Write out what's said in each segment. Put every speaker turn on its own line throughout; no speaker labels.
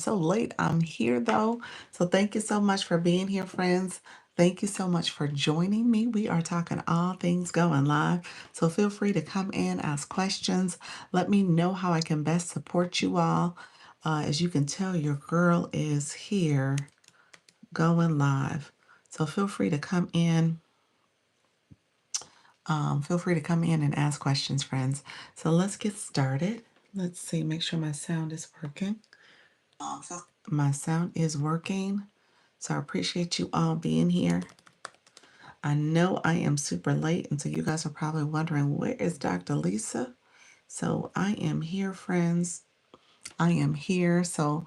So late, I'm here though. So thank you so much for being here, friends. Thank you so much for joining me. We are talking all things going live. So feel free to come in, ask questions. Let me know how I can best support you all. As you can tell, your girl is here going live. So feel free to come in. Feel free to come in and ask questions, friends. So let's get started. Let's see, make sure my sound is working. My sound is working. So I appreciate you all being here. I know I am super late, and so you guys are probably wondering, where is Dr. Lisa? So I am here, friends. I am here. So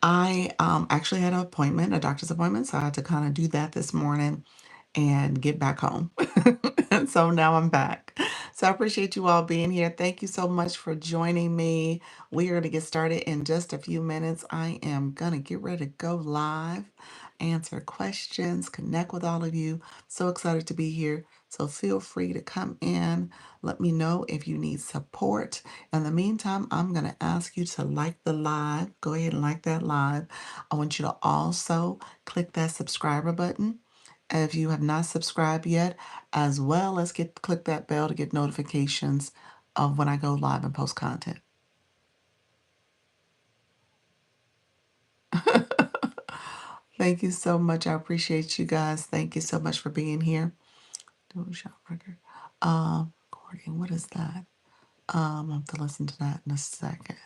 I actually had an appointment, a doctor's appointment, so I had to kind of do that this morning and get back home. And so now I'm back. So I appreciate you all being here. Thank you so much for joining me. We are going to get started in just a few minutes. I am going to get ready to go live, answer questions, connect with all of you. So excited to be here. So feel free to come in. Let me know if you need support. In the meantime, I'm going to ask you to like the live. Go ahead and like that live. I want you to also click that subscriber button if you have not subscribed yet, as well as click that bell to get notifications of when I go live and post content. Thank you so much. I appreciate you guys. Thank you so much for being here. Do a shop record. Recording. What is that? I'll have to listen to that in a second.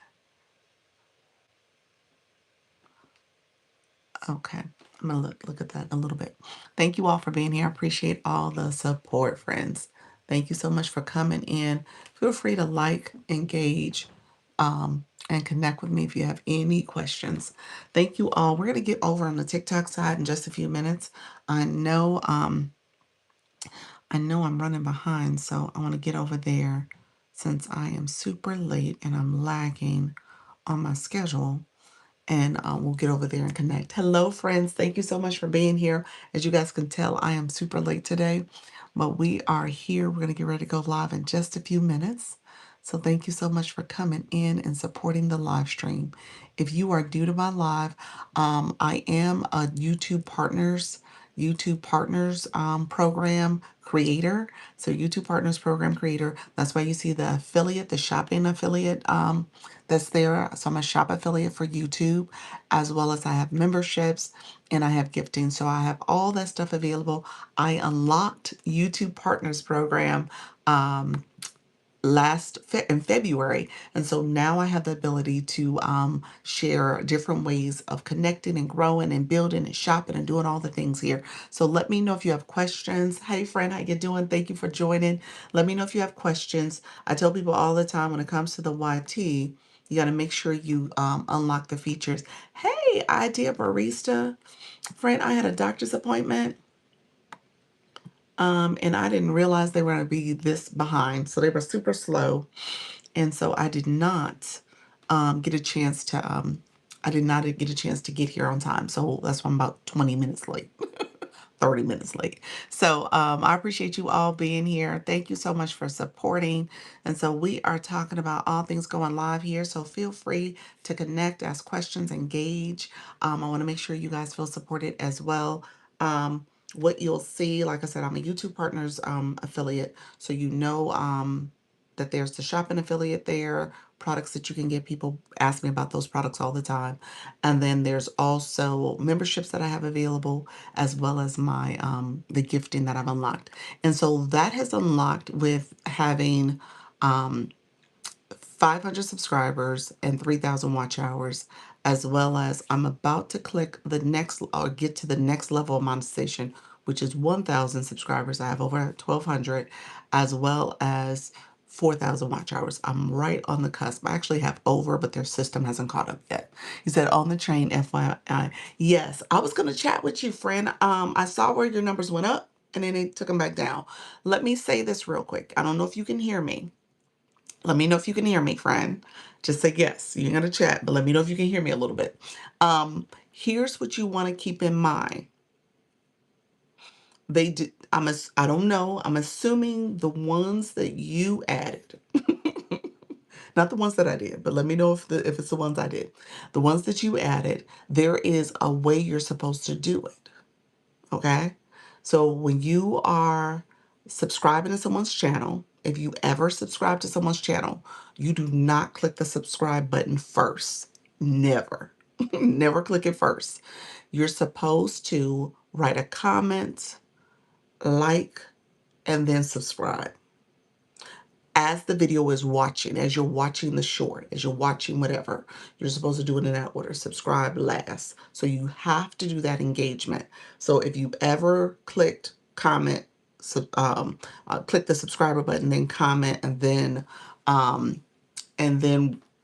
Okay, I'm gonna look at that in a little bit. Thank you all for being here. I appreciate all the support, friends. Thank you so much for coming in. Feel free to like, engage, and connect with me if you have any questions. Thank you all. We're gonna get over on the TikTok side in just a few minutes. I know, I'm running behind, so I want to get over there since I am super late and I'm lagging on my schedule, and we'll get over there and connect. Hello, friends. Thank you so much for being here. As you guys can tell, I am super late today, but we are here. We're going to get ready to go live in just a few minutes. So thank you so much for coming in and supporting the live stream. If you are new to my live, I am a YouTube Partners program creator. So YouTube Partners program creator. That's why you see the affiliate, the shopping affiliate that's there. So I'm a shop affiliate for YouTube, as well as I have memberships and I have gifting. So I have all that stuff available. I unlocked YouTube Partners program in February. And so now I have the ability to share different ways of connecting and growing and building and shopping and doing all the things here. So let me know if you have questions. Hey friend, how you doing? Thank you for joining. Let me know if you have questions. I tell people all the time when it comes to the YT, you got to make sure you unlock the features. Hey, Idea Barista. Friend, I had a doctor's appointment. And I didn't realize they were going to be this behind. So they were super slow. And so I did not get a chance to, I did not get a chance to get here on time. So that's why I'm about 20 minutes late. 30 minutes late. So I appreciate you all being here. Thank you so much for supporting. And so we are talking about all things going live here. So feel free to connect, ask questions, engage. I want to make sure you guys feel supported as well. What you'll see, like I said, I'm a YouTube Partners affiliate. So that there's the shopping affiliate there, products that you can get. People ask me about those products all the time. And then there's also memberships that I have available, as well as my the gifting that I've unlocked. And so that has unlocked with having 500 subscribers and 3,000 watch hours, as well as I'm about to click the next or get to the next level of monetization, which is 1,000 subscribers. I have over 1,200, as well as 4,000 watch hours. I'm right on the cusp. I actually have over, but their system hasn't caught up yet. He said, on the train, FYI. Yes, I was going to chat with you, friend. I saw where your numbers went up and then they took them back down. Let me say this real quick. I don't know if you can hear me. Let me know if you can hear me, friend. Just say yes. You ain't gonna chat, but let me know if you can hear me a little bit. Here's what you want to keep in mind. They did. I don't know. I'm assuming the ones that you added. Not the ones that I did, but let me know if it's the ones I did. The ones that you added, there is a way you're supposed to do it. Okay? So when you are subscribing to someone's channel, if you ever subscribe to someone's channel, you do not click the subscribe button first. Never. Never click it first. You're supposed to write a comment, like, and then subscribe. As the video is watching, as you're watching the short, as you're watching whatever, you're supposed to do it in that order. Subscribe last. So you have to do that engagement. So if you've ever clicked comment, click the subscriber button, then comment, and then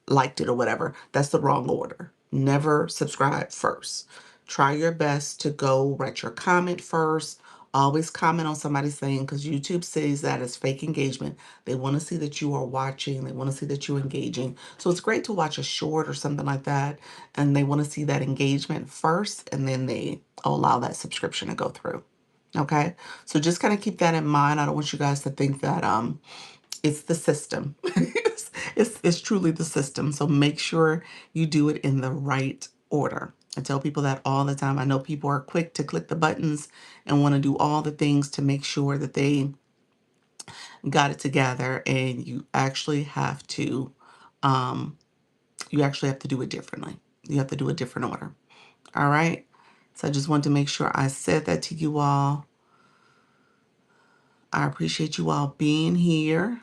liked it or whatever, that's the wrong order. Never subscribe first. Try your best to go write your comment first. Always comment on somebody's thing, because YouTube sees that as fake engagement. They want to see that you are watching. They want to see that you're engaging. So it's great to watch a short or something like that, and they want to see that engagement first, and then they allow that subscription to go through. Okay? So just kind of keep that in mind. I don't want you guys to think that it's the system. It's truly the system. So make sure you do it in the right order. I tell people that all the time. I know people are quick to click the buttons and want to do all the things to make sure that they got it together, and um, you actually have to do it differently. You have to do a different order. All right. So I just wanted to make sure I said that to you all. I appreciate you all being here.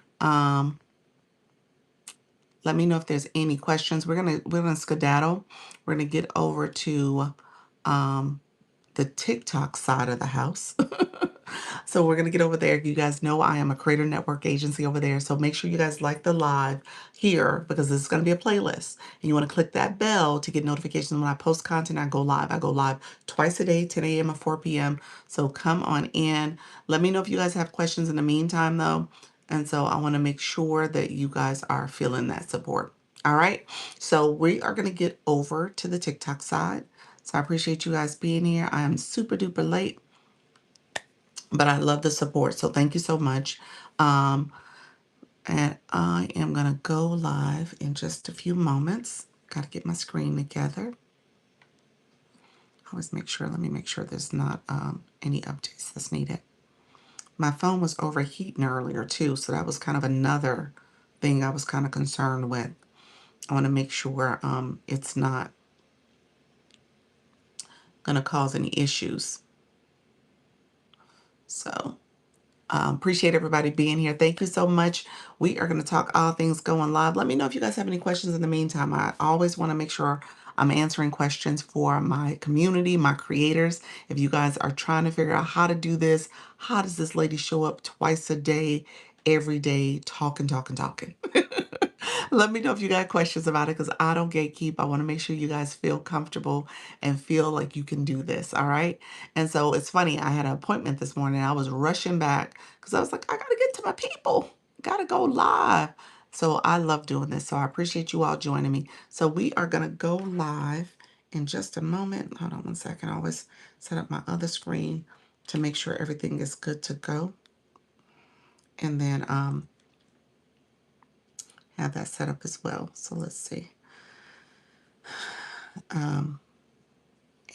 Let me know if there's any questions. We're gonna skedaddle. We're gonna get over to the TikTok side of the house. So we're going to get over there. You guys know I am a creator network agency over there. So make sure you guys like the live here, because this is going to be a playlist. And you want to click that bell to get notifications when I post content. I go live. I go live twice a day, 10 a.m. and 4 p.m. So come on in. Let me know if you guys have questions in the meantime, though. And so I want to make sure that you guys are feeling that support. All right. So we are going to get over to the TikTok side. So I appreciate you guys being here. I am super duper late, but I love the support. So thank you so much. Um, and I am going to go live in just a few moments. Got to get my screen together. Always make sure, let me make sure there's not any updates that's needed. My phone was overheating earlier too, so that was kind of another thing I was kind of concerned with. I want to make sure it's not going to cause any issues. So appreciate everybody being here. Thank you so much. We are going to talk all things going live. Let me know if you guys have any questions in the meantime. I always want to make sure I'm answering questions for my community, my creators. If you guys are trying to figure out how to do this, how does this lady show up twice a day, every day, talking, talking, talking? Let me know if you got questions about it, because I don't gatekeep. I want to make sure you guys feel comfortable and feel like you can do this. All right. And so it's funny. I had an appointment this morning. I was rushing back because I was like, I got to get to my people. Got to go live. So I love doing this. So I appreciate you all joining me. So we are going to go live in just a moment. Hold on one second. I always set up my other screen to make sure everything is good to go. And then have that set up as well. So let's see.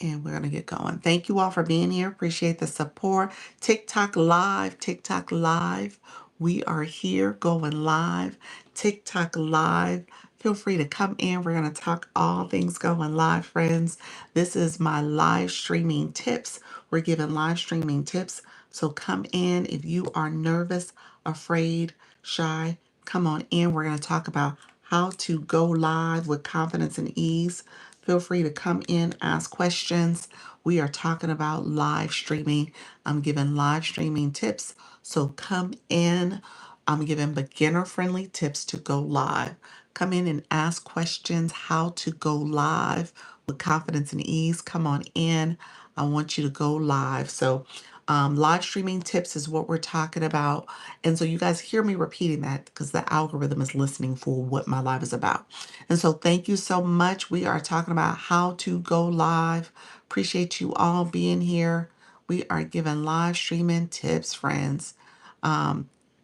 And we're going to get going. Thank you all for being here. Appreciate the support. TikTok Live, TikTok Live. We are here going live. TikTok Live. Feel free to come in. We're going to talk all things going live, friends. This is my live streaming tips. We're giving live streaming tips. So come in if you are nervous, afraid, shy. Come on in. We're going to talk about how to go live with confidence and ease. Feel free to come in, ask questions. We are talking about live streaming. I'm giving live streaming tips. So come in. I'm giving beginner-friendly tips to go live. Come in and ask questions, how to go live with confidence and ease. Come on in. I want you to go live. So live streaming tips is what we're talking about. And so you guys hear me repeating that because the algorithm is listening for what my live is about. And so thank you so much. We are talking about how to go live. Appreciate you all being here. We are giving live streaming tips, friends.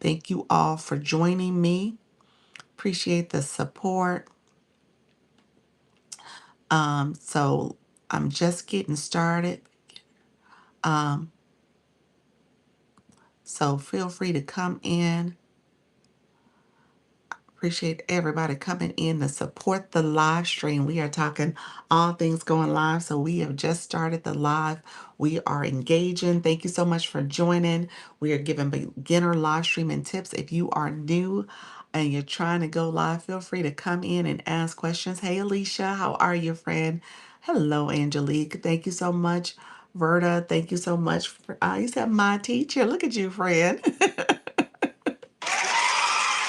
Thank you all for joining me. Appreciate the support. So I'm just getting started. Um, so feel free to come in. Appreciate everybody coming in to support the live stream. We are talking all things going live. So we have just started the live. We are engaging. Thank you so much for joining. We are giving beginner live streaming tips. If you are new and you're trying to go live, feel free to come in and ask questions. Hey, Alicia, how are you, friend? Hello, Angelique. Thank you so much. Verda, thank you so much. You said my teacher. Look at you, friend.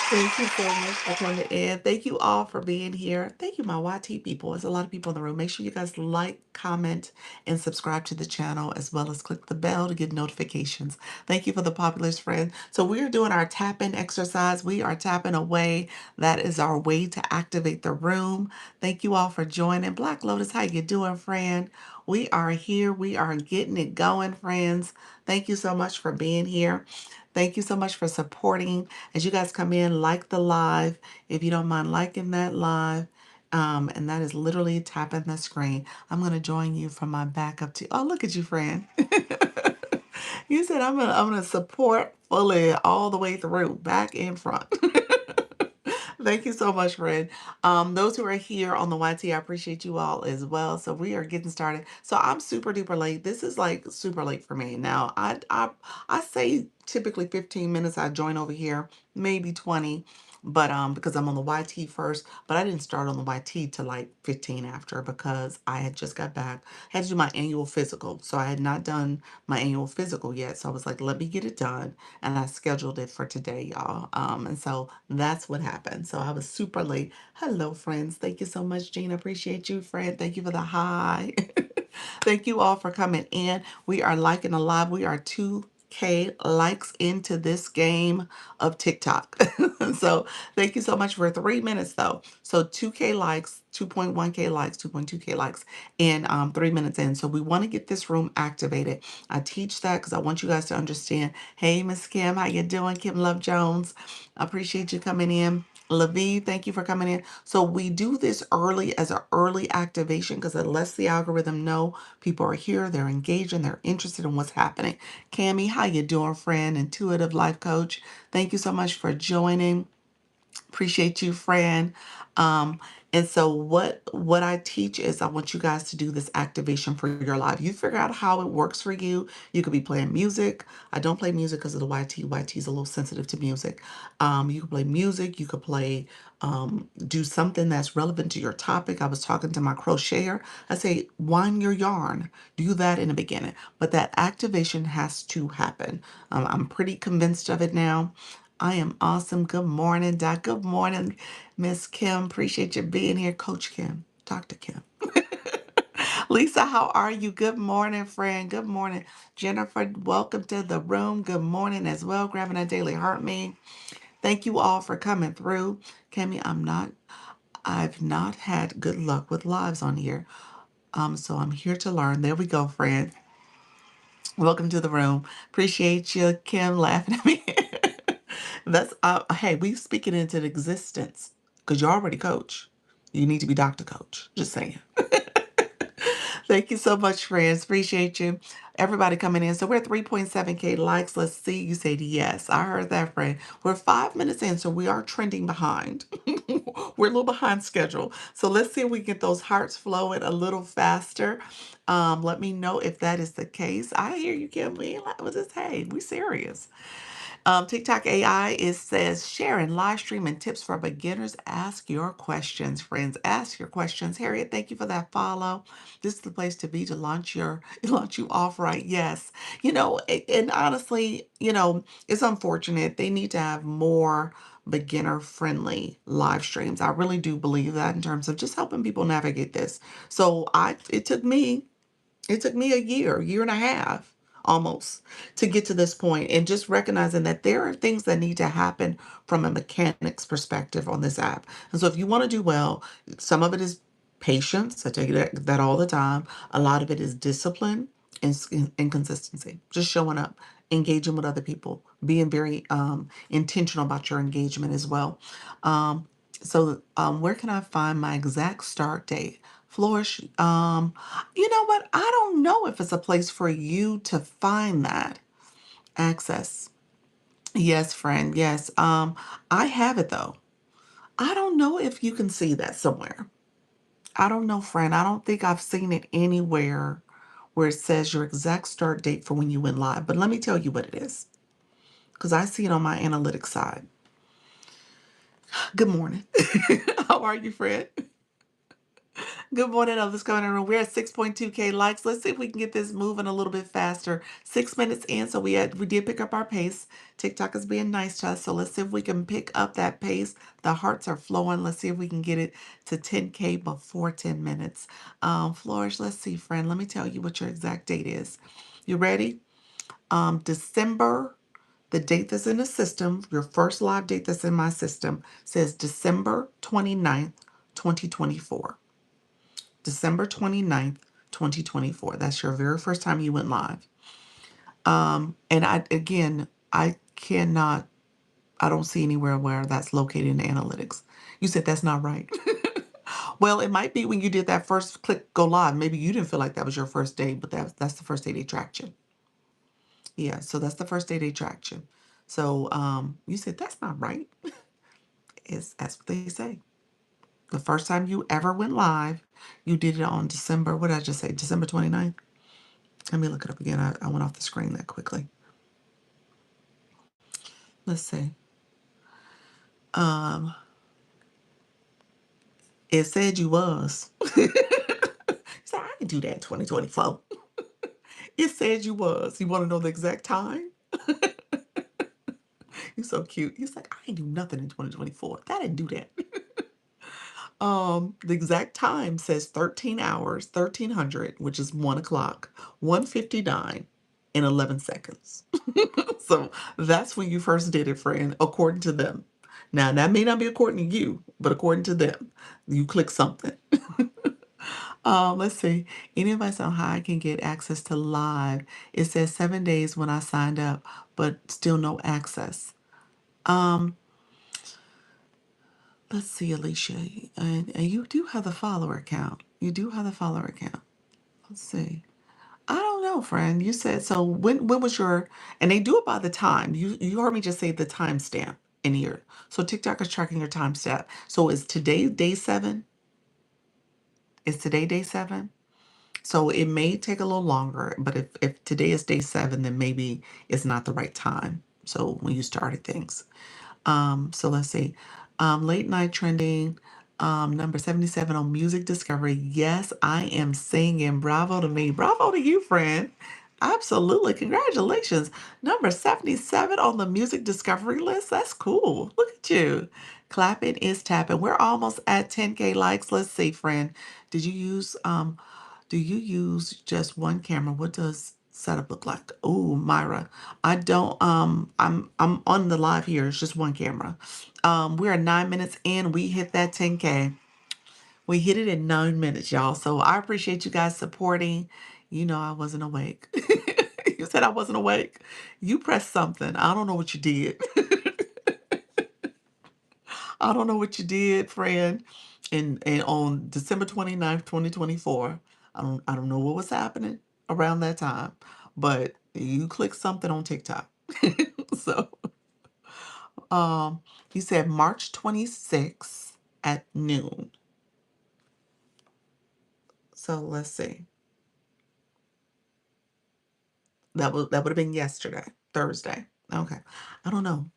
Thank you so much for coming in. Thank you all for being here. Thank you, my YT people. There's a lot of people in the room. Make sure you guys like, comment, and subscribe to the channel, as well as click the bell to get notifications. Thank you for the populars, friend. So we are doing our tap-in exercise. We are tapping away. That is our way to activate the room. Thank you all for joining. Black Lotus, how you doing, friend? We are here. We are getting it going, friends. Thank you so much for being here. Thank you so much for supporting. As you guys come in, like the live. If you don't mind liking that live, and that is literally tapping the screen. I'm gonna join you from my backup to. Oh, look at you, friend. You said I'm gonna support fully all the way through, back and front. Thank you so much, Fred. Those who are here on the YT, I appreciate you all as well. So we are getting started. So I'm super duper late. This is like super late for me. Now I say typically 15 minutes. I join over here, maybe 20, but because I'm on the YT first, but I didn't start on the YT till like 15 after because I had just got back. I had to do my annual physical. So I had not done my annual physical yet. So I was like, let me get it done, and I scheduled it for today, y'all. And so that's what happened. So I was super late. Hello, friends. Thank you so much, Gina. Appreciate you, friend. Thank you for the hi. Thank you all for coming in. We are liking a live. We are 2K likes into this game of TikTok. So thank you so much for 3 minutes though. So 2K likes, 2.1K likes, 2.2K likes in 3 minutes in. So we want to get this room activated. I teach that because I want you guys to understand. Hey, Miss Kim, how you doing? Kim Love Jones. I appreciate you coming in. Lavi, thank you for coming in. So we do this early as an early activation because it lets the algorithm know people are here, they're engaged, and they're interested in what's happening. Cami, how you doing, friend? Intuitive life coach. Thank you so much for joining. Appreciate you, Fran. Um, and so what I teach is I want you guys to do this activation for your life. You figure out how it works for you. You could be playing music. I don't play music because of the YT. YT is a little sensitive to music. You could play music. You could play, do something that's relevant to your topic. I was talking to my crocheter. I say, wind your yarn. Do that in the beginning. But that activation has to happen. I'm pretty convinced of it now. I am awesome. Good morning, Doc. Good morning, Miss Kim. Appreciate you being here, Coach Kim, Dr. Kim. Lisa, how are you? Good morning, friend. Good morning. Jennifer, welcome to the room. Good morning as well. Grabbing a daily heart me. Thank you all for coming through. Kemi, I've not had good luck with lives on here. So I'm here to learn. There we go, friend. Welcome to the room. Appreciate you, Kim, laughing at me. That's hey, we speak it into existence because you're already coach. You need to be Dr. Coach. Just saying. Thank you so much, friends. Appreciate you. Everybody coming in. So we're 3.7K likes. Let's see. You said yes. I heard that, friend. We're 5 minutes in, so we are trending behind. We're a little behind schedule. So let's see if we get those hearts flowing a little faster. Let me know if that is the case. I hear you, Kim. We ain't like with this. Hey, we serious. TikTok AI is says sharing live stream and tips for beginners. Ask your questions, friends. Ask your questions. Harriet, thank you for that follow. This is the place to be to launch your launch you off right. Yes, and honestly, it's unfortunate they need to have more beginner friendly live streams. I really do believe that in terms of just helping people navigate this. So it took me a year and a half almost to get to this point, and just recognizing that there are things that need to happen from a mechanics perspective on this app. And so if you want to do well, some of it is patience. I tell you that all the time. A lot of it is discipline and consistency. Just showing up, engaging with other people, being very intentional about your engagement as well. So, where can I find my exact start date? Flourish. You know what? I don't know if it's a place for you to find that access. Yes, friend. Yes. I have it though. I don't know if you can see that somewhere. I don't know, friend. I don't think I've seen it anywhere where it says your exact start date for when you went live. But let me tell you what it is, because I see it on my analytics side. Good morning. How are you, friend? Good morning, Elvis coming in. We're at 6.2K likes. Let's see if we can get this moving a little bit faster. 6 minutes in, so we did pick up our pace. TikTok is being nice to us, so let's see if we can pick up that pace. The hearts are flowing. Let's see if we can get it to 10K before 10 minutes. Flourish, let's see, friend. Let me tell you what your exact date is. You ready? December, the date that's in the system, your first live date that's in my system says December 29th, 2024. December 29th, 2024. That's your very first time you went live. And I don't see anywhere where that's located in the analytics. You said that's not right. Well, it might be when you did that first click go live. Maybe you didn't feel like that was your first day, but that's the first day they tracked you. Yeah, so that's the first day they tracked you. So you said that's not right. That's what they say. The first time you ever went live, you did it on December, what did I just say? December 29th? Let me look it up again. I went off the screen that quickly. Let's see. Um, it said you was. So I can do that in 2024. It said you was. You want to know the exact time? You're so cute. He's like, I ain't do nothing in 2024. I didn't do that. The exact time says 13 hours, 1300, which is 1 o'clock, 1:59 and 11 seconds. So that's when you first did it, friend, according to them. Now, that may not be according to you, but according to them, you click something. Let's see. Any advice on how I can get access to live? It says 7 days when I signed up, but still no access. Um, let's see, Alicia. And you do have the follower account. You do have the follower account. Let's see. I don't know, friend. You said so. When was your? And they do it by the time. You heard me just say the timestamp in here. So TikTok is tracking your timestamp. So is today day 7? Is today day 7? So it may take a little longer, but if today is day 7, then maybe it's not the right time. So when you started things. So let's see. Late night trending, number 77 on music discovery. Yes, I am singing. Bravo to me. Bravo to you, friend. Absolutely. Congratulations. Number 77 on the music discovery list. That's cool. Look at you. Clapping is tapping. We're almost at 10K likes. Let's see, friend. Did you use do you use just one camera? What does setup look like? Oh, Myra. I don't I'm on the live here. It's just one camera. We're 9 minutes in. We hit that 10K. We hit it in 9 minutes, y'all. So I appreciate you guys supporting. You know I wasn't awake. You said I wasn't awake. You pressed something. I don't know what you did. I don't know what you did, friend. And on December 29th, 2024, I don't know what was happening around that time, but you clicked something on TikTok. So um you said March 26th at noon. So let's see. That would have been yesterday, Thursday. Okay. I don't know.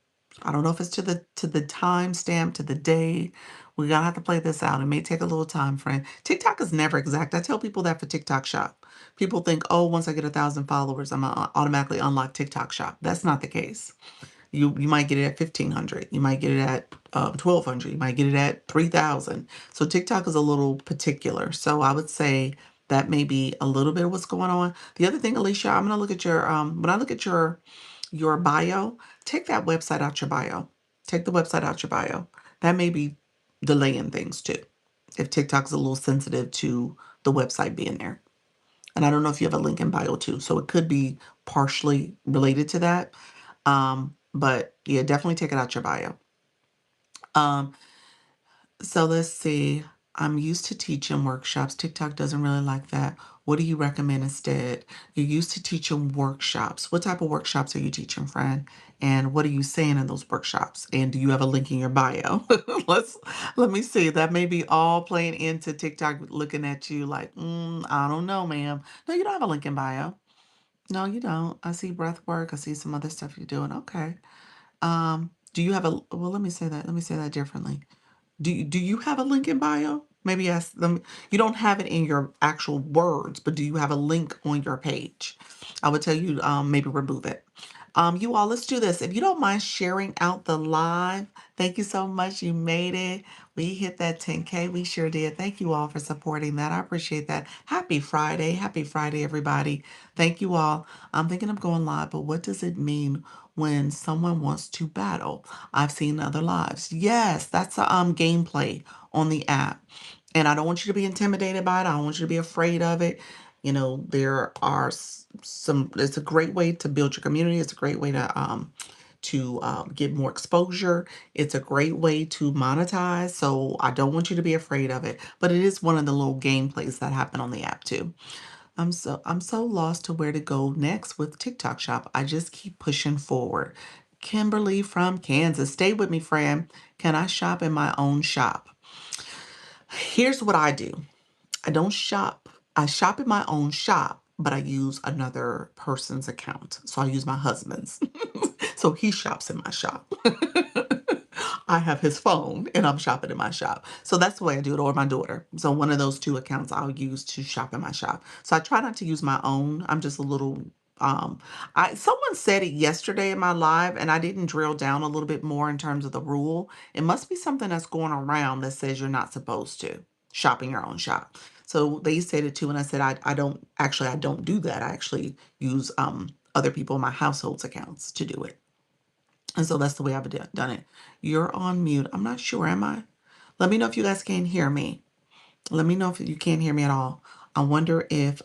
I don't know if it's to the time stamp, to the day. We're gonna have to play this out. It may take a little time, friend. TikTok is never exact. I tell people that for TikTok Shop. People think, oh, once I get 1,000 followers, I'm gonna automatically unlock TikTok Shop. That's not the case. You might get it at 1,500. You might get it at 1,200. You might get it at 3,000. So TikTok is a little particular. So I would say that may be a little bit of what's going on. The other thing, Alicia, I'm gonna look at your when I look at your bio, take that website out your bio. Take the website out your bio. That may be delaying things too. If TikTok's a little sensitive to the website being there. And I don't know if you have a link in bio too. So it could be partially related to that. But yeah, definitely take it out your bio. Um, So let's see. I'm used to teaching workshops. TikTok doesn't really like that. What do you recommend instead? You're used to teaching workshops. What type of workshops are you teaching, friend? And what are you saying in those workshops? And do you have a link in your bio? Let me see. That may be all playing into TikTok looking at you like, I don't know, ma'am. No, you don't have a link in bio. No, you don't. I see breath work. I see some other stuff you're doing. Okay. Do you have a, well, let me say that. Let me say that differently. Do you have a link in bio? Maybe ask them. You don't have it in your actual words, but do you have a link on your page? I would tell you maybe remove it. You all, let's do this. If you don't mind sharing out the live, thank you so much. You made it. We hit that 10K. We sure did. Thank you all for supporting that. I appreciate that. Happy Friday. Happy Friday, everybody. Thank you all. I'm thinking of going live, but what does it mean when someone wants to battle? I've seen other lives. Yes, that's a gameplay on the app. And I don't want you to be intimidated by it. I don't want you to be afraid of it. You know, there are some, it's a great way to build your community. It's a great way to get more exposure. It's a great way to monetize. So I don't want you to be afraid of it. But it is one of the little gameplays that happen on the app too. I'm so lost to where to go next with TikTok Shop. I just keep pushing forward. Kimberly from Kansas. Stay with me, friend. Can I shop in my own shop? Here's what I do. I don't shop. I shop in my own shop, but I use another person's account. So I use my husband's. So he shops in my shop. I have his phone and I'm shopping in my shop. So that's the way I do it, or my daughter. So one of those two accounts I'll use to shop in my shop. So I try not to use my own. I'm just a little I someone said it yesterday in my live and I didn't drill down a little bit more in terms of the rule. It must be something that's going around that says you're not supposed to shop in your own shop. So they said it too, and I said I don't actually, I don't do that. I actually use other people in my household's accounts to do it. And so that's the way I've done it. You're on mute. I'm not sure, am I? Let me know if you guys can't hear me. Let me know if you can't hear me at all. I wonder if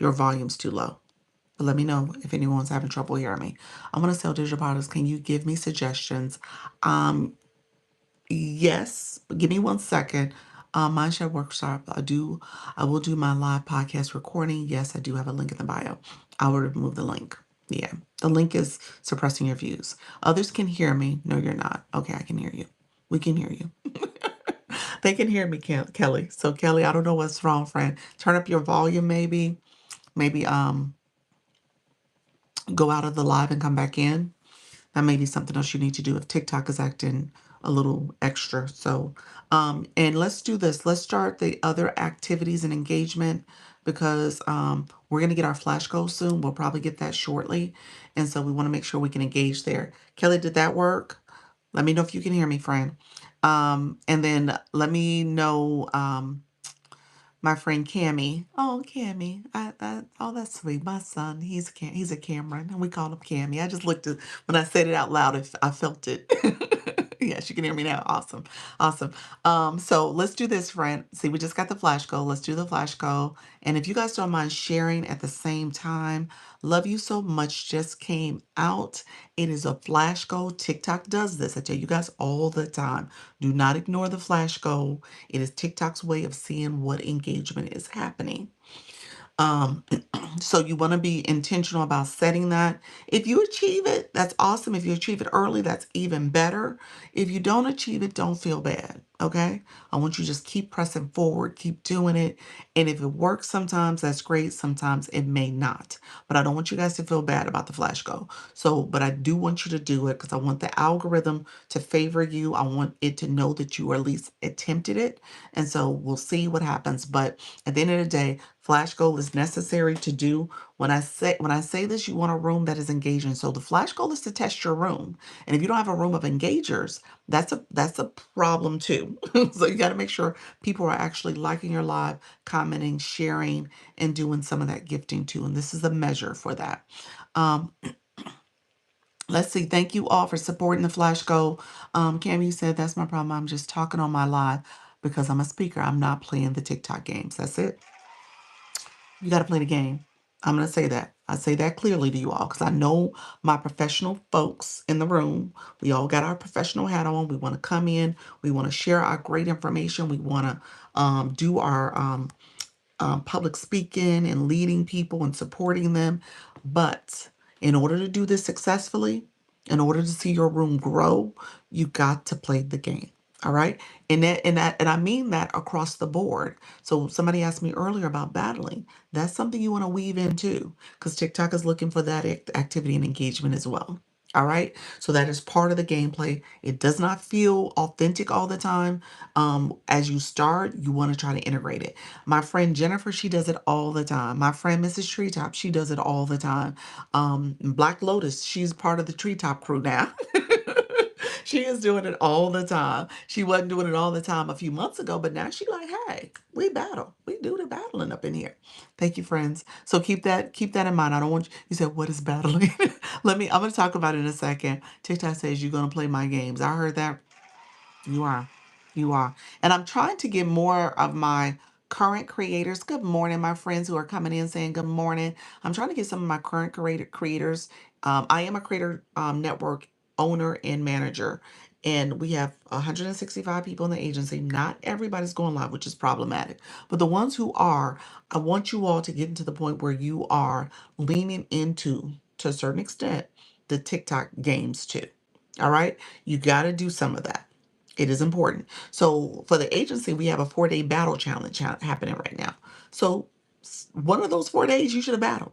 your volume's too low. But let me know if anyone's having trouble hearing me. I want to sell digital products. Can you give me suggestions? Um, Yes, but give me 1 second. Mindshare Workshop. I will do my live podcast recording. Yes, I do have a link in the bio. I will remove the link. Yeah, the link is suppressing your views. Others can hear me. No, you're not. Okay, I can hear you. We can hear you. They can hear me, Kelly. So Kelly, I don't know what's wrong, friend. Turn up your volume, maybe. Maybe go out of the live and come back in. That may be something else you need to do if TikTok is acting a little extra. So, and let's do this. Let's start the other activities and engagement because we're going to get our flash goal soon. We'll probably get that shortly. And so we want to make sure we can engage there. Kelly, did that work? Let me know if you can hear me, friend. And then let me know. My friend Cammy. Oh, Cammy. Oh, that's sweet. My son, he's a Cameron, and we call him Cammy. I just looked at when I said it out loud. I felt it. Yes, you can hear me now. Awesome, awesome. So let's do this, friend. See, we just got the flash goal. Let's do the flash goal. And if you guys don't mind sharing at the same time, love you so much. Just came out. It is a flash goal. TikTok does this. I tell you guys all the time. Do not ignore the flash goal. It is TikTok's way of seeing what engagement is happening. Um, so you want to be intentional about setting that. If you achieve it, that's awesome. If you achieve it early, that's even better. If you don't achieve it, don't feel bad. Okay. I want you to just keep pressing forward, keep doing it. And if it works sometimes, that's great. Sometimes it may not. But I don't want you guys to feel bad about the flash goal. So, but I do want you to do it because I want the algorithm to favor you. I want it to know that you at least attempted it. And so we'll see what happens. But at the end of the day, flash goal is necessary to do. When I say this, you want a room that is engaging. So the flash goal is to test your room. And if you don't have a room of engagers, that's a problem too. So you got to make sure people are actually liking your live, commenting, sharing, and doing some of that gifting too. And this is a measure for that. Um, let's see. Thank you all for supporting the flash goal. Cam, you said that's my problem. I'm just talking on my live because I'm a speaker. I'm not playing the TikTok games. That's it. You got to play the game. I'm going to say that. I say that clearly to you all because I know my professional folks in the room. We all got our professional hat on. We want to come in. We want to share our great information. We want to do our public speaking and leading people and supporting them. But in order to do this successfully, in order to see your room grow, you got to play the game. All right. And I mean that across the board. So somebody asked me earlier about battling. That's something you want to weave in too, because TikTok is looking for that activity and engagement as well. All right. So that is part of the gameplay. It does not feel authentic all the time. As you start, you want to try to integrate it. My friend Jennifer, she does it all the time. My friend Mrs. Treetop, she does it all the time. Black Lotus, she's part of the Treetop crew now. She is doing it all the time. She wasn't doing it all the time a few months ago, but now she like, hey, we battle. We do the battling up in here. Thank you, friends. So keep that in mind. I don't want you said, what is battling? I'm gonna talk about it in a second. TikTok says you're gonna play my games. I heard that. You are. You are. And I'm trying to get more of my current creators. Good morning, my friends who are coming in saying good morning. I'm trying to get some of my current creators. I am a creator network owner and manager, and we have 165 people in the agency. Not everybody's going live, which is problematic. But the ones who are, I want you all to get into the point where you are leaning into, to a certain extent, the TikTok games too. All right. You got to do some of that. It is important. So for the agency, we have a 4-day battle challenge happening right now. So one of those 4 days, you should have battled.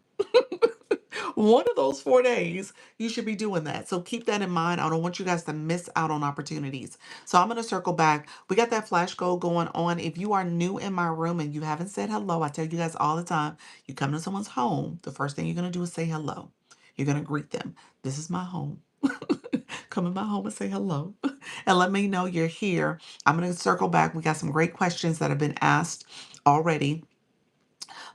One of those 4 days, you should be doing that. So keep that in mind. I don't want you guys to miss out on opportunities. So I'm going to circle back. We got that flash goal going on. If you are new in my room and you haven't said hello, I tell you guys all the time, you come to someone's home, the first thing you're going to do is say hello. You're going to greet them. This is my home. Come in my home and say hello and let me know you're here. I'm going to circle back. We got some great questions that have been asked already,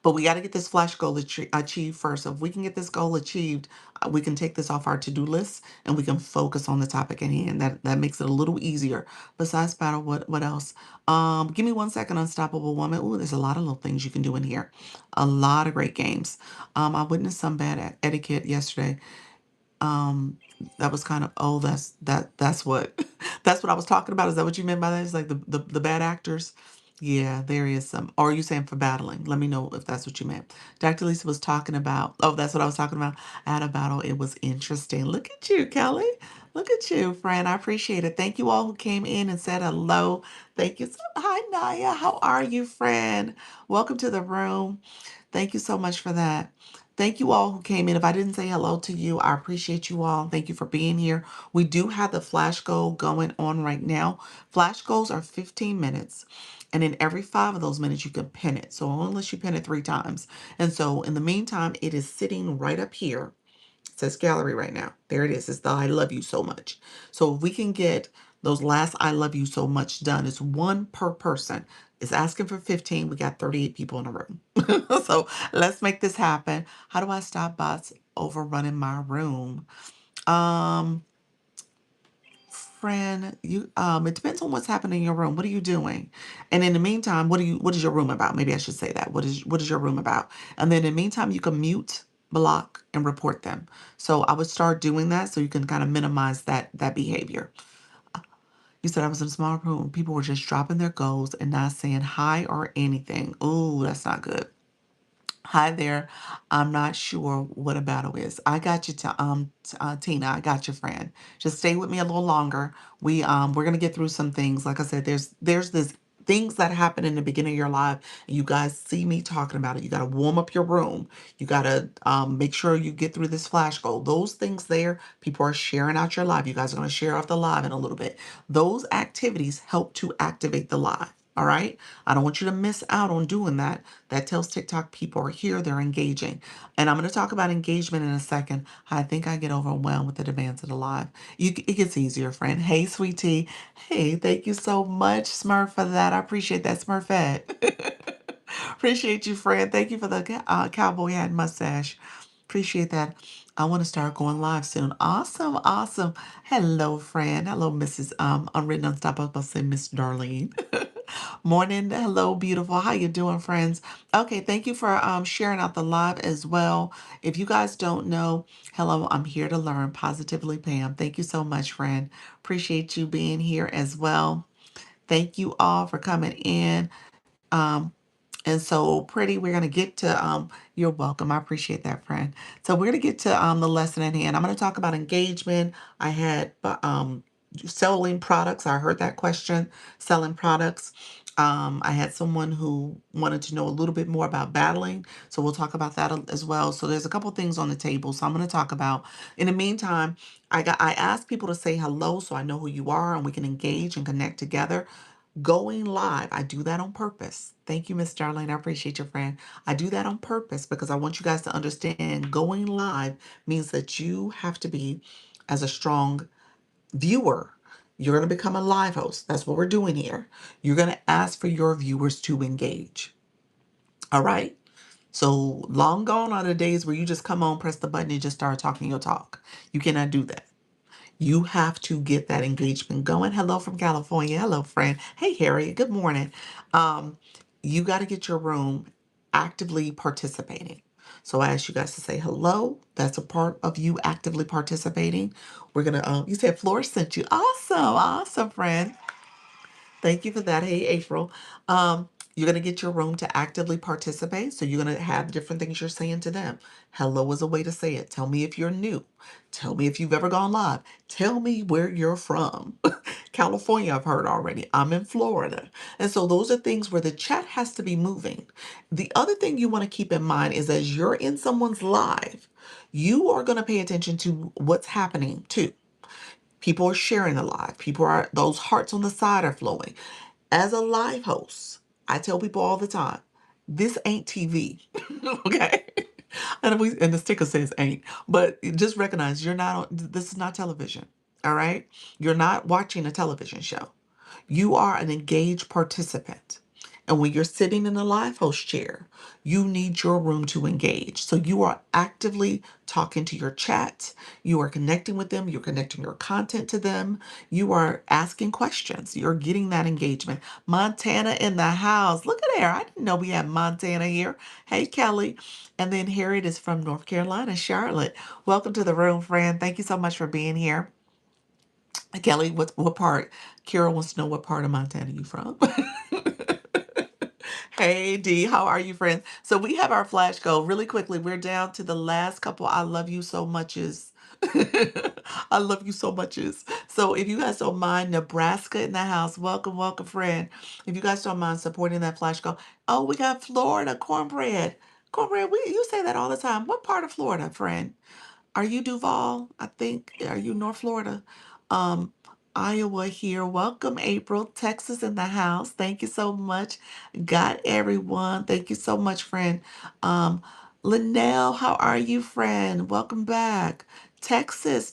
but we got to get this flash goal achieved first. So if we can get this goal achieved, we can take this off our to-do list and we can focus on the topic at hand. That makes it a little easier. Besides battle, what else? Give me 1 second, Unstoppable Woman. Ooh, there's a lot of little things you can do in here. A lot of great games. I witnessed some bad etiquette yesterday. um that was kind of, oh, that's what that's what I was talking about. Is that what you meant by that? It's like the bad actors. Yeah, there is some. Or are you saying for battling? Let me know if that's what you meant. Dr. Lisa was talking about, oh, that's what I was talking about. At a battle, it was interesting. Look at you, Kelly. Look at you, friend. I appreciate it. Thank you all who came in and said hello. Thank you. Hi, Naya. How are you, friend? Welcome to the room. Thank you so much for that. Thank you all who came in. If I didn't say hello to you, I appreciate you all. Thank you for being here. We do have the flash goal going on right now. Flash goals are 15 minutes. And in every 5 of those minutes, you can pin it. So unless you pin it 3 times. And so in the meantime, it is sitting right up here. It says gallery right now. There it is. It's the I love you so much. So if we can get those last I love you so much done, it's one per person. It's asking for 15. We got 38 people in the room. So let's make this happen. How do I stop bots overrunning my room? Um, Friend, it depends on what's happening in your room. What are you doing? And in the meantime, what is your room about? Maybe I should say that. What is your room about? And then in the meantime, you can mute, block, and report them. So I would start doing that so you can kind of minimize that behavior. You said I was in a small room. People were just dropping their goals and not saying hi or anything. Ooh, that's not good. Hi there. I'm not sure what a battle is. I got you, Tina. I got your friend. Just stay with me a little longer. We're gonna get through some things. Like I said, there's this things that happen in the beginning of your life, and you guys see me talking about it. You gotta warm up your room. You gotta make sure you get through this flash goal. Those things there, people are sharing out your live. You guys are gonna share off the live in a little bit. Those activities help to activate the live. All right. I don't want you to miss out on doing that. That tells TikTok people are here, they're engaging. And I'm going to talk about engagement in a second. I think I get overwhelmed with the demands of the live. It gets easier, friend. Hey, sweetie. Hey, thank you so much, Smurf, for that. I appreciate that, Smurfette. Appreciate you, friend. Thank you for the cowboy hat mustache. Appreciate that. I want to start going live soon. Awesome, awesome. Hello, friend. Hello, Mrs. Unwritten Unstoppable. I'll say Miss Darlene. Morning. Hello, beautiful. How you doing, friends? Okay, thank you for sharing out the live as well. If you guys don't know, hello, I'm here to learn. Positively Pam. Thank you so much, friend. Appreciate you being here as well. Thank you all for coming in. Um, and so pretty, we're gonna get to you're welcome. I appreciate that, friend. So we're gonna get to the lesson at hand. I'm gonna talk about engagement. I had selling products. I heard that question, selling products. I had someone who wanted to know a little bit more about battling. So we'll talk about that as well. So there's a couple things on the table. So I'm gonna talk about. In the meantime, I asked people to say hello so I know who you are and we can engage and connect together. Going live, I do that on purpose. Thank you, Miss Darlene. I appreciate your friend. I do that on purpose because I want you guys to understand going live means that you have to be as a strong viewer. You're going to become a live host. That's what we're doing here. You're going to ask for your viewers to engage. All right. So long gone are the days where you just come on, press the button, and just start talking your talk. You cannot do that. You have to get that engagement going. Hello from California. Hello, friend. Hey, Harry. Good morning. Um, you got to get your room actively participating. So I ask you guys to say hello. That's a part of you actively participating. We're gonna. You said Flora sent you. Awesome, awesome, friend. Thank you for that. Hey, April. You're going to get your room to actively participate. So you're going to have different things you're saying to them. Hello is a way to say it. Tell me if you're new. Tell me if you've ever gone live. Tell me where you're from. California, I've heard already. I'm in Florida. And so those are things where the chat has to be moving. The other thing you want to keep in mind is as you're in someone's live, you are going to pay attention to what's happening too. People are sharing a live. People are, those hearts on the side are flowing. As a live host, I tell people all the time, this ain't TV. Okay? And the sticker says ain't, but just recognize you're not on, this is not television. All right? You're not watching a television show. You are an engaged participant. And when you're sitting in a live host chair, you need your room to engage. So you are actively talking to your chat. You are connecting with them. You're connecting your content to them. You are asking questions. You're getting that engagement. Montana in the house. Look at there. I didn't know we had Montana here. Hey, Kelly. And then Harriet is from North Carolina, Charlotte. Welcome to the room, friend. Thank you so much for being here. Kelly, what part? Kira wants to know what part of Montana you from. Hey D, how are you, friends? So we have our flash goal really quickly. We're down to the last couple. I love you so much is. I love you so much is. So if you guys don't mind, Nebraska in the house. Welcome, welcome, friend. If you guys don't mind supporting that flash goal. Oh, we got Florida cornbread. Cornbread, you say that all the time. What part of Florida, friend? Are you Duval? I think. Are you North Florida? Um, Iowa here. Welcome, April. Texas in the house. Thank you so much. Got everyone. Thank you so much, friend. Linnell, how are you, friend? Welcome back. Texas,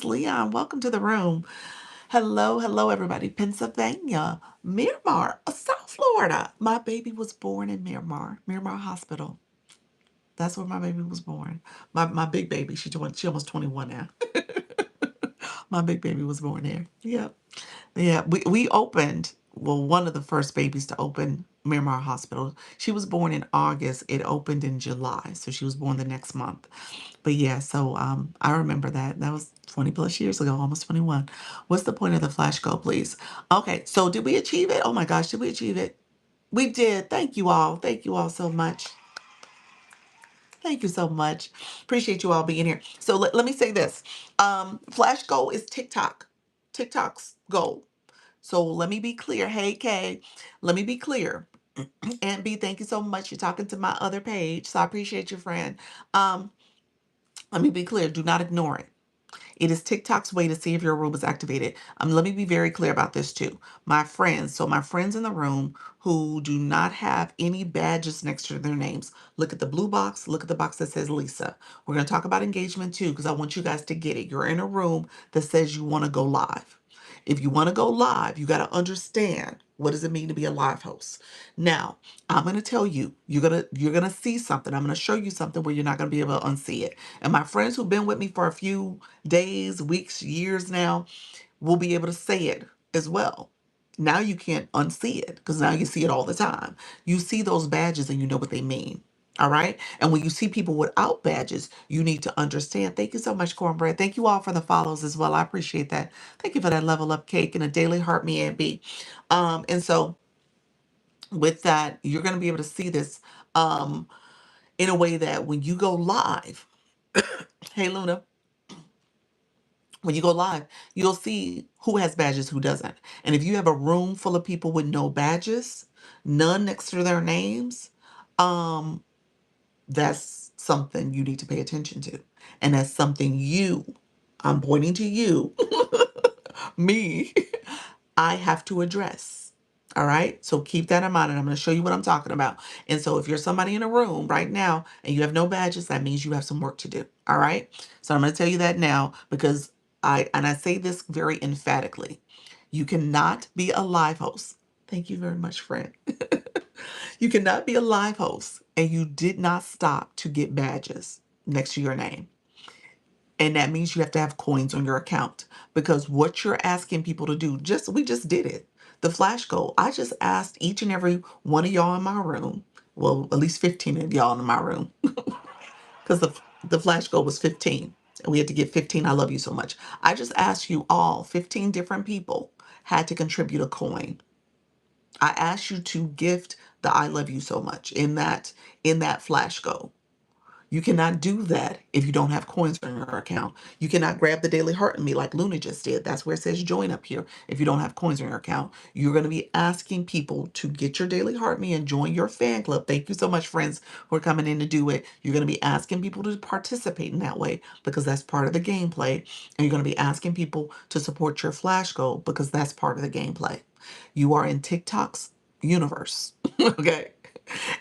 Leon, welcome to the room. Hello, hello, everybody. Pennsylvania, Miramar, South Florida. My baby was born in Miramar Hospital. That's where my baby was born. My big baby, she almost 21 now. My big baby was born there. Yep. Yeah. We opened, well, one of the first babies to open Miramar Hospital. She was born in August. It opened in July. So she was born the next month. But yeah, so I remember that. That was 20 plus years ago, almost 21. What's the point of the flash go, please? Okay, so did we achieve it? Oh my gosh, did we achieve it? We did. Thank you all. Thank you all so much. Thank you so much. Appreciate you all being here. So let me say this. Flash goal is TikTok. TikTok's goal. So let me be clear. Hey, Kay, let me be clear. And B, thank you so much. You're talking to my other page. So I appreciate your friend. Um, let me be clear. Do not ignore it. It is TikTok's way to see if your room is activated. Let me be very clear about this too. My friends in the room who do not have any badges next to their names, look at the blue box, look at the box that says Lisa. We're going to talk about engagement too, because I want you guys to get it. You're in a room that says you want to go live. If you want to go live, you got to understand what does it mean to be a live host. Now, I'm going to tell you, you're going to see something. I'm going to show you something where you're not going to be able to unsee it. And my friends who've been with me for a few days, weeks, years now will be able to say it as well. Now you can't unsee it because now you see it all the time. You see those badges and you know what they mean. All right. And when you see people without badges, you need to understand. Thank you so much, Cornbread. Thank you all for the follows as well. I appreciate that. Thank you for that level up cake and a daily heart me and be. And so with that, you're going to be able to see this um, in a way that when you go live, hey, Luna, when you go live, you'll see who has badges, who doesn't. And if you have a room full of people with no badges, none next to their names, um, that's something you need to pay attention to. And that's something I'm pointing to you, me, I have to address. All right. So keep that in mind. And I'm going to show you what I'm talking about. And so if you're somebody in a room right now and you have no badges, that means you have some work to do. All right. So I'm going to tell you that now because I say this very emphatically. You cannot be a live host. Thank you very much, friend. You cannot be a live host and you did not stop to get badges next to your name. And that means you have to have coins on your account because what you're asking people to do, we just did it. The flash goal, I just asked each and every one of y'all in my room, well, at least 15 of y'all in my room, because the flash goal was 15. And we had to get 15. I love you so much. I just asked you all, 15 different people had to contribute a coin. I asked you to gift the I love you so much in that flash goal. You cannot do that if you don't have coins on your account. You cannot grab the Daily Heart in Me like Luna just did. That's where it says join up here. If you don't have coins on your account, you're going to be asking people to get your Daily Heart Me and join your fan club. Thank you so much, friends, who are coming in to do it. You're going to be asking people to participate in that way because that's part of the gameplay. And you're going to be asking people to support your flash goal because that's part of the gameplay. You are in TikTok's universe. Okay.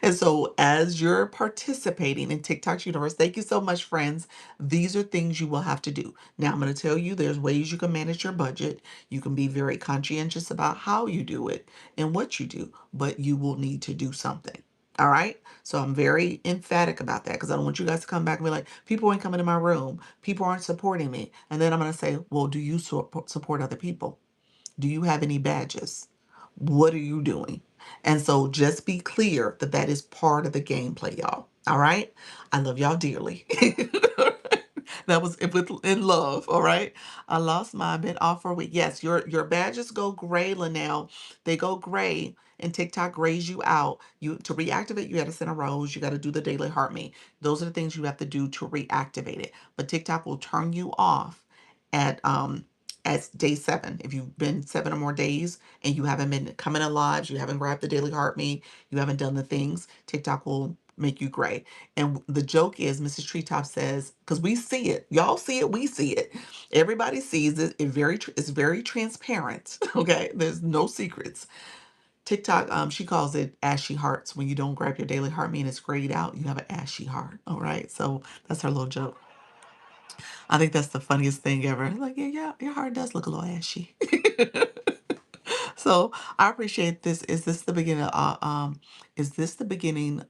And so, as you're participating in TikTok's universe, thank you so much, friends. These are things you will have to do. Now, I'm going to tell you there's ways you can manage your budget. You can be very conscientious about how you do it and what you do, but you will need to do something. All right. So, I'm very emphatic about that because I don't want you guys to come back and be like, people ain't coming to my room. People aren't supporting me. And then I'm going to say, well, do you support other people? Do you have any badges? What are you doing? And so just be clear that that is part of the gameplay, y'all. All right? I love y'all dearly. That was in love, all right? I lost my been off for a week. Yes, your badges go gray, Linnell. They go gray and TikTok grays you out. You to reactivate, you got to send a rose. You got to do the daily heart me. Those are the things you have to do to reactivate it. But TikTok will turn you off at day 7. If you've been 7 or more days and you haven't been coming alive, you haven't grabbed the daily heart me, you haven't done the things, TikTok will make you gray. And the joke is, Mrs. Treetop says, because we see it, y'all see it, we see it, everybody sees it. It's very transparent. Okay, there's no secrets. TikTok, she calls it ashy hearts. When you don't grab your daily heart me and it's grayed out, you have an ashy heart. All right, so that's her little joke. I think that's the funniest thing ever. Like, yeah, yeah, your heart does look a little ashy. So I appreciate this. Is this the beginning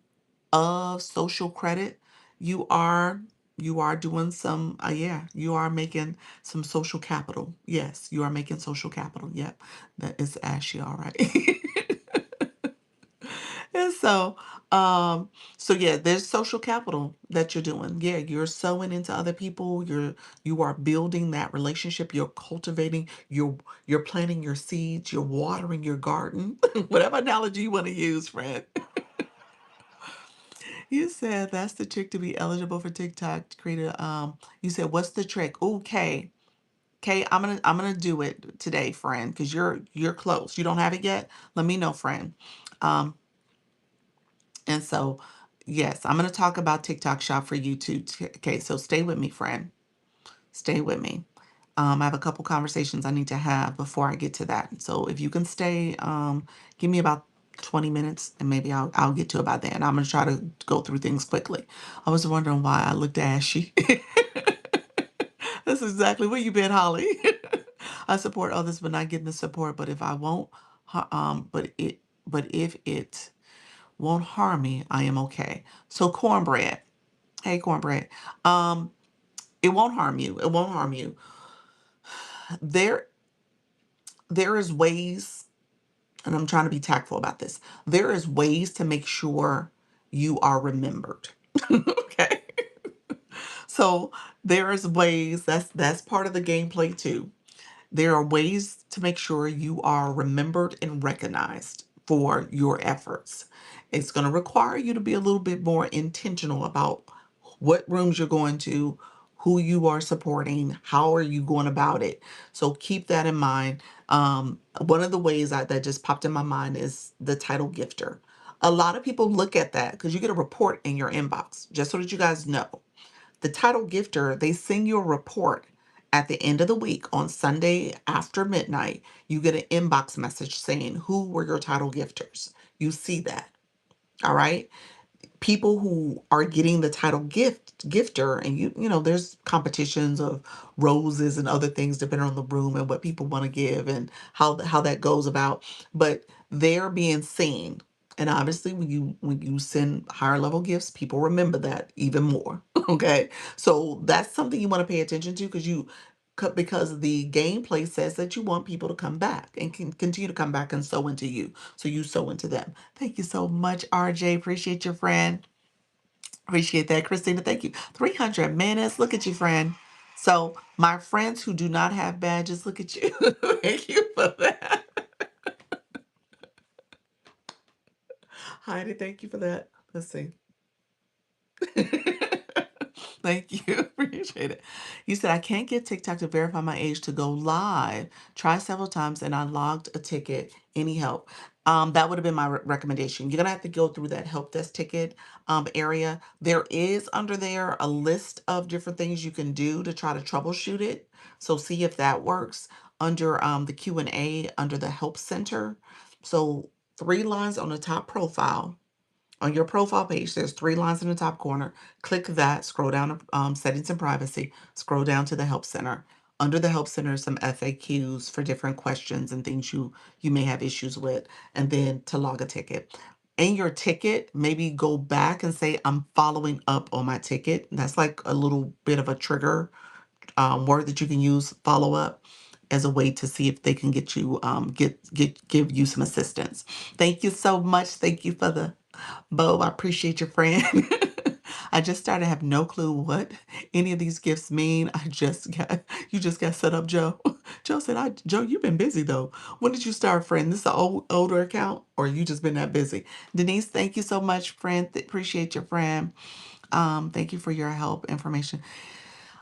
of social credit? You are you are doing some yeah, you are making some social capital. Yes, you are making social capital. Yep. That is ashy, all right. And so yeah, there's social capital that you're doing. Yeah, you're sowing into other people. You are building that relationship. You're cultivating. You're planting your seeds. You're watering your garden. Whatever analogy you want to use, friend. You said that's the trick to be eligible for TikTok. To create a You said what's the trick? Okay. Okay, I'm gonna do it today, friend, because you're close. You don't have it yet? Let me know, friend. Um, And so, yes, I'm going to talk about TikTok Shop for you too. Okay, so stay with me, friend. Stay with me. I have a couple conversations I need to have before I get to that. So if you can stay, give me about 20 minutes and maybe I'll get to it by then. I'm going to try to go through things quickly. I was wondering why I looked ashy. That's exactly where you been, Holly. I support others, but not getting the support. But if I won't, but if it won't harm me, I am okay. So cornbread. Hey cornbread. Um, it won't harm you. It won't harm you. There there is ways. and I'm trying to be tactful about this. There is ways to make sure you are remembered. Okay. So there's ways that's part of the gameplay too. There are ways to make sure you are remembered and recognized for your efforts. It's going to require you to be a little bit more intentional about what rooms you're going to, who you are supporting, how are you going about it. So keep that in mind. One of the ways that just popped in my mind is the title gifter. A lot of people look at that because you get a report in your inbox, just so that you guys know. The title gifter, they send you a report at the end of the week on Sunday after midnight. You get an inbox message saying who were your title gifters. You see that. All right. People who are getting the title gifter, and you know there's competitions of roses and other things depending on the room and what people want to give and how that goes about, but they're being seen. And obviously when you send higher level gifts, people remember that even more. Okay, so that's something you want to pay attention to because the gameplay says that you want people to come back and can continue to come back and sow into you, so you sow into them. Thank you so much, RJ. Appreciate your friend. Appreciate that, Christina. Thank you. 300 minutes. Look at you, friend. So, my friends who do not have badges, look at you. Thank you for that. Heidi, thank you for that. Let's see. Thank you. Appreciate it. You said, I can't get TikTok to verify my age to go live. Try several times and I logged a ticket. Any help? That would have been my recommendation. You're going to have to go through that help desk ticket area. There is under there a list of different things you can do to try to troubleshoot it. So see if that works under the Q&A under the help center. So 3 lines on the top profile. On your profile page, there's 3 lines in the top corner. Click that, scroll down to settings and privacy, scroll down to the help center. Under the help center, some FAQs for different questions and things you may have issues with, and then to log a ticket. In your ticket, maybe go back and say, I'm following up on my ticket. That's like a little bit of a trigger word that you can use, follow up, as a way to see if they can get you give you some assistance. Thank you so much. Thank you for the Bo, I appreciate your friend. I just started, have no clue what any of these gifts mean. You just got set up, Joe. Joe said, Joe, you've been busy though. When did you start, friend? This is an older account or you just been that busy? Denise, thank you so much, friend. Appreciate your friend. Thank you for your help, information.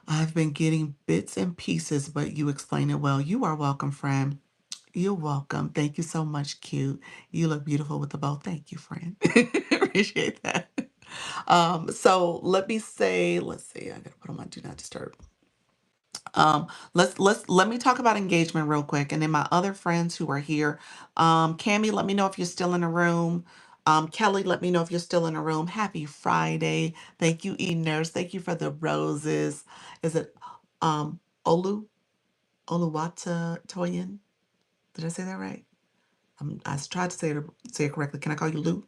I've been getting bits and pieces, but you explain it well. You are welcome, friend. You're welcome. Thank you so much, cute. You look beautiful with the bow. Thank you, friend. Appreciate that. So let me say, let's see, I gotta put on my do not disturb. Let me talk about engagement real quick, and then my other friends who are here. Cami, let me know if you're still in the room. Kelly, let me know if you're still in the room. Happy Friday. Thank you, E Nurse. Thank you for the roses. Is it Olu Oluwata Toyin? Did I say that right? I tried to say it correctly. Can I call you Lou?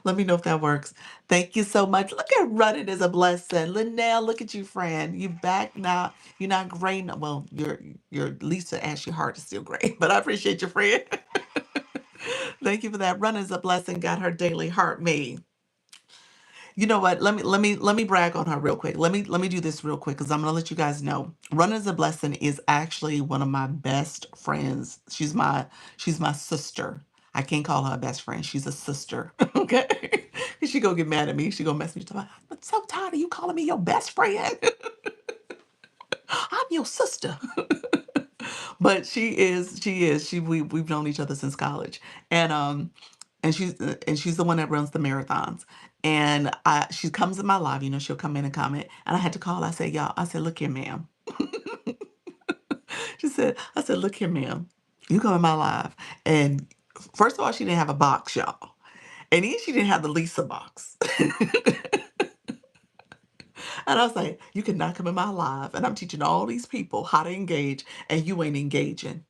Let me know if that works. Thank you so much. Look at running is a blessing. Linnell, look at you, friend. You back now. You're not great. Well, your Lisa Ashley Hart is still great, but I appreciate your friend. Thank you for that. Running is a blessing. Got her daily heart made. You know what? Let me brag on her real quick. Let me do this real quick because I'm gonna let you guys know. Run as a Blessing is actually one of my best friends. She's my sister. I can't call her a best friend. She's a sister. Okay. She gonna get mad at me. She gonna mess me up. I'm so tired of you calling me your best friend. I'm your sister. But we've known each other since college. And she's the one that runs the marathons. And she comes in my live, she'll come in and comment. And I had to call. I said, y'all, I said, look here, ma'am. I said, look here, ma'am. You come in my live. And first of all, she didn't have a box, y'all. And then she didn't have the Lisa box. And I was like, you cannot come in my live. And I'm teaching all these people how to engage, and you ain't engaging.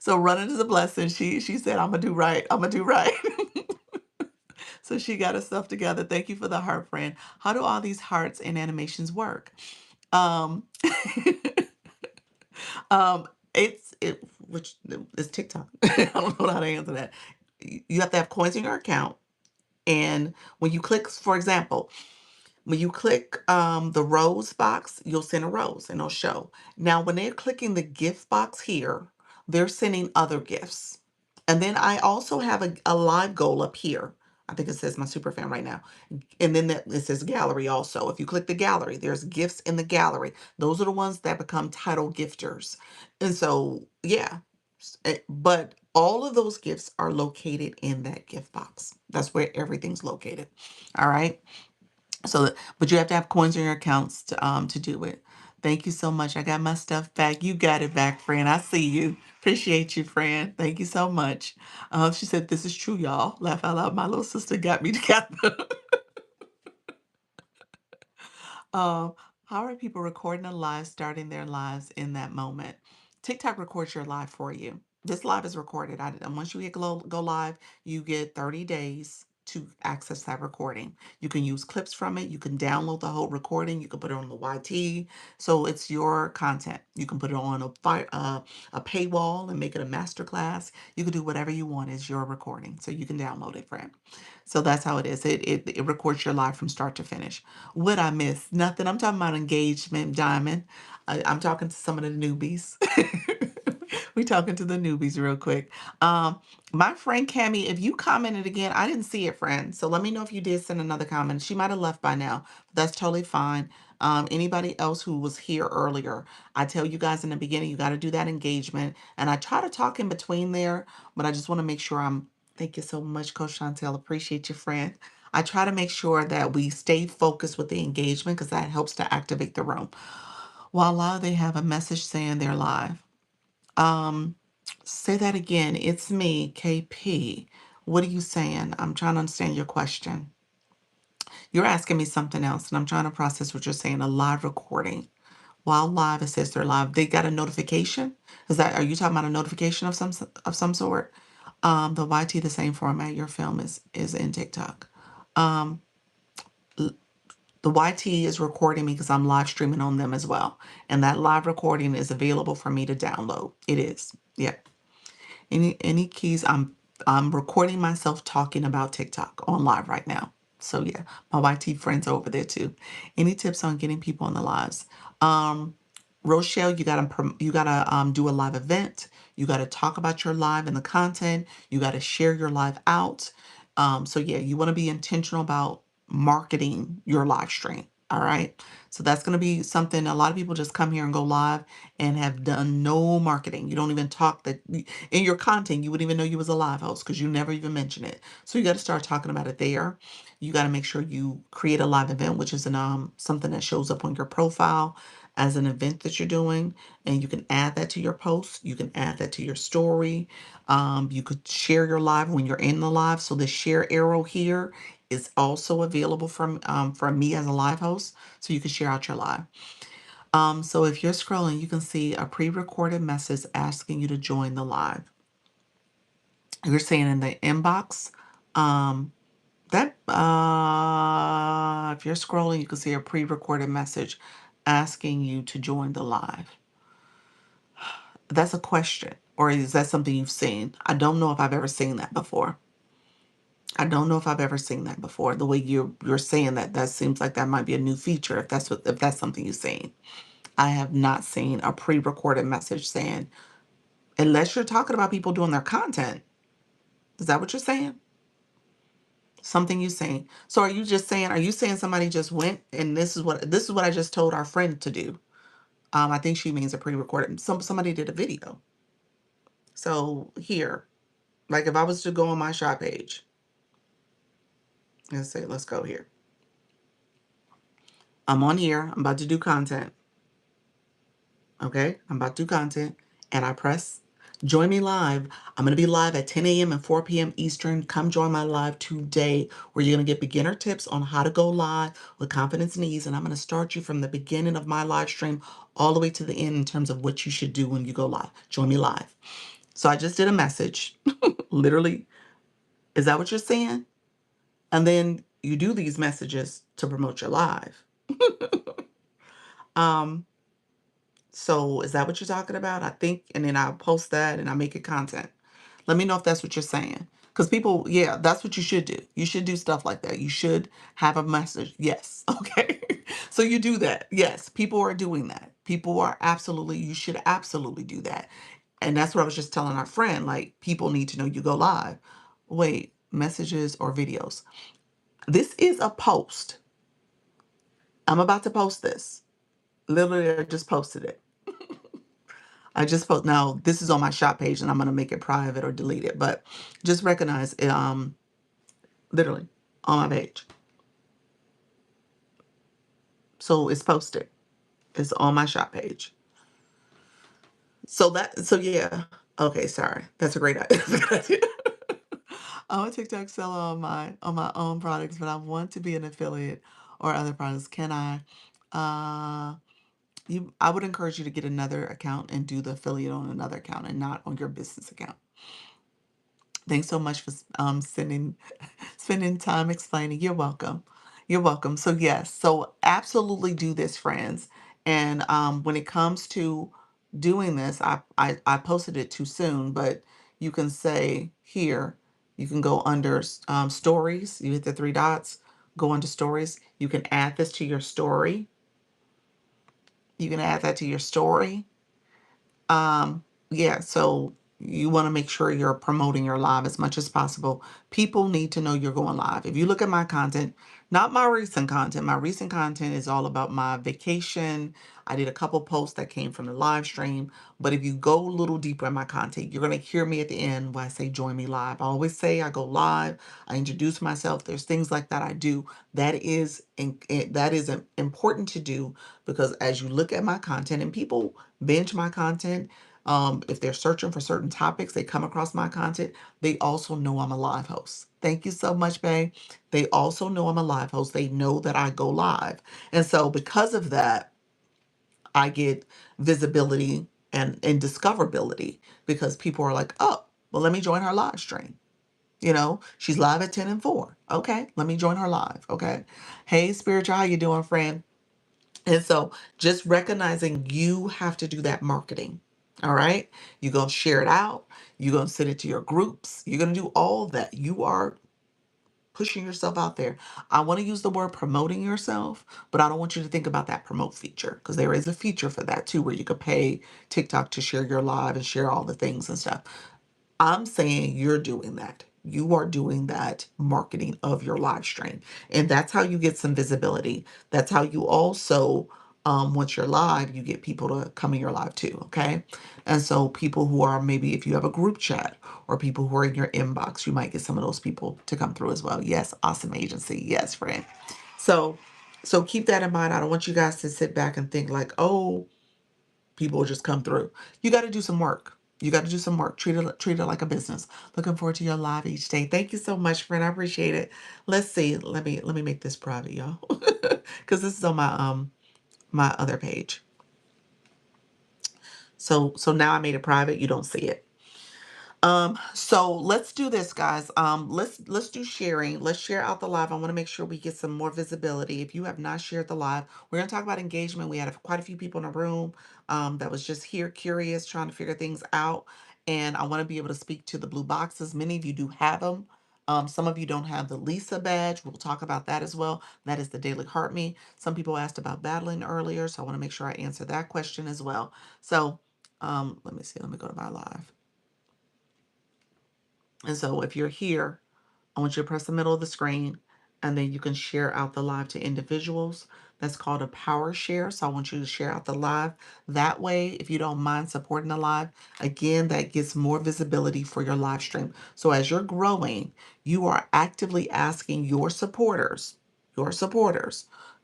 So running is a blessing. She said, I'm gonna do right. I'm gonna do right. So she got herself together. Thank you for the heart, friend. How do all these hearts and animations work? Um, um, Which is TikTok. I don't know how to answer that. You have to have coins in your account, and when you click, for example, when you click the rose box, you'll send a rose and it'll show. Now, when they're clicking the gift box here, they're sending other gifts. And then I also have a live goal up here. I think it says my super fan right now. And then it says gallery also. If you click the gallery, there's gifts in the gallery. Those are the ones that become title gifters. And so, yeah. But all of those gifts are located in that gift box. That's where everything's located. All right. So, but you have to have coins in your accounts to do it. Thank you so much. I got my stuff back. You got it back, friend. I see you. Appreciate you, friend. Thank you so much. She said, "This is true, y'all." Laugh out loud. My little sister got me together. How are people recording a live, starting their lives in that moment? TikTok records your live for you. This live is recorded. And once you hit go live, you get 30 days to access that recording. You can use clips from it. You can download the whole recording. You can put it on the YT. So it's your content. You can put it on a paywall and make it a masterclass. You can do whatever you want. It's your recording. So you can download it, friend. So that's how it is. It records your live from start to finish. What I miss? Nothing. I'm talking about engagement, Diamond. I'm talking to some of the newbies. We talking to the newbies real quick. Um, my friend Cami, if you commented again, I didn't see it, friend. So let me know if you did send another comment. She might have left by now. But that's totally fine. Anybody else who was here earlier, I tell you guys in the beginning, you got to do that engagement. And I try to talk in between there, but I just want to make sure I'm. Thank you so much, Coach Chantel. Appreciate you, friend. I try to make sure that we stay focused with the engagement because that helps to activate the room. Voila, they have a message saying they're live. Um, Say that again. It's me, KP. What are you saying? I'm trying to understand your question. You're asking me something else, and I'm trying to process what you're saying. A live recording. While live, it says they're live. They got a notification. Is that? Are you talking about a notification of some sort? The YT, the same format. Your film is in TikTok. Um, The YT is recording me because I'm live streaming on them as well. And that live recording is available for me to download. It is. Yeah. Any keys? I'm recording myself talking about TikTok on live right now. So yeah, my YT friends are over there too. Any tips on getting people on the lives? Um, Rochelle, you gotta do a live event. You gotta talk about your live and the content. You gotta share your live out. So yeah, you want to be intentional about marketing your live stream. All right. So that's going to be something a lot of people just come here and go live and have done no marketing. You don't even talk that in your content. You wouldn't even know you was a live host because you never even mention it. So you got to start talking about it there. You got to make sure you create a live event, which is something that shows up on your profile as an event that you're doing, and you can add that to your post. You can add that to your story. You could share your live when you're in the live. So the share arrow here is also available from me as a live host, so you can share out your live. So if you're scrolling, you can see a pre-recorded message asking you to join the live. You're saying in the inbox, um, that if you're scrolling, you can see a pre-recorded message asking you to join the live. That's a question, or is that something you've seen? I don't know if I've ever seen that before. I don't know if I've ever seen that before. The way you're saying that, that seems like that might be a new feature if that's something you've seen. I have not seen a pre-recorded message saying, unless you're talking about people doing their content. Is that what you're saying? Something you saying. So are you saying somebody just went and this is what I just told our friend to do. I think she means a pre-recorded. Somebody did a video. So here, like if I was to go on my shop page and say, let's go here. I'm on here. I'm about to do content. Okay, I'm about to do content, and I press join me live. I'm going to be live at 10 a.m. and 4 p.m. Eastern. Come join my live today where you're going to get beginner tips on how to go live with confidence and ease. And I'm going to start you from the beginning of my live stream all the way to the end in terms of what you should do when you go live. Join me live. So I just did a message, literally. Is that what you're saying? And then you do these messages to promote your live. Um, So is that what you're talking about? I think, and then I'll post that and I make it content. Let me know if that's what you're saying. Because people, yeah, that's what you should do. You should do stuff like that. You should have a message. Yes. Okay. So you do that. Yes. People are doing that. People are absolutely, you should absolutely do that. And that's what I was just telling our friend. Like, people need to know you go live. Wait, messages or videos. This is a post. I'm about to post this. Literally, I just posted it. I just post now. This is on my shop page, and I'm gonna make it private or delete it. But just recognize, literally on my page. So it's posted. It's on my shop page. So yeah. Okay, sorry. That's a great idea. That's a good idea. I'm a TikTok seller on my own products, but I want to be an affiliate or other products. Can I? Uh, I would encourage you to get another account and do the affiliate on another account and not on your business account. Thanks so much for spending time explaining. You're welcome. You're welcome. So yes, so absolutely do this, friends. And when it comes to doing this, I posted it too soon, but you can say here, you can go under stories. You hit the three dots, go under stories. You can add this to your story. You can add that to your story. Yeah, so you want to make sure you're promoting your live as much as possible. People need to know you're going live. If you look at my content, not my recent content is all about my vacation. I did a couple posts that came from the live stream, but if you go a little deeper in my content, you're going to hear me at the end when I say join me live. I always say I go live, I introduce myself. There's things like that I do. That is important to do because as you look at my content and people binge my content, if they're searching for certain topics, they come across my content, they also know I'm a live host. Thank you so much, Bay. They also know I'm a live host. They know that I go live. And so because of that, I get visibility and discoverability because people are like, oh, well, let me join her live stream. She's live at 10 and 4. Okay, let me join her live. Okay. Hey, spiritual, how you doing, friend? And so just recognizing you have to do that marketing. All right. You're going to share it out. You're going to send it to your groups. You're going to do all that. You are pushing yourself out there. I want to use the word promoting yourself, but I don't want you to think about that promote feature because there is a feature for that too, where you could pay TikTok to share your live and share all the things and stuff. I'm saying you're doing that. You are doing that marketing of your live stream. And that's how you get some visibility. That's how you also, once you're live, you get people to come in your live too. Okay. And so people who are maybe if you have a group chat or people who are in your inbox, you might get some of those people to come through as well. Yes. Awesome agency. Yes, friend. So, so keep that in mind. I don't want you guys to sit back and think like, oh, people will just come through. You got to do some work. You got to do some work. Treat it like a business. Looking forward to your live each day. Thank you so much, friend. I appreciate it. Let's see. Let me make this private, y'all, because this is on my other page. So now I made it private. You don't see it. So let's do this, guys. Let's do sharing. Let's share out the live. I want to make sure we get some more visibility. If you have not shared the live, we're gonna talk about engagement. We had quite a few people in the room that was just here, curious, trying to figure things out. And I want to be able to speak to the blue boxes. Many of you do have them. Some of you don't have the Lisa badge. We'll talk about that as well. That is the Daily Heart Me. Some people asked about battling earlier, so I want to make sure I answer that question as well. So let me see. Let me go to my live. And so if you're here, I want you to press the middle of the screen and then you can share out the live to individuals. That's called a power share. So I want you to share out the live. That way, if you don't mind supporting the live, again, that gets more visibility for your live stream. So as you're growing, you are actively asking your supporters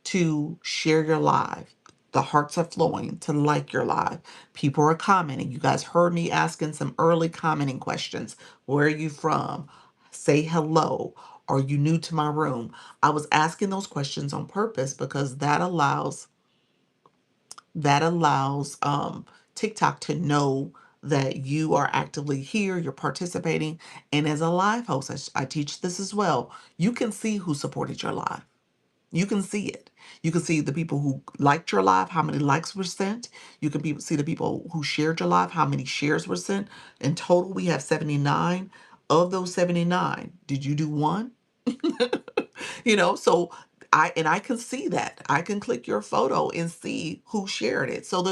to share your live. The hearts are flowing to like your live. People are commenting. You guys heard me asking some early commenting questions. Where are you from? Say hello. Are you new to my room? I was asking those questions on purpose because that allows TikTok to know that you are actively here, you're participating. And as a live host, I teach this as well. You can see who supported your live. You can see it. You can see the people who liked your live, how many likes were sent. You can see the people who shared your live, how many shares were sent. In total, we have 79. Of those 79, did you do one? So I can see that. I can click your photo and see who shared it. So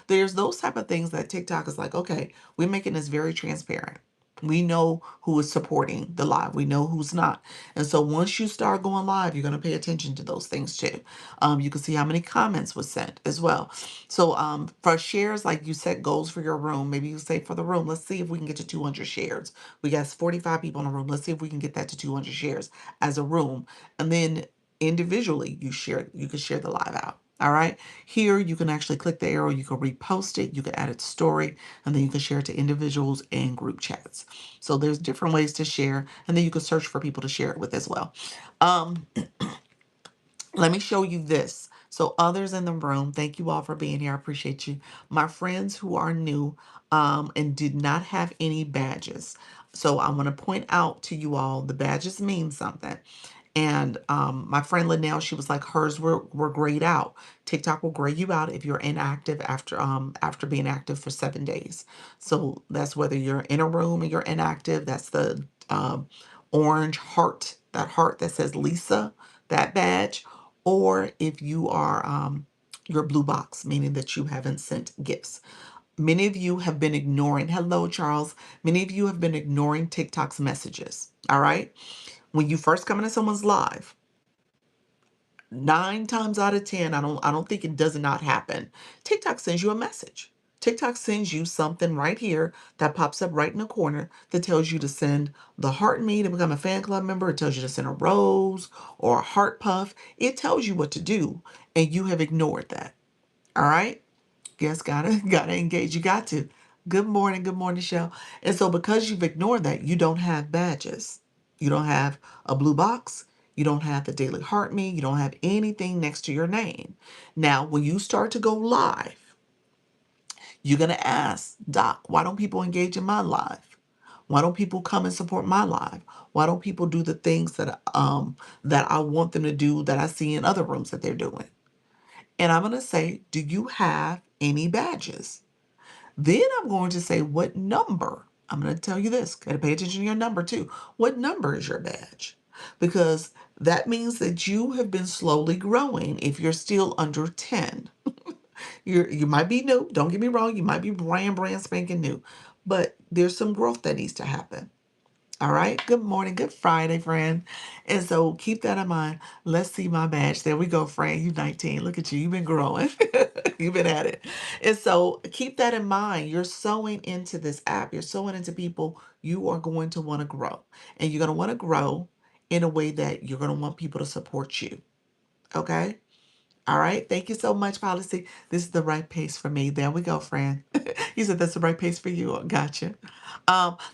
there's those type of things that TikTok is like, okay, we're making this very transparent. We know who is supporting the live. We know who's not. And so once you start going live, you're going to pay attention to those things too. You can see how many comments was sent as well. So for shares, like you set goals for your room. Maybe you say for the room, let's see if we can get to 200 shares. We got 45 people in a room. Let's see if we can get that to 200 shares as a room. And then individually you can share the live out. All right. Here you can actually click the arrow, you can repost it, you can add it to story, and then you can share it to individuals and group chats. So there's different ways to share, and then you can search for people to share it with as well. Um, let me show you this. So others in the room, thank you all for being here. I appreciate you. My friends who are new and did not have any badges. So I want to point out to you all, the badges mean something. And my friend Linnell, she was like, hers were grayed out. TikTok will gray you out if you're inactive after being active for 7 days. So that's whether you're in a room and you're inactive. That's the orange heart, that heart that says Lisa, that badge. Or if you are your blue box, meaning that you haven't sent gifts. Many of you have been ignoring, hello, Charles. Many of you have been ignoring TikTok's messages. All right. When you first come into someone's live, 9 times out of 10, I don't think it does not happen. TikTok sends you a message. TikTok sends you something right here that pops up right in the corner that tells you to send the heart me to become a fan club member. It tells you to send a rose or a heart puff. It tells you what to do, and you have ignored that. All right? Yes, gotta engage. You got to. Good morning, Shell. And so because you've ignored that, you don't have badges. You don't have a blue box. You don't have the daily heart me. You don't have anything next to your name. Now, when you start to go live, you're gonna ask, Doc, why don't people engage in my live? Why don't people come and support my live? Why don't people do the things that I want them to do that I see in other rooms that they're doing? And I'm gonna say, do you have any badges? Then I'm going to say, what number? I'm going to tell you this. Got to pay attention to your number too. What number is your badge? Because that means that you have been slowly growing if you're still under 10. You might be new. Don't get me wrong. You might be brand spanking new. But there's some growth that needs to happen. All right. Good morning. Good Friday, friend. And so keep that in mind. Let's see my badge. There we go, friend. You 19. Look at you. You've been growing. You've been at it. And so keep that in mind. You're sowing into this app. You're sowing into people. You are going to want to grow. And you're going to want to grow in a way that you're going to want people to support you. Okay. All right. Thank you so much, Policy. This is the right pace for me. There we go, friend. You said that's the right pace for you. Gotcha.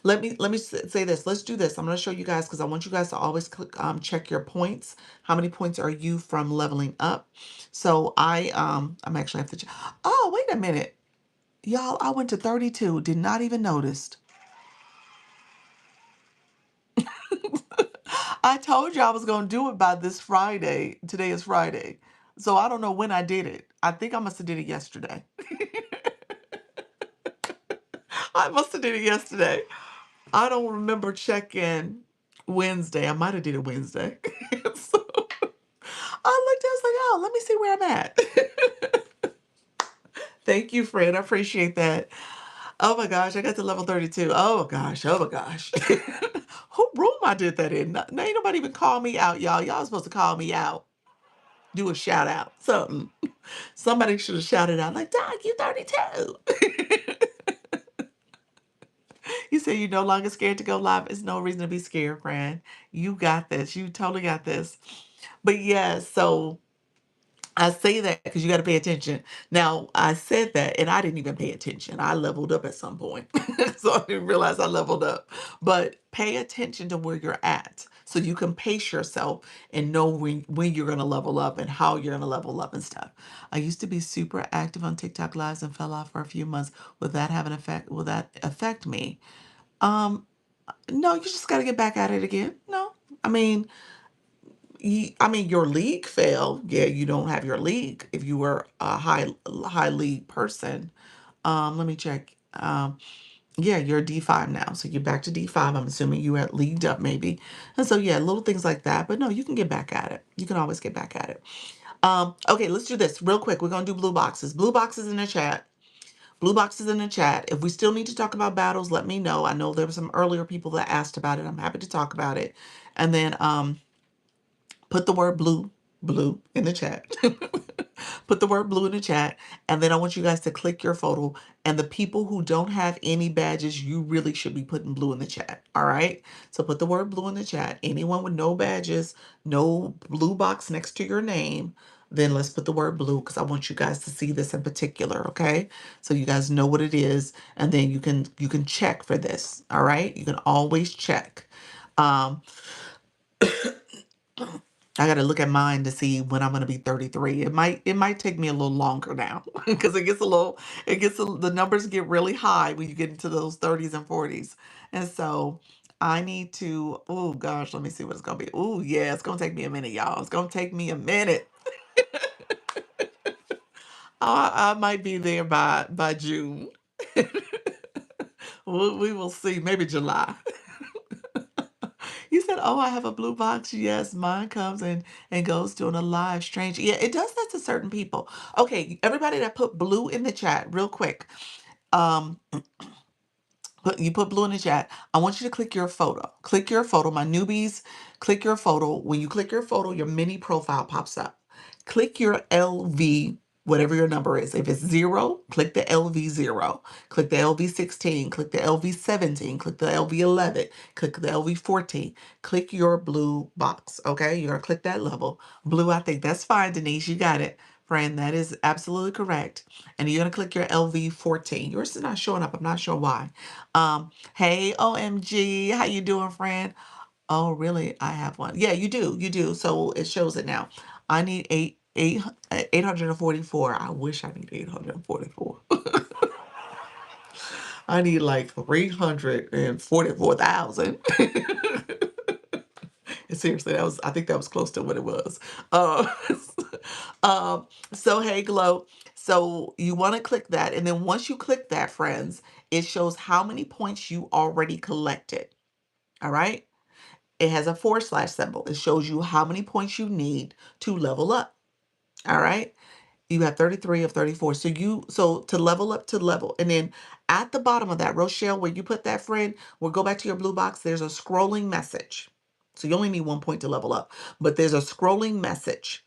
Let me say this. Let's do this. I'm going to show you guys because I want you guys to always click check your points. How many points are you from leveling up? So I'm actually have to oh, wait a minute. Y'all, I went to 32. Did not even notice. I told you I was going to do it by this Friday. Today is Friday. So I don't know when I did it. I think I must have did it yesterday. I must have did it yesterday. I don't remember checking Wednesday. I might have did it Wednesday. So I was like, oh, let me see where I'm at. Thank you, friend. I appreciate that. Oh my gosh, I got to level 32. Oh my gosh, oh my gosh. Who room I did that in? Ain't nobody even call me out, y'all. Y'all supposed to call me out. Do a shout out. Something. Somebody should have shouted out, like, Doc, you 32. You say you're no longer scared to go live. It's no reason to be scared, friend. You got this. You totally got this. But yeah, so I say that because you got to pay attention. Now, I said that and I didn't even pay attention. I leveled up at some point. So I didn't realize I leveled up. But pay attention to where you're at so you can pace yourself and know when you're going to level up and how you're going to level up and stuff. I used to be super active on TikTok lives and fell off for a few months. Will that affect me? Um, no, you just got to get back at it again. No, I mean, I mean, your league failed. Yeah, you don't have your league if you were a high league person. Let me check. Yeah, you're D5 now. So you're back to D5. I'm assuming you had leagued up maybe. And so yeah, little things like that. But no, you can get back at it. You can always get back at it. Okay, let's do this real quick. We're gonna do blue boxes. Blue boxes in the chat. Blue boxes in the chat. If we still need to talk about battles, let me know. I know there were some earlier people that asked about it. I'm happy to talk about it. And then put the word blue in the chat. Put the word blue in the chat. And then I want you guys to click your photo. And the people who don't have any badges, you really should be putting blue in the chat. All right. So put the word blue in the chat. Anyone with no badges, no blue box next to your name, then let's put the word blue because I want you guys to see this in particular. Okay. So you guys know what it is. And then you can check for this. All right. You can always check. Um, I got to look at mine to see when I'm going to be 33. It might take me a little longer now because the numbers get really high when you get into those 30s and 40s. And so I need to, oh gosh, let me see what it's going to be. Oh yeah, it's going to take me a minute, y'all. It's going to take me a minute. I might be there by June. We will see, maybe July. You said, "Oh, I have a blue box." Yes, mine comes and goes during a live strange. Yeah, it does that to certain people. Okay, everybody that put blue in the chat, real quick. Um, you put blue in the chat. I want you to click your photo. Click your photo. My newbies, click your photo. When you click your photo, your mini profile pops up. Click your LV, whatever your number is. If it's 0, click the LV 0. Click the LV 16. Click the LV 17. Click the LV 11. Click the LV 14. Click your blue box. Okay, you're gonna click that level. Blue, I think that's fine, Denise. You got it. Friend, that is absolutely correct. And you're gonna click your LV 14. Yours is not showing up. I'm not sure why. Hey, OMG, how you doing, friend? Oh, really? I have one. Yeah, you do. You do. So it shows it now. I need 844. I wish I need 844. I need like 344,000. Seriously, I think that was close to what it was. Uh, so hey, Glow. So you want to click that, and then once you click that, friends, it shows how many points you already collected. All right. It has a / symbol. It shows you how many points you need to level up. All right. You have 33 of 34. So to level up to level. And then at the bottom of that, Rochelle, where you put that, friend, we'll go back to your blue box. There's a scrolling message. So you only need 1 point to level up, but there's a scrolling message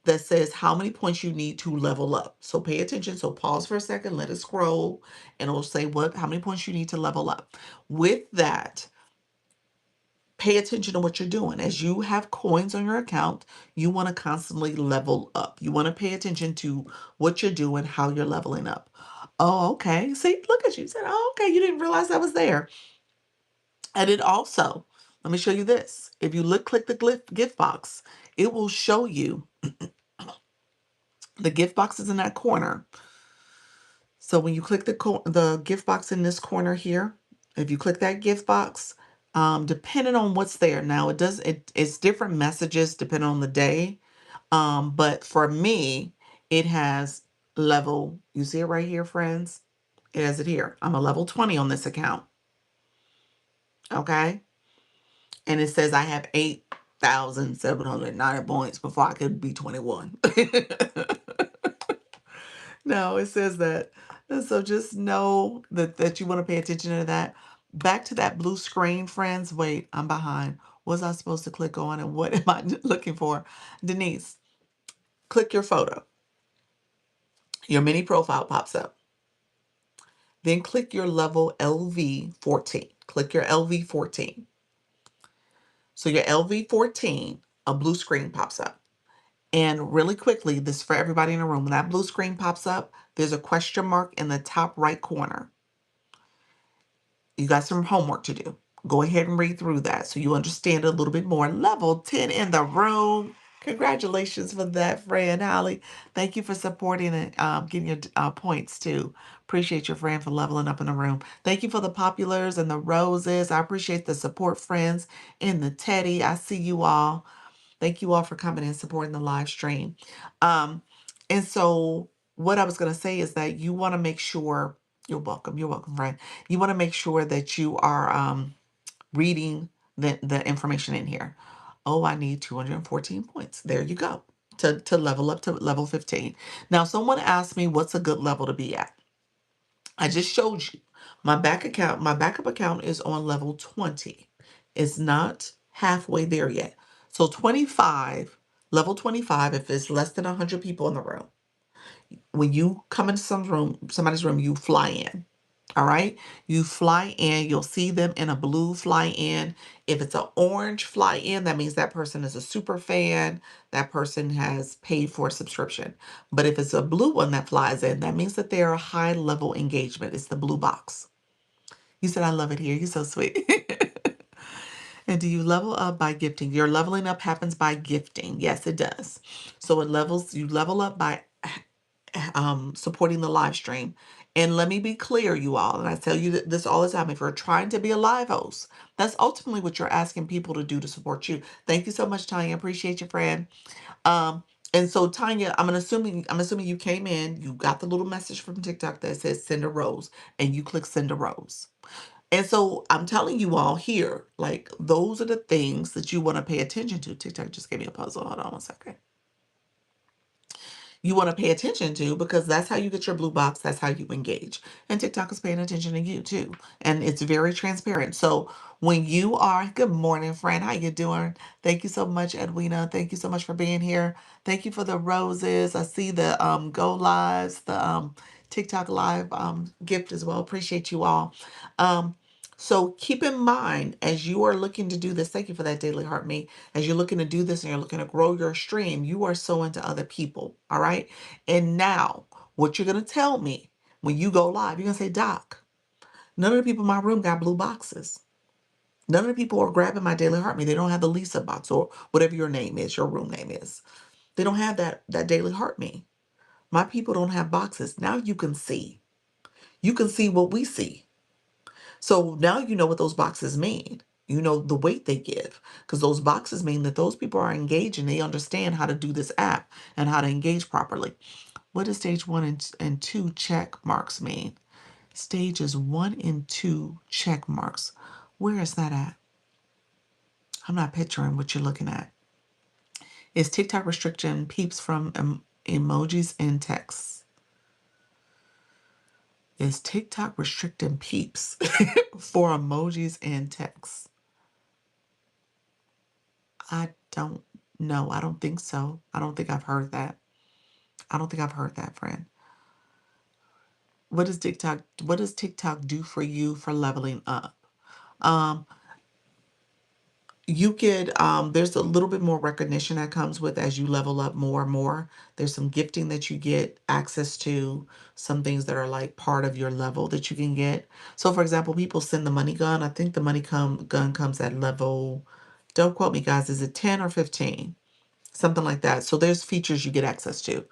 that says how many points you need to level up. So pay attention. So pause for a second, let it scroll, and it'll say how many points you need to level up. With that, pay attention to what you're doing. As you have coins on your account, you want to constantly level up. You want to pay attention to what you're doing, how you're leveling up. Oh, okay. See, look at you. You said, oh, okay. You didn't realize that was there. And it also, let me show you this. If you click the gift box, it will show you the gift boxes in that corner. So when you click the gift box in this corner here, if you click that gift box, depending on what's there, now it's different messages depending on the day. But for me, it has level. You see it right here, friends. It has it here. I'm a level 20 on this account. Okay, and it says I have 8,790 points before I could be 21. No, it says that. And so just know that you want to pay attention to that. Back to that blue screen, friends. Wait, I'm behind. Was I supposed to click on and what am I looking for? Denise, click your photo. Your mini profile pops up. Then click your level LV 14. Click your LV 14. So your LV 14, a blue screen pops up. And really quickly, this is for everybody in the room. When that blue screen pops up, there's a question mark in the top right corner. You got some homework to do. Go ahead and read through that so you understand a little bit more. Level 10 in the room. Congratulations for that, friend Holly. Thank you for supporting and getting your points too. Appreciate your friend for leveling up in the room. Thank you for the populars and the roses. I appreciate the support, friends, in the Teddy. I see you all. Thank you all for coming and supporting the live stream. Um, and so what I was going to say is that you want to make sure you're welcome, friend. You want to make sure that you are reading the information in here. Oh, I need 214 points. There you go. To level up to level 15. Now, someone asked me what's a good level to be at. I just showed you my backup account is on level 20. It's not halfway there yet. So 25, level 25, if it's less than 100 people in the room, when you come into somebody's room, you fly in. All right. You fly in, you'll see them in a blue fly in. If it's an orange fly in, that means that person is a super fan. That person has paid for a subscription. But if it's a blue one that flies in, that means that they're a high level engagement. It's the blue box. You said, I love it here. You're so sweet. And do you level up by gifting? Your leveling up happens by gifting. Yes, it does. So you level up by supporting the live stream. And let me be clear, you all, and I tell you this all the time, if you're trying to be a live host, that's ultimately what you're asking people to do to support you. Thank you so much, Tanya. Appreciate you, friend. Um, and so Tanya, I'm assuming you came in, you got the little message from TikTok that says send a rose, and you click send a rose. And so I'm telling you all here, like those are the things that you want to pay attention to. TikTok just gave me a puzzle. Hold on one second. You want to pay attention to because that's how you get your blue box. That's how you engage. And TikTok is paying attention to you too. And it's very transparent. So when you are, good morning, friend. How you doing? Thank you so much, Edwina. Thank you so much for being here. Thank you for the roses. I see the go lives, the TikTok live gift as well. Appreciate you all. Um, so keep in mind as you are looking to do this, thank you for that daily heart me. As you're looking to do this and you're looking to grow your stream, you are sowing to other people. All right. And now, what you're going to tell me when you go live, you're going to say, Doc, none of the people in my room got blue boxes. None of the people are grabbing my daily heart me. They don't have the Lisa box or whatever your name is, your room name is. They don't have that daily heart me. My people don't have boxes. Now you can see. You can see what we see. So now you know what those boxes mean. You know the weight they give because those boxes mean that those people are engaging. They understand how to do this app and how to engage properly. What does stage one and two check marks mean? Stages one and two check marks. Where is that at? I'm not picturing what you're looking at. Is TikTok restriction peeps from emojis and text? Is TikTok restricting peeps for emojis and text? I don't know. I don't think so. I don't think I've heard that. I don't think I've heard that, friend. What does TikTok do for you for leveling up? Um, you get there's a little bit more recognition that comes with as you level up more and more. There's some gifting that you get access to, some things that are like part of your level that you can get. So for example, people send the money gun. I think the gun comes at level, don't quote me guys, is it 10 or 15? Something like that. So there's features you get access to.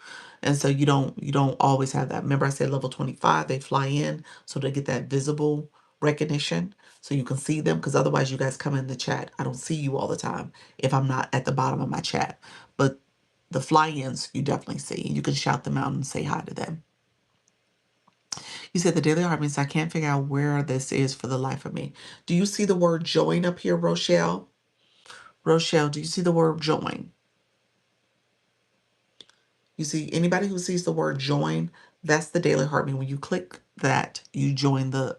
And so you don't always have that. Remember I said level 25, they fly in so they get that visible recognition so you can see them because otherwise you guys come in the chat. I don't see you all the time if I'm not at the bottom of my chat. But the fly-ins you definitely see. You can shout them out and say hi to them. You said the daily heart means I can't figure out where this is for the life of me. Do you see the word join up here, Rochelle? Rochelle, do you see the word join? You see, anybody who sees the word join, that's the daily heartbeat. When you click that, you join the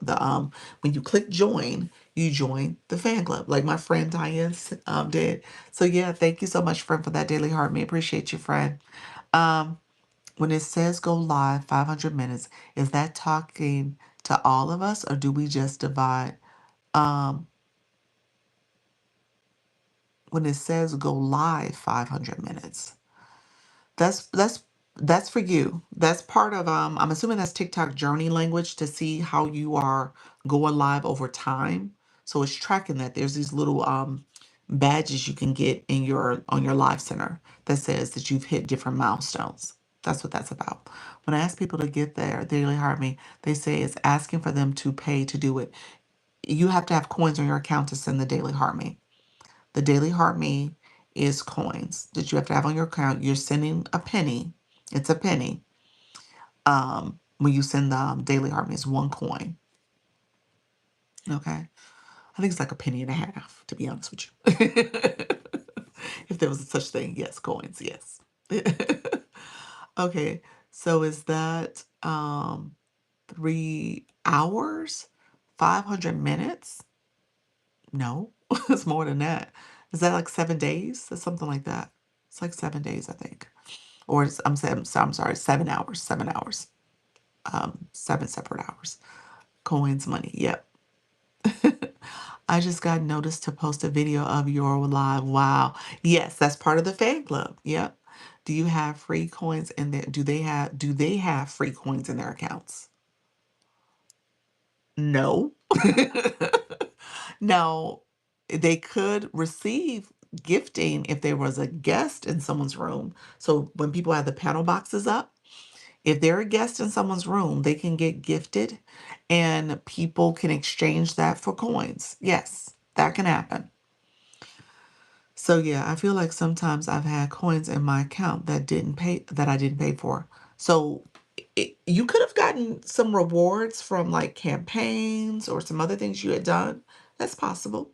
when you click join, you join the fan club, like my friend Diane did. So yeah, thank you so much, friend, for that daily heartbeat. Appreciate you, friend. Um, when it says go live 500 minutes, is that talking to all of us or do we just divide? Um, when it says go live 500 minutes. That's for you. That's part of I'm assuming that's TikTok journey language to see how you are going live over time. So it's tracking that. There's these little badges you can get in your on your live center that says that you've hit different milestones. That's what that's about. When I ask people to get their daily heart me, they say it's asking for them to pay to do it. You have to have coins on your account to send the daily heart me. The daily heart me is coins that you have to have on your account. You're sending a penny. It's a penny. When you send the Daily Harmony, it's 1 coin. Okay. I think it's like a penny and a half, to be honest with you. If there was a such thing, yes, coins, yes. Okay, so is that 3 hours? 500 minutes? No, it's more than that. Is that like 7 days? It's something like that. It's like 7 days, I think. Or I'm sorry, 7 hours, 7 hours. 7 separate hours. Coins, money. Yep. I just got noticed to post a video of your live. Wow. Yes, that's part of the fan club. Yep. Do you have free coins in there? Do they have free coins in their accounts? No. Now, they could receive gifting if there was a guest in someone's room. So when people have the panel boxes up, if they're a guest in someone's room, they can get gifted and people can exchange that for coins. Yes, that can happen. So yeah, I feel like sometimes I've had coins in my account that I didn't pay for. So you could have gotten some rewards from like campaigns or some other things you had done. That's possible.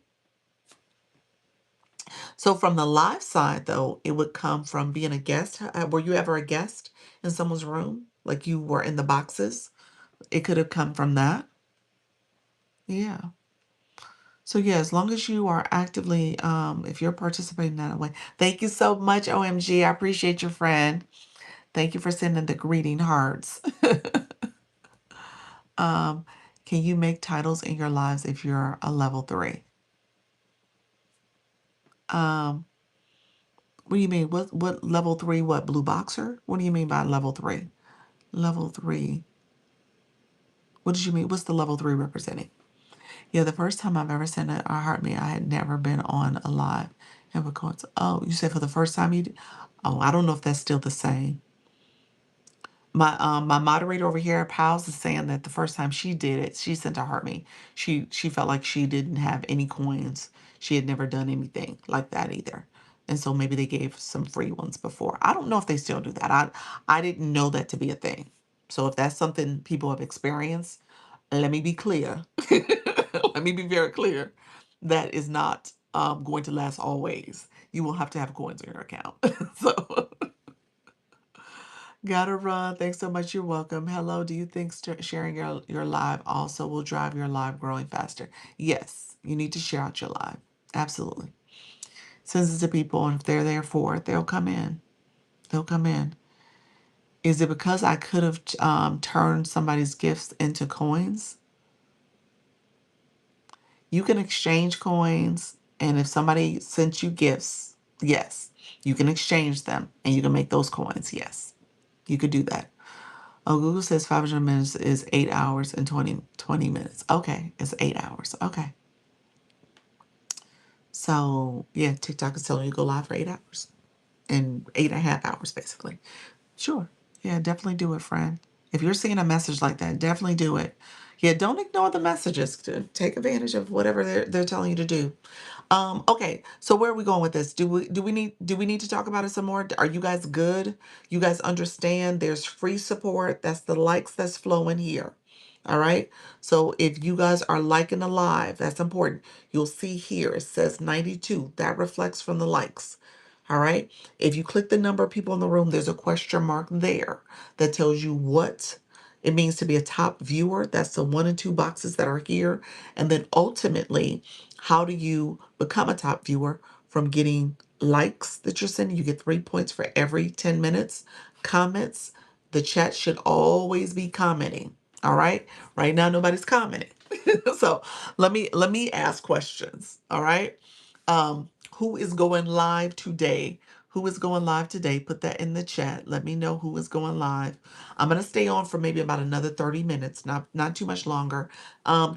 So from the live side though, it would come from being a guest. Were you ever a guest in someone's room? Like you were in the boxes? It could have come from that. Yeah. So yeah, as long as you are actively, if you're participating that way, thank you so much, OMG. I appreciate your friend. Thank you for sending the greeting hearts. um, can you make titles in your lives if you're a level 3? Um, what do you mean? What level 3? What blue boxer? What do you mean by level 3? Level 3. What did you mean? What's the level 3 representing? Yeah, the first time I've ever sent a heart me, I had never been on a live. And because, oh, you said for the first time you did? Oh, I don't know if that's still the same. My moderator over here, Pals, is saying that the first time she did it, she sent a heart me. She felt like she didn't have any coins. She had never done anything like that either. And so maybe they gave some free ones before. I don't know if they still do that. I didn't know that to be a thing. So if that's something people have experienced, let me be clear. Let me be very clear. That is not going to last always. You will have to have coins in your account. So gotta run. Thanks so much. You're welcome. Hello. Do you think sharing your live also will drive your live growing faster? Yes, you need to share out your live. Absolutely. Sends it to people, and if they're there for it, they'll come in. They'll come in. Is it because I could have turned somebody's gifts into coins? You can exchange coins, and if somebody sent you gifts, yes, you can exchange them and you can make those coins. Yes, you could do that. Oh, Google says 500 minutes is 8 hours and 20 minutes. Okay, it's 8 hours. Okay. So, yeah, TikTok is telling you to go live for 8 hours and 8.5 hours, basically. Sure. Yeah, definitely do it, friend. If you're seeing a message like that, definitely do it. Yeah, don't ignore the messages. Take advantage of whatever they're telling you to do. Okay, so where are we going with this? Do we need to talk about it some more? Are you guys good? You guys understand there's free support. That's the likes that's flowing here. All right. So if you guys are liking the live, that's important. You'll see here it says 92. That reflects from the likes. All right. If you click the number of people in the room, there's a question mark there that tells you what it means to be a top viewer. That's the 1 and 2 boxes that are here. And then ultimately, how do you become a top viewer from getting likes that you're sending? You get 3 points for every 10 minutes. Comments, the chat should always be commenting. All right. Right now, nobody's commenting. So let me ask questions. All right. Who is going live today? Who is going live today? Put that in the chat. Let me know who is going live. I'm gonna stay on for maybe about another 30 minutes, not too much longer.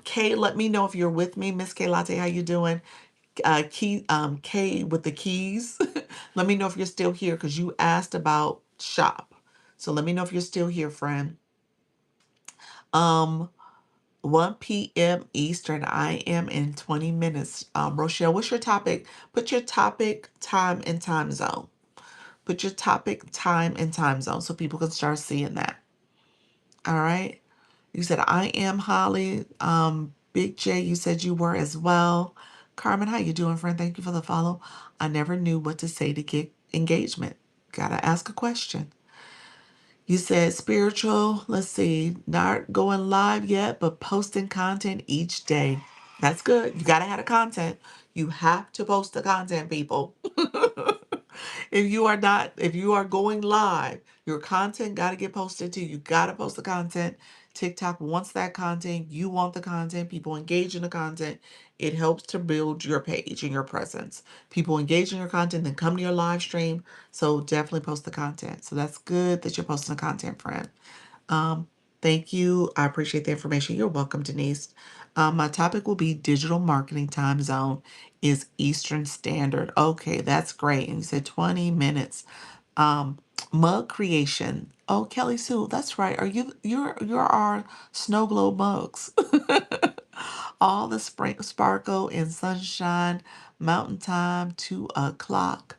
Kay, let me know if you're with me. Miss Kay Latte, how you doing? Kay with the keys. Let me know if you're still here because you asked about shop. So let me know if you're still here, friend. Um, 1 p.m. Eastern. I am in 20 minutes. Rochelle, what's your topic? Put your topic, time, and time zone. Put your topic, time, and time zone so people can start seeing that. All right. You said I am Holly. Big J, you said you were as well. Carmen, how you doing, friend? Thank you for the follow. I never knew what to say to get engagement. Gotta ask a question. You said spiritual, let's see, not going live yet, but posting content each day. That's good. You gotta have the content. You have to post the content, people. If you are going live, your content got to get posted too. You got to post the content. TikTok wants that content. You want the content. People engage in the content. It helps to build your page and your presence. People engage in your content, then come to your live stream. So definitely post the content. So that's good that you're posting the content, friend. Um, Thank you. I appreciate the information. You're welcome, Denise. My topic will be digital marketing time zone is Eastern Standard. Okay, that's great. And you said 20 minutes. Um, Mug creation. Oh, Kelly Sue, that's right. You're our snow globe mugs. All the spring sparkle and sunshine, mountain time, 2 o'clock.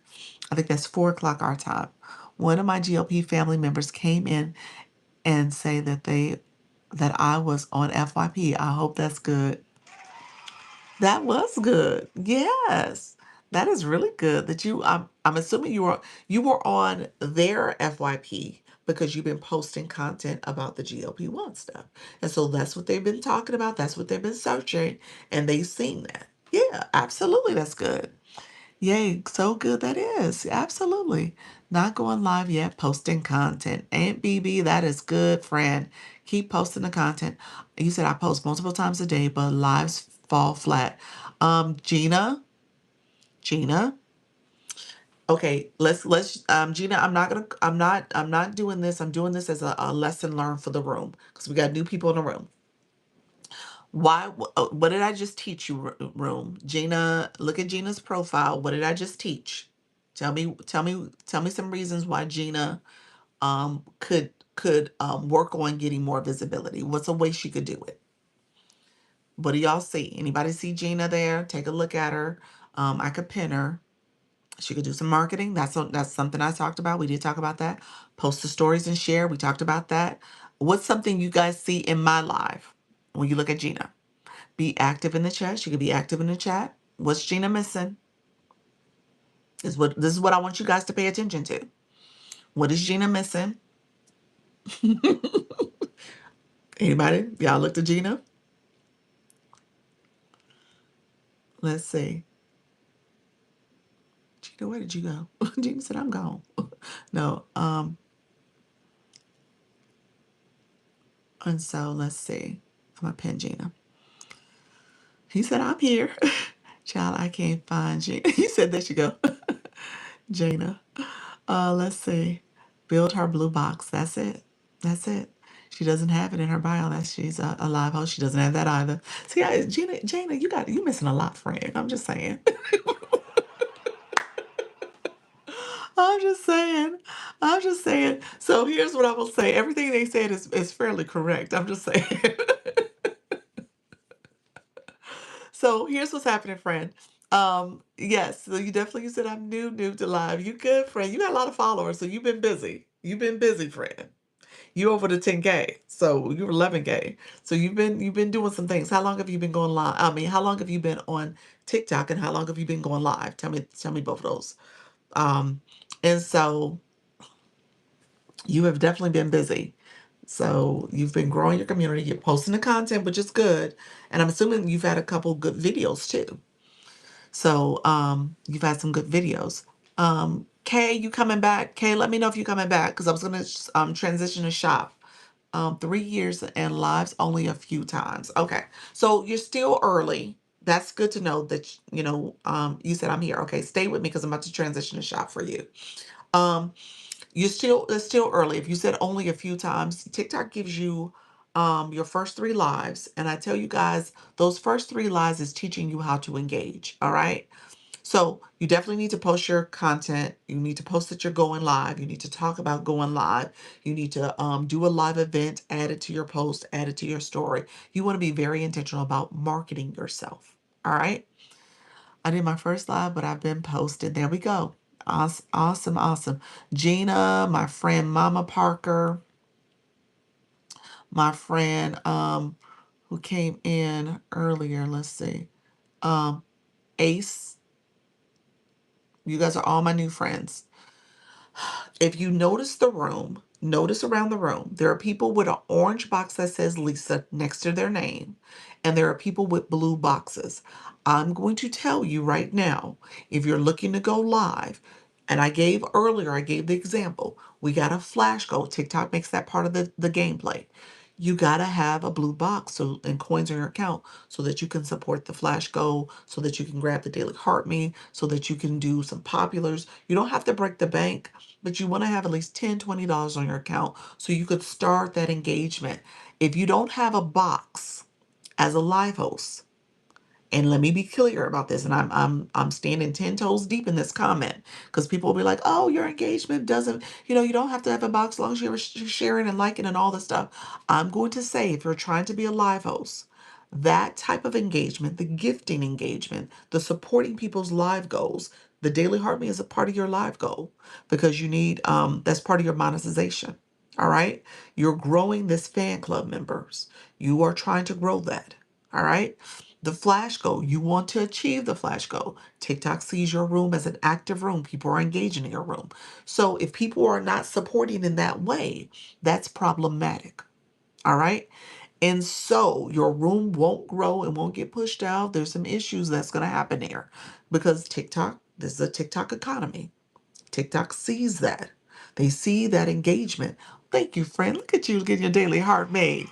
I think that's 4 o'clock our time. One of my GLP family members came in and say that I was on FYP. I hope that's good. That was good. Yes. That is really good that I'm assuming you were on their FYP because you've been posting content about the GLP-1 stuff. And so that's what they've been talking about. That's what they've been searching and they've seen that. Yeah, absolutely that's good. Yay, so good that is. Absolutely. Not going live yet, posting content. Aunt BB, that is good, friend. Keep posting the content. You said I post multiple times a day, but lives fall flat. Gina. Okay, let's Gina, I'm not doing this. I'm doing this as a lesson learned for the room because we got new people in the room. What did I just teach you, room? Gina, look at Gina's profile. What did I just teach? Tell me some reasons why Gina could work on getting more visibility. What's a way she could do it? What do y'all see? Anybody see Gina there? Take a look at her. I could pin her. She could do some marketing. That's something I talked about. We did talk about that. Post the stories and share. We talked about that. What's something you guys see in my live when you look at Gina? Be active in the chat. She could be active in the chat. What's Gina missing? This is what I want you guys to pay attention to. What is Gina missing? Anybody? Y'all looked at Gina? Let's see. Gina, where did you go? Gina said, I'm gone. No. And so let's see. I'm gonna pin Gina. He said, I'm here. Child, I can't find Gina. He said, there she go. Gina. Let's see. Build her blue box. That's it. That's it. She doesn't have it in her bio that she's a live host. She doesn't have that either. See, Gina, you missing a lot, friend. I'm just saying. I'm just saying. I'm just saying. So here's what I will say. Everything they said is fairly correct. I'm just saying. So here's what's happening, friend. Yes, so you said I'm new to live. You good, friend. You got a lot of followers, so you've been busy. You've been busy, friend. You over the 10K. So you're 11K. So you've been doing some things. How long have you been going live? I mean, how long have you been on TikTok and how long have you been going live? Tell me both of those. Um, and so you have definitely been busy. So you've been growing your community, you're posting the content, which is good. And I'm assuming you've had a couple good videos too. So you've had some good videos. Kay, you coming back? Kay, let me know if you're coming back because I was gonna transition to shop. 3 years and lives only a few times. Okay, so you're still early. That's good to know that you said I'm here. Okay, stay with me because I'm about to transition to shop for you. Um, it's still early. If you said only a few times, TikTok gives you your first 3 lives, and I tell you guys, those first 3 lives is teaching you how to engage. All right. So you definitely need to post your content. You need to post that you're going live. You need to talk about going live. You need to do a live event, add it to your post, add it to your story. You want to be very intentional about marketing yourself. All right. I did my first live, but I've been posted. There we go. Awesome, awesome, awesome. Gina, my friend Mama Parker, my friend who came in earlier. Let's see. Um, Ace. You guys are all my new friends. If you notice the room, notice around the room, there are people with an orange box that says Lisa next to their name, and there are people with blue boxes. I'm going to tell you right now, if you're looking to go live, and I gave earlier, I gave the example, we got a flash go. TikTok makes that part of the gameplay. You gotta have a blue box so and coins in your account so that you can support the flash go, so that you can grab the daily heart me, so that you can do some populars. You don't have to break the bank, but you want to have at least $10, $20 on your account so you could start that engagement. If you don't have a box as a live host, and let me be clear about this, and I'm standing 10 toes deep in this comment because people will be like, "Oh, your engagement doesn't, you don't have to have a box as long as you're sharing and liking and all this stuff." I'm going to say, if you're trying to be a live host, that type of engagement, the gifting engagement, the supporting people's live goals, the daily heart me is a part of your live goal because you need that's part of your monetization. All right, you're growing this fan club members. You are trying to grow that. All right. The flash goal, you want to achieve the flash goal. TikTok sees your room as an active room. People are engaging in your room. So if people are not supporting in that way, that's problematic. All right. And so your room won't grow and won't get pushed out. There's some issues that's going to happen there because TikTok, this is a TikTok economy. TikTok sees that. They see that engagement. Thank you, friend. Look at you getting your daily heart made.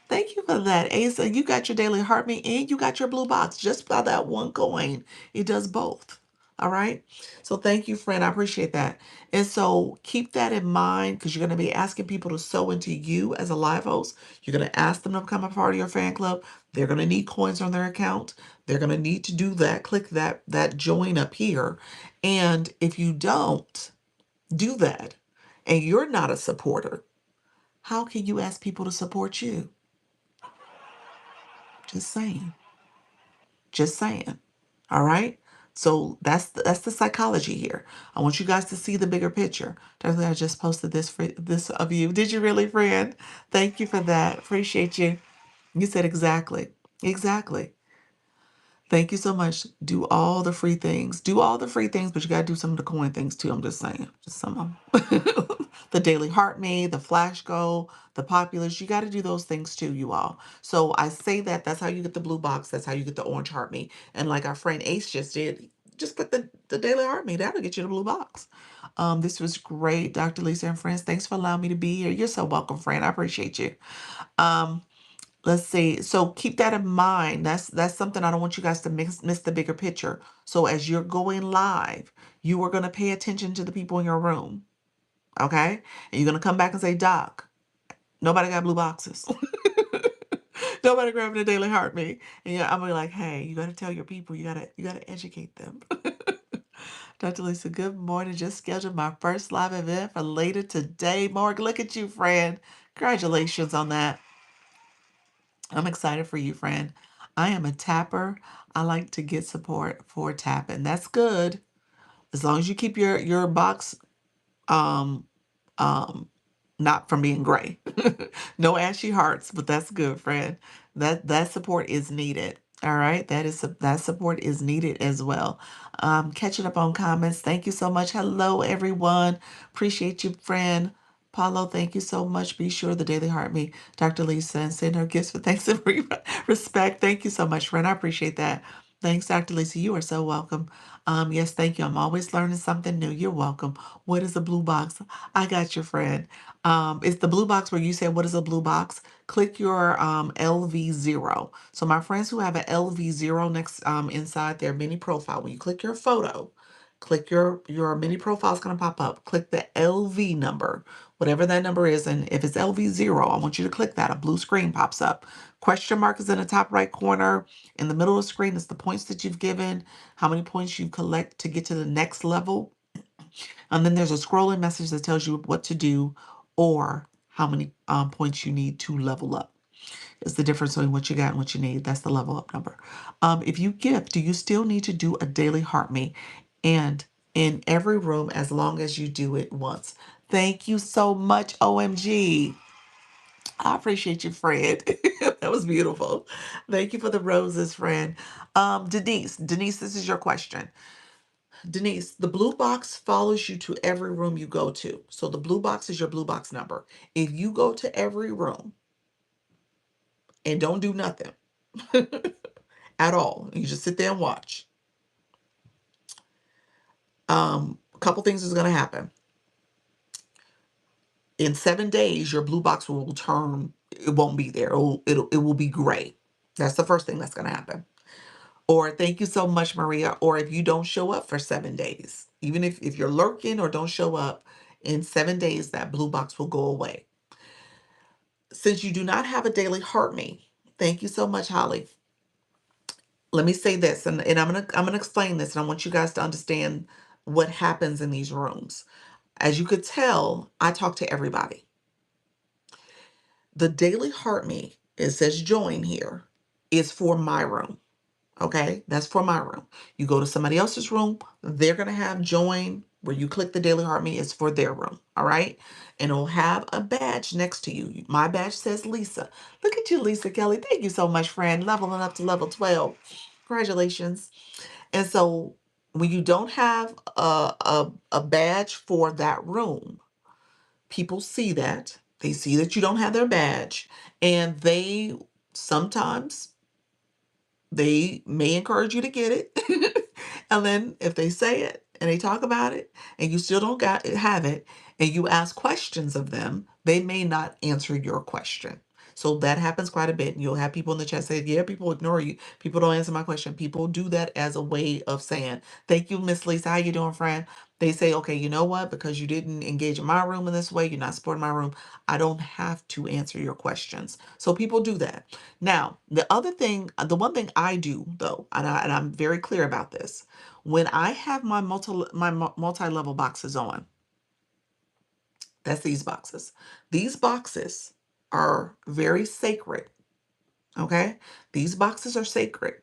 Thank you for that, Asa. You got your daily heartbeat and you got your blue box just by that one coin. It does both. All right. So thank you, friend. I appreciate that. And so keep that in mind because you're going to be asking people to sew into you as a live host. You're going to ask them to become a part of your fan club. They're going to need coins on their account. They're going to need to do that. Click that join up here. And if you don't do that and you're not a supporter, how can you ask people to support you? Just saying. Just saying. All right. So that's the psychology here. I want you guys to see the bigger picture. Darling, I just posted this for this of you. Did you really, friend? Thank you for that. Appreciate you. You said exactly. Exactly. Thank you so much. Do all the free things. Do all the free things, but you gotta do some of the coin things too. I'm just saying. Just some of them. The daily heart me, the flash go, the populars. You gotta do those things too, you all. So I say that's how you get the blue box, that's how you get the orange heart me. And like our friend Ace just did, just put the daily heart me. That'll get you the blue box. This was great, Dr. Lisa and friends. Thanks for allowing me to be here. You're so welcome, friend. I appreciate you. Um, Let's see. So keep that in mind. That's something I don't want you guys to miss the bigger picture. So as you're going live, you are going to pay attention to the people in your room. Okay? And you're going to come back and say, Doc, nobody got blue boxes. Nobody grabbing the daily heart me. And yeah, I'm gonna be like, hey, you gotta tell your people, you gotta educate them. Dr. Lisa, good morning. Just scheduled my first live event for later today. Morg, look at you, friend. Congratulations on that. I'm excited for you, friend. I am a tapper. I like to get support for tapping. That's good. As long as you keep your box um um not from being gray. No ashy hearts, but that's good, friend. That support is needed. All right, that support is needed as well. Catching up on comments. Thank you so much. Hello, everyone. Appreciate you, friend. Paulo, thank you so much. Be sure the Daily Heart Me, Dr. Lisa, and send her gifts for thanks and respect. Thank you so much, friend. I appreciate that. Thanks, Dr. Lisa. You are so welcome. Yes, thank you. I'm always learning something new. You're welcome. What is a blue box? I got your friend. It's the blue box where you say, what is a blue box? Click your LV0. So my friends who have an LV0 next inside their mini profile, when you click your photo, Click your mini profile is going to pop up. Click the LV number, whatever that number is. And if it's LV0, I want you to click that. A blue screen pops up. Question mark is in the top right corner. In the middle of the screen is the points that you've given, how many points you collect to get to the next level. And then there's a scrolling message that tells you what to do or how many points you need to level up. It's the difference between what you got and what you need. That's the level up number. If you gift, do you still need to do a daily heart me? And in every room, as long as you do it once. Thank you so much, OMG. I appreciate you, Fred. That was beautiful. Thank you for the roses, friend. Denise, this is your question. Denise, the blue box follows you to every room you go to. So the blue box is your blue box number. If you go to every room and don't do nothing at all, you just sit there and watch, a couple things is going to happen. In 7 days, your blue box will turn, it won't be there. It will be gray. That's the first thing that's going to happen. Or thank you so much, Maria. Or if you don't show up for 7 days, even if you're lurking or don't show up, in 7 days, that blue box will go away. Since you do not have a daily heart me, thank you so much, Holly. Let me say this, and I'm gonna explain this, and I want you guys to understand what happens in these rooms. As you could tell, I talk to everybody. The daily heart me, it says join here, is for my room. Okay, that's for my room. You go to somebody else's room, they're gonna have join where you click the daily heart me is for their room. All right, and it'll have a badge next to you. My badge says Lisa. Look at you, Lisa Kelly. Thank you so much, friend. Leveling up to level 12. Congratulations. And so when you don't have a badge for that room, people see that. They see that you don't have their badge, and they sometimes they may encourage you to get it. And then if they say it and they talk about it and you still don't have it and you ask questions of them, they may not answer your question. So that happens quite a bit. You'll have people in the chat say, yeah, people ignore you. People don't answer my question. People do that as a way of saying, thank you, Miss Lisa. How you doing, friend? They say, okay, you know what? Because you didn't engage in my room in this way, you're not supporting my room, I don't have to answer your questions. So people do that. Now, the other thing, the one thing I do though, and I'm very clear about this, when I have my multi-level boxes on, that's these boxes. These boxes are very sacred. Okay, these boxes are sacred,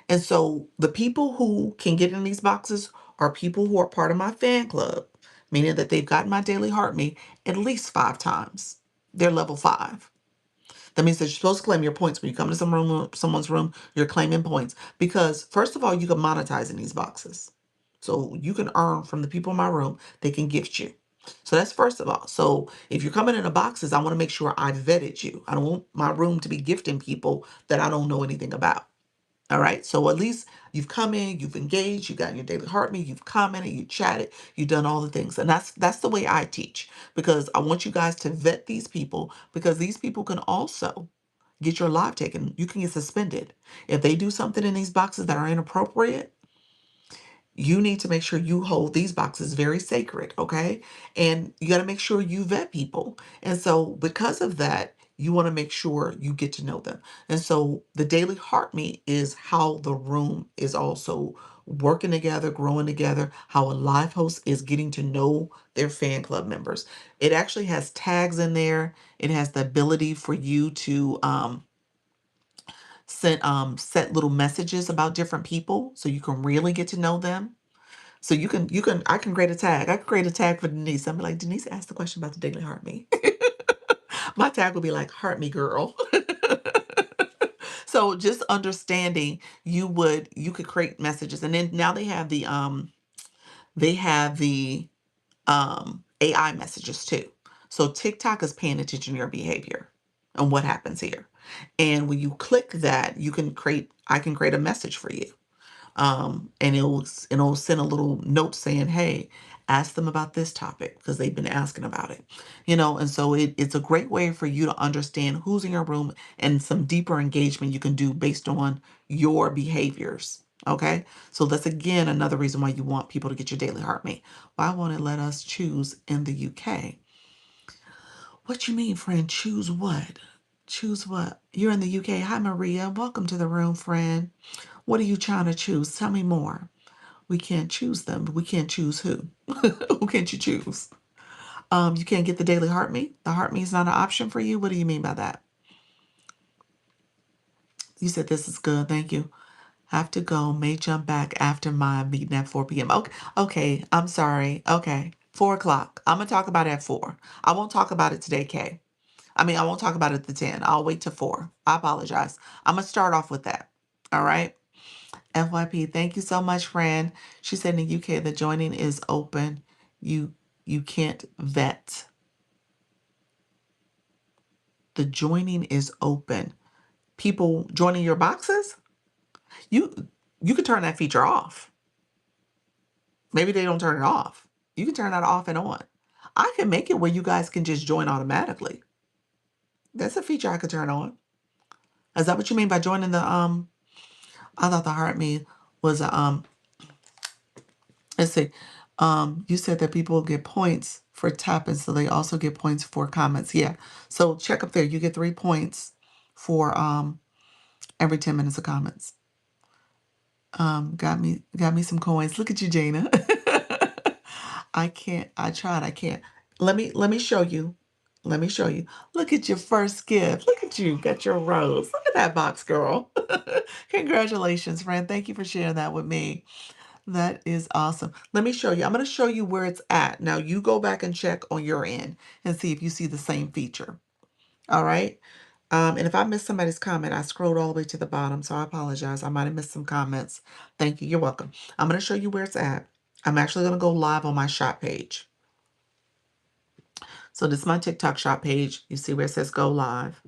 and so the people who can get in these boxes are people who are part of my fan club, meaning that they've gotten my daily heart me at least 5 times. They're level 5. That means that you're supposed to claim your points when you come to someone's room. You're claiming points because, first of all, you can monetize in these boxes, so you can earn from the people in my room. They can gift you. So that's first of all. So if you're coming in the boxes, I want to make sure I vetted you. I don't want my room to be gifting people that I don't know anything about. All right. So at least you've come in, you've engaged, you got in your daily heart me, you've commented, you chatted, you've done all the things. And that's the way I teach, because I want you guys to vet these people, because these people can also get your live taken. You can get suspended. If they do something in these boxes that are inappropriate, you need to make sure you hold these boxes very sacred, okay? And you got to make sure you vet people. And so, because of that, you want to make sure you get to know them. And so, the daily heart meet is how the room is also working together, growing together, how a live host is getting to know their fan club members. It actually has tags in there, it has the ability for you to, set little messages about different people so you can really get to know them. So I can create a tag. I can create a tag for Denise. I'm like, Denise asked the question about the daily heart me. My tag will be like, heart me girl. So just understanding, you could create messages. And then now they have the AI messages too. So TikTok is paying attention to your behavior and what happens here. And when you click that, I can create a message for you. And it'll send a little note saying, hey, ask them about this topic because they've been asking about it. And so it's a great way for you to understand who's in your room and some deeper engagement you can do based on your behaviors. Okay, so that's again another reason why you want people to get your daily heart rate. Why won't it let us choose in the UK? What you mean, friend? Choose what? Choose what? You're in the UK. Hi, Maria. Welcome to the room, friend. What are you trying to choose? Tell me more. We can't choose them, but we can't choose who. Who can't you choose? You can't get the daily heart rate. The heart rate is not an option for you. What do you mean by that? You said this is good. Thank you. Have to go. May jump back after my meeting at 4 p.m. Okay. Okay. I'm sorry. Okay. 4 o'clock. I'm gonna talk about it at 4. I won't talk about it today, Kay. I mean, I won't talk about it at the 10. I'll wait till 4. I apologize. I'm gonna start off with that. All right. FYP, thank you so much, friend. She said in the UK the joining is open. You you can't vet. The joining is open. People joining your boxes? You you could turn that feature off. Maybe they don't turn it off. You can turn that off and on. I can make it where you guys can just join automatically. That's a feature I could turn on. Is that what you mean by joining the I thought the heart me was a let's see. You said that people get points for tapping, so they also get points for comments. Yeah. So check up there. You get 3 points for every 10 minutes of comments. Got me some coins. Look at you, Jana. I can't. I tried. I can't. Let me show you. Let me show you. Look at your first gift. Look at you. Got your rose. Look at that box, girl. Congratulations, friend. Thank you for sharing that with me. That is awesome. Let me show you. I'm going to show you where it's at. Now you go back and check on your end and see if you see the same feature. All right. And if I missed somebody's comment, I scrolled all the way to the bottom, so I apologize. I might have missed some comments. Thank you. You're welcome. I'm going to show you where it's at. I'm actually going to go live on my shop page. So this is my TikTok shop page. You see where it says go live.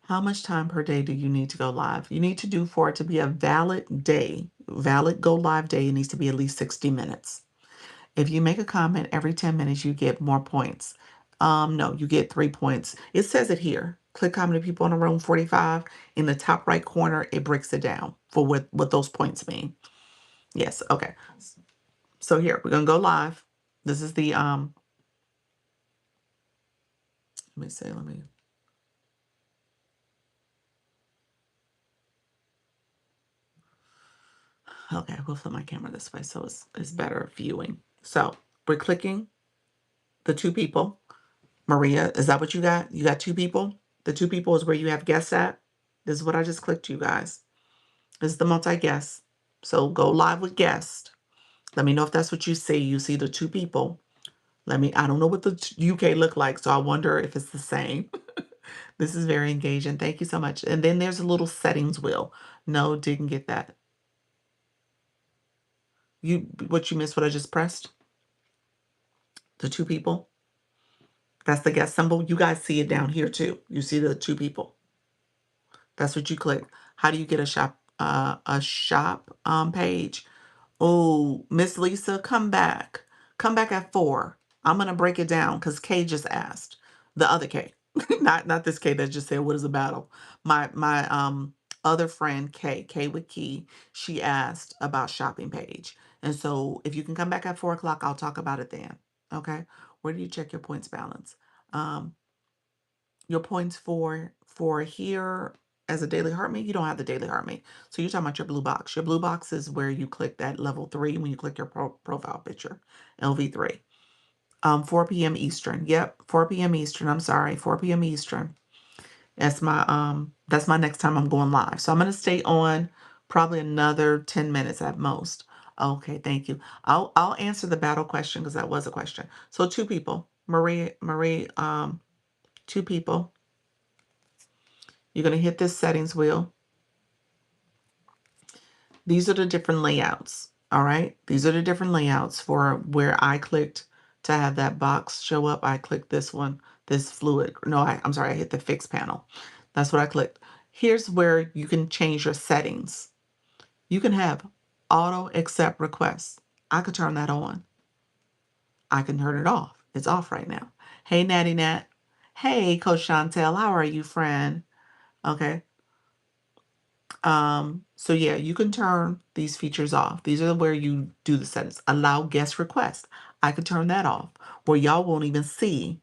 How much time per day do you need to go live? You need to do for it to be a valid day, valid go live day. It needs to be at least 60 minutes. If you make a comment every 10 minutes, you get more points. No, you get 3 points. It says it here. Click how many people in the room, 45. In the top right corner, it breaks it down for what those points mean. Yes, okay. So here, we're gonna go live. This is the let me see, okay, we'll flip my camera this way so it's better viewing. So we're clicking the 2 people. Maria, is that what you got? You got 2 people? The 2 people is where you have guests at? This is what I just clicked, you guys. This is the multi-guest. So go live with guest. Let me know if that's what you see. You see the 2 people. I don't know what the UK look like, so I wonder if it's the same. This is very engaging. Thank you so much. And then there's a little settings wheel. No, didn't get that. What you missed, what I just pressed? The 2 people. That's the guest symbol. You guys see it down here too. You see the 2 people. That's what you click. How do you get a shop page? Oh, Miss Lisa, come back. Come back at 4. I'm gonna break it down because Kay just asked. The other Kay. Not this Kay that just said what is a battle. My other friend Kay with Key, she asked about shopping page. And so if you can come back at 4 o'clock, I'll talk about it then. Okay. Where do you check your points balance? Um, your points for here as a daily heart mate, you don't have the daily heart mate. So you're talking about your blue box. Your blue box is where you click that level 3 when you click your profile picture, LV3. 4 p.m. Eastern. Yep, 4 p.m. Eastern. I'm sorry, 4 p.m. Eastern. That's my next time I'm going live. So I'm gonna stay on probably another 10 minutes at most. Okay, thank you. I'll answer the battle question because that was a question. So 2 people, Marie, 2 people. You're going to hit this settings wheel. These are the different layouts. All right. These are the different layouts for where I clicked to have that box show up. I clicked this one, this fluid. No, I'm sorry. I hit the fixed panel. That's what I clicked. Here's where you can change your settings. You can have auto accept requests. I could turn that on. I can turn it off. It's off right now. Hey, Natty Nat. Hey, Coach Chantel. How are you, friend? Okay. So yeah, you can turn these features off. These are where you do the settings. Allow guest request. I could turn that off where y'all won't even see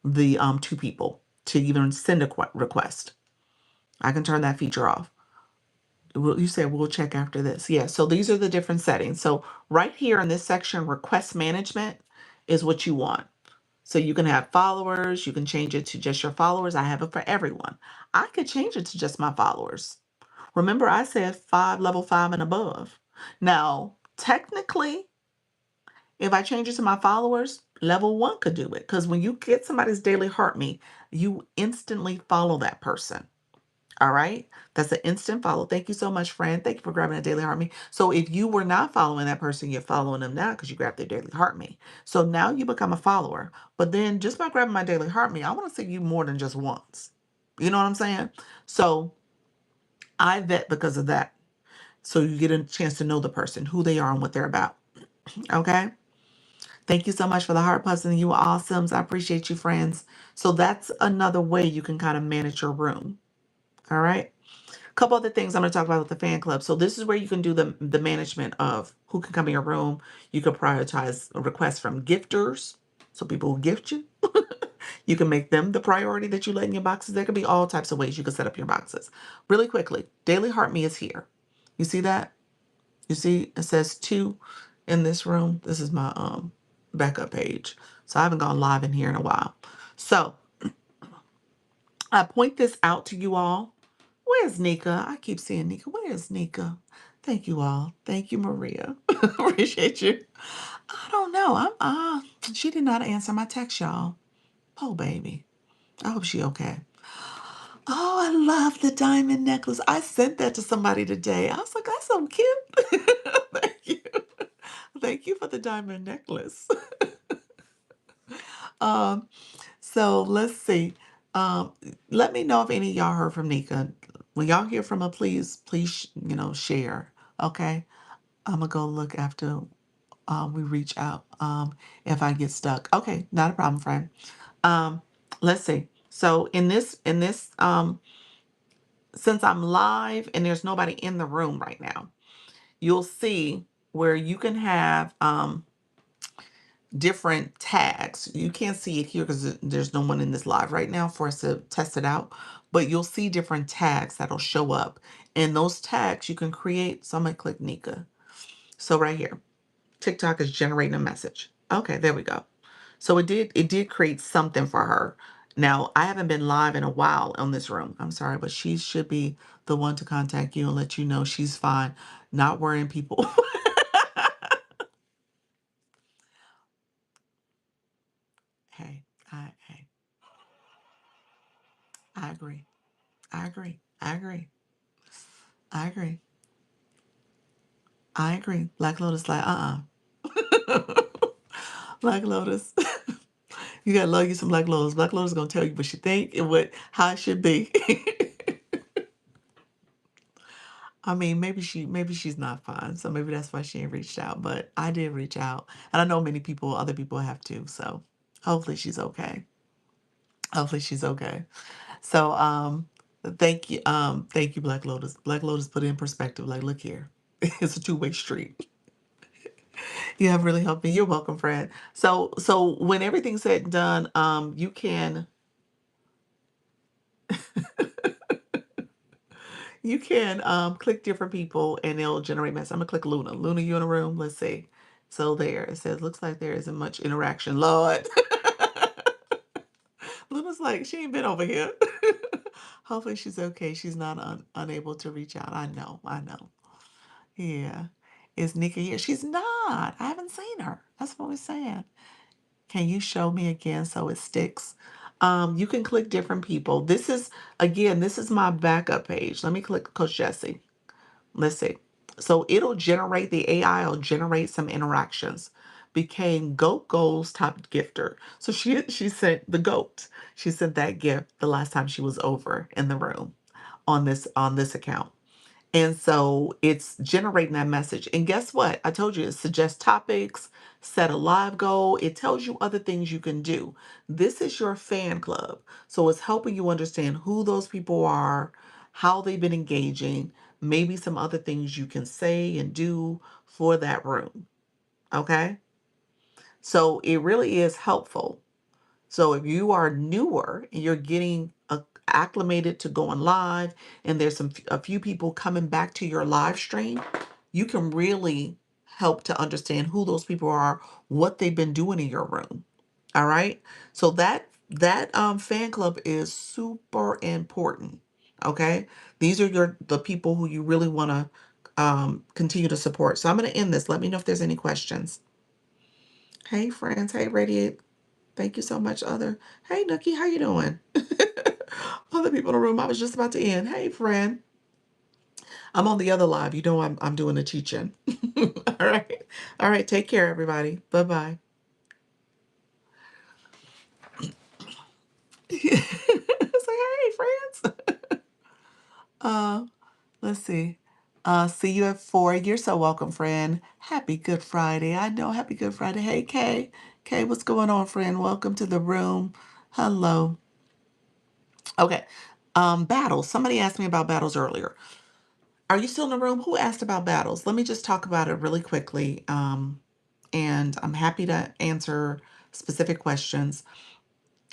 the two people to even send a request. I can turn that feature off. You said we'll check after this. Yeah, so these are the different settings. So right here in this section, request management is what you want. So you can have followers, you can change it to just your followers. I have it for everyone. I could change it to just my followers. Remember, I said level five and above. Now, technically, if I change it to my followers, level one could do it. Because when you get somebody's daily heart me, you instantly follow that person. All right. That's an instant follow. Thank you so much, friend. Thank you for grabbing a daily heart me. So if you were not following that person, you're following them now because you grabbed their daily heart me. So now you become a follower. But then just by grabbing my daily heart me, I want to see you more than just once. You know what I'm saying? So I vet because of that. So you get a chance to know the person, who they are, and what they're about. Okay. Thank you so much for the heart puzzle. You awesomes. I appreciate you, friends. So that's another way you can kind of manage your room. All right. Couple other things I'm going to talk about with the fan club. So this is where you can do the management of who can come in your room. You can prioritize requests from gifters, so people who gift you. You can make them the priority that you let in your boxes. There could be all types of ways you can set up your boxes. Really quickly, Daily Heart Me is here. You see that? You see it says 2 in this room. This is my backup page. So I haven't gone live in here in a while. So I point this out to you all. Where's Nika? I keep seeing Nika. Where's Nika? Thank you all. Thank you, Maria. Appreciate you. I don't know. She did not answer my text, y'all. Oh, baby. I hope she okay. Oh, I love the diamond necklace. I sent that to somebody today. I was like, that's so cute. Thank you. Thank you for the diamond necklace. um, so let's see. Um, Let me know if any of y'all heard from Nika. When y'all hear from her, please, share. Okay. I'm gonna go look after we reach out. If I get stuck. Okay, not a problem, friend. Um, let's see. So in this, since I'm live and there's nobody in the room right now, you'll see where you can have different tags. You can't see it here because there's no one in this live right now for us to test it out, but you'll see different tags that'll show up. And those tags you can create. So I'm gonna click Nika. So right here, TikTok is generating a message. Okay, there we go. So it did create something for her. Now, I haven't been live in a while on this room. I'm sorry, but she should be the one to contact you and let you know she's fine, not worrying people. Hey, hey, I agree. I agree. I agree. I agree. I agree. Black Lotus like, Black Lotus. You gotta love you some Black Lotus. Black Lotus gonna tell you what she think and how it should be. I mean, maybe she's not fine, so maybe that's why she ain't reached out. But I did reach out, and I know other people have too. So hopefully she's okay. Hopefully she's okay. So thank you, Black Lotus. Black Lotus put it in perspective. Like, look here, it's a two-way street. You have really helped me. You're welcome, friend. So when everything's said and done, you can click different people and it'll generate messages. I'm gonna click Luna. Luna, you in a room? Let's see. So there it says, looks like there isn't much interaction. Lord. Luna's like, she ain't been over here. Hopefully she's okay. She's not unable to reach out. I know. I know. Yeah. Is Nika here? She's not. I haven't seen her. That's what we're saying. Can you show me again so it sticks? You can click different people. This is my backup page. Let me click Coach Jesse. Let's see. So it'll generate, the AI will generate some interactions. Became Goat Goals top gifter. So she sent the goat. She sent that gift the last time she was over in the room on this account. And so it's generating that message. And guess what? I told you it suggests topics, set a live goal. It tells you other things you can do. This is your fan club. So it's helping you understand who those people are, how they've been engaging. maybe some other things you can say and do for that room. Okay. So it really is helpful. So if you are newer and you're getting acclimated to going live, and there's a few people coming back to your live stream, you can really help to understand who those people are, what they've been doing in your room. All right. So that fan club is super important. Okay. These are the people who you really want to continue to support. So I'm going to end this. Let me know if there's any questions. Hey friends. Hey Radiate. Thank you so much, other. Hey, Nookie, how you doing? Other people in the room. I was just about to end. Hey, friend. I'm on the other live. You know I'm doing the teaching. All right. All right. Take care, everybody. Bye bye. It's like, hey, friends. Uh, let's see. See you at 4. You're so welcome, friend. Happy Good Friday. I know. Happy Good Friday. Hey, Kay. Kay, what's going on, friend? Welcome to the room. Hello. Okay. Battles. Somebody asked me about battles earlier. Are you still in the room? Who asked about battles? Let me just talk about it really quickly. And I'm happy to answer specific questions.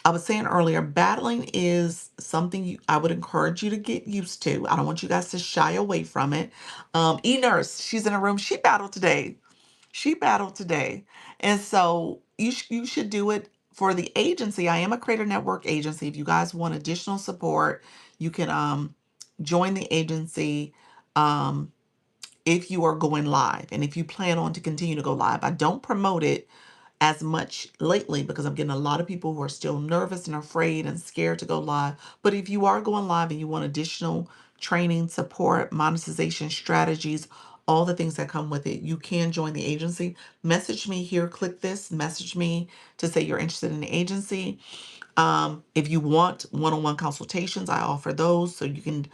I was saying earlier, battling is something I would encourage you to get used to. I don't want you guys to shy away from it. E-Nurse, she's in a room. She battled today. She battled today. And so you should do it for the agency. I am a Creator Network agency. If you guys want additional support, you can join the agency. If you are going live and if you plan on to continue to go live. I don't promote it as much lately because I'm getting a lot of people who are still nervous and afraid and scared to go live. But if you are going live and you want additional training, support, monetization strategies, all the things that come with it, you can join the agency. Message me here, click this, message me to say you're interested in the agency. If you want one-on-one consultations, I offer those. So you can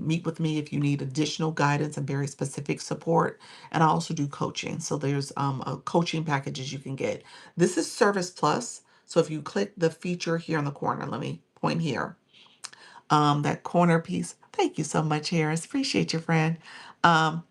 meet with me if you need additional guidance and very specific support. And I also do coaching. So there's a coaching packages you can get. This is Service Plus. So if you click the feature here in the corner, let me point here. That corner piece. Thank you so much, Harris. Appreciate your friend. Um,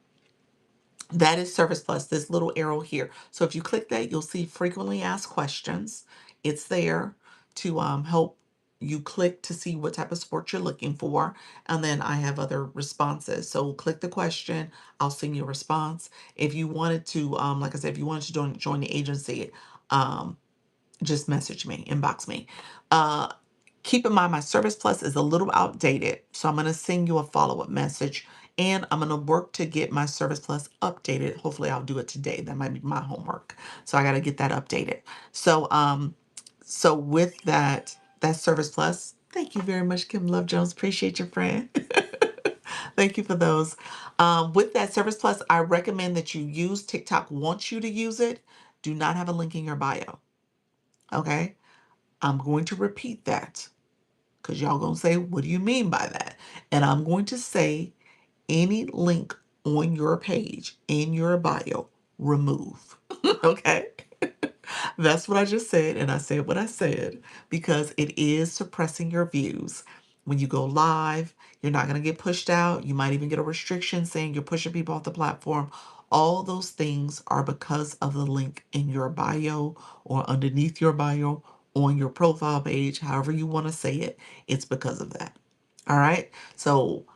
that is Service Plus, this little arrow here. So if you click that, you'll see frequently asked questions. It's there to help you click to see what type of support you're looking for. And then I have other responses. So click the question, I'll send you a response. If you wanted to, like I said, if you wanted to join the agency, um, just message me, inbox me. Uh, Keep in mind, my Service Plus is a little outdated, so I'm going to send you a follow-up message, and I'm going to work to get my Service Plus updated. Hopefully, I'll do it today. That might be my homework, so I got to get that updated. So with that Service Plus, thank you very much, Kim Love Jones. Appreciate your friend. Thank you for those. With that Service Plus, I recommend that you use TikTok wants you to use it. Do not have a link in your bio. Okay, I'm going to repeat that because y'all gonna say, what do you mean by that? And I'm going to say, any link on your page in your bio, remove. Okay? That's what I just said, and I said what I said because it is suppressing your views. When you go live, you're not going to get pushed out. You might even get a restriction saying you're pushing people off the platform. All those things are because of the link in your bio or underneath your bio on your profile page, however you want to say it. It's because of that. All right. So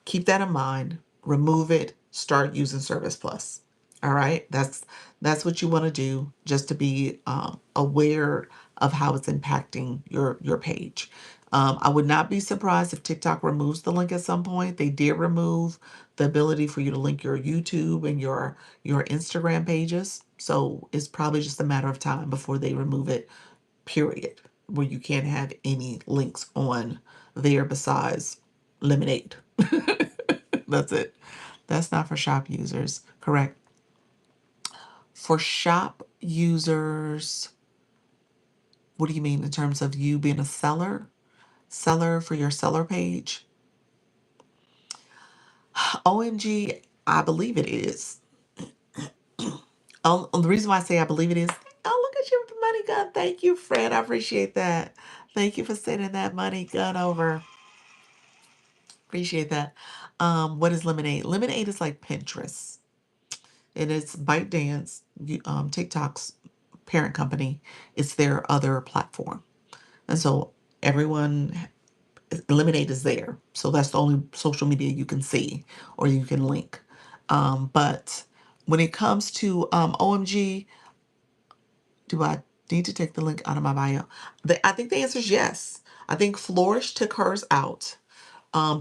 keep that in mind. Remove it. Start using Service Plus. All right. That's what you want to do, just to be aware of how it's impacting your page. I would not be surprised if TikTok removes the link at some point. They did remove the ability for you to link your YouTube and your Instagram pages. So it's probably just a matter of time before they remove it, period, where you can't have any links on there besides Lemonade. That's it. That's not for shop users. Correct. For shop users, what do you mean in terms of you being a seller? Seller for your seller page? OMG, I believe it is. Oh, the reason why I say I believe it is, oh, look at you with the money gun. Thank you, Fred. I appreciate that. Thank you for sending that money gun over. Appreciate that. What is Lemonade? Lemonade is like Pinterest. And it's ByteDance, TikTok's parent company. It's their other platform. And so everyone, Lemonade is there. So that's the only social media you can see or you can link. But when it comes to OMG, do I need to take the link out of my bio? I think the answer is yes. I think Flourish took hers out.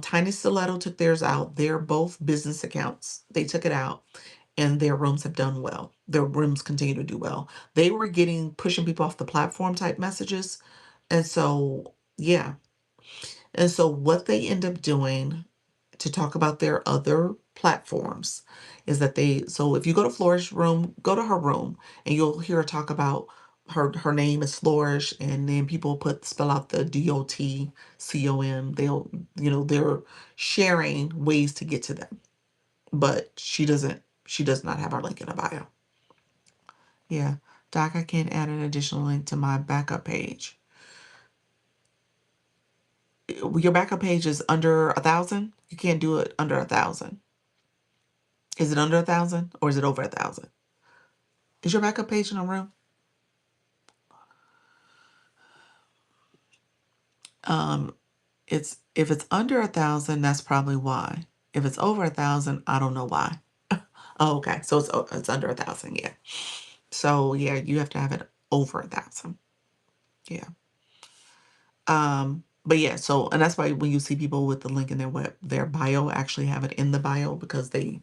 Tiny Stiletto took theirs out. They're both business accounts. They took it out and their rooms have done well. Their rooms continue to do well. They were getting pushing people off the platform type messages. And so, yeah. And so what they end up doing to talk about their other platforms is that so if you go to Flourish room, go to her room and you'll hear her talk about her name is Flourish, and then people spell out the DOTCOM. They're sharing ways to get to them. But she does not have our link in her bio. Yeah. Doc, I can't add an additional link to my backup page. Your backup page is under 1,000. You can't do it under 1,000. Is it under 1,000 or is it over 1,000? Is your backup page in a room? Um, it's if it's under 1,000, that's probably why. If it's over 1,000, I don't know why. Oh, okay. So it's under 1,000. Yeah. So yeah, you have to have it over 1,000. Yeah. But yeah, so and that's why when you see people with the link in their bio actually have it in the bio because they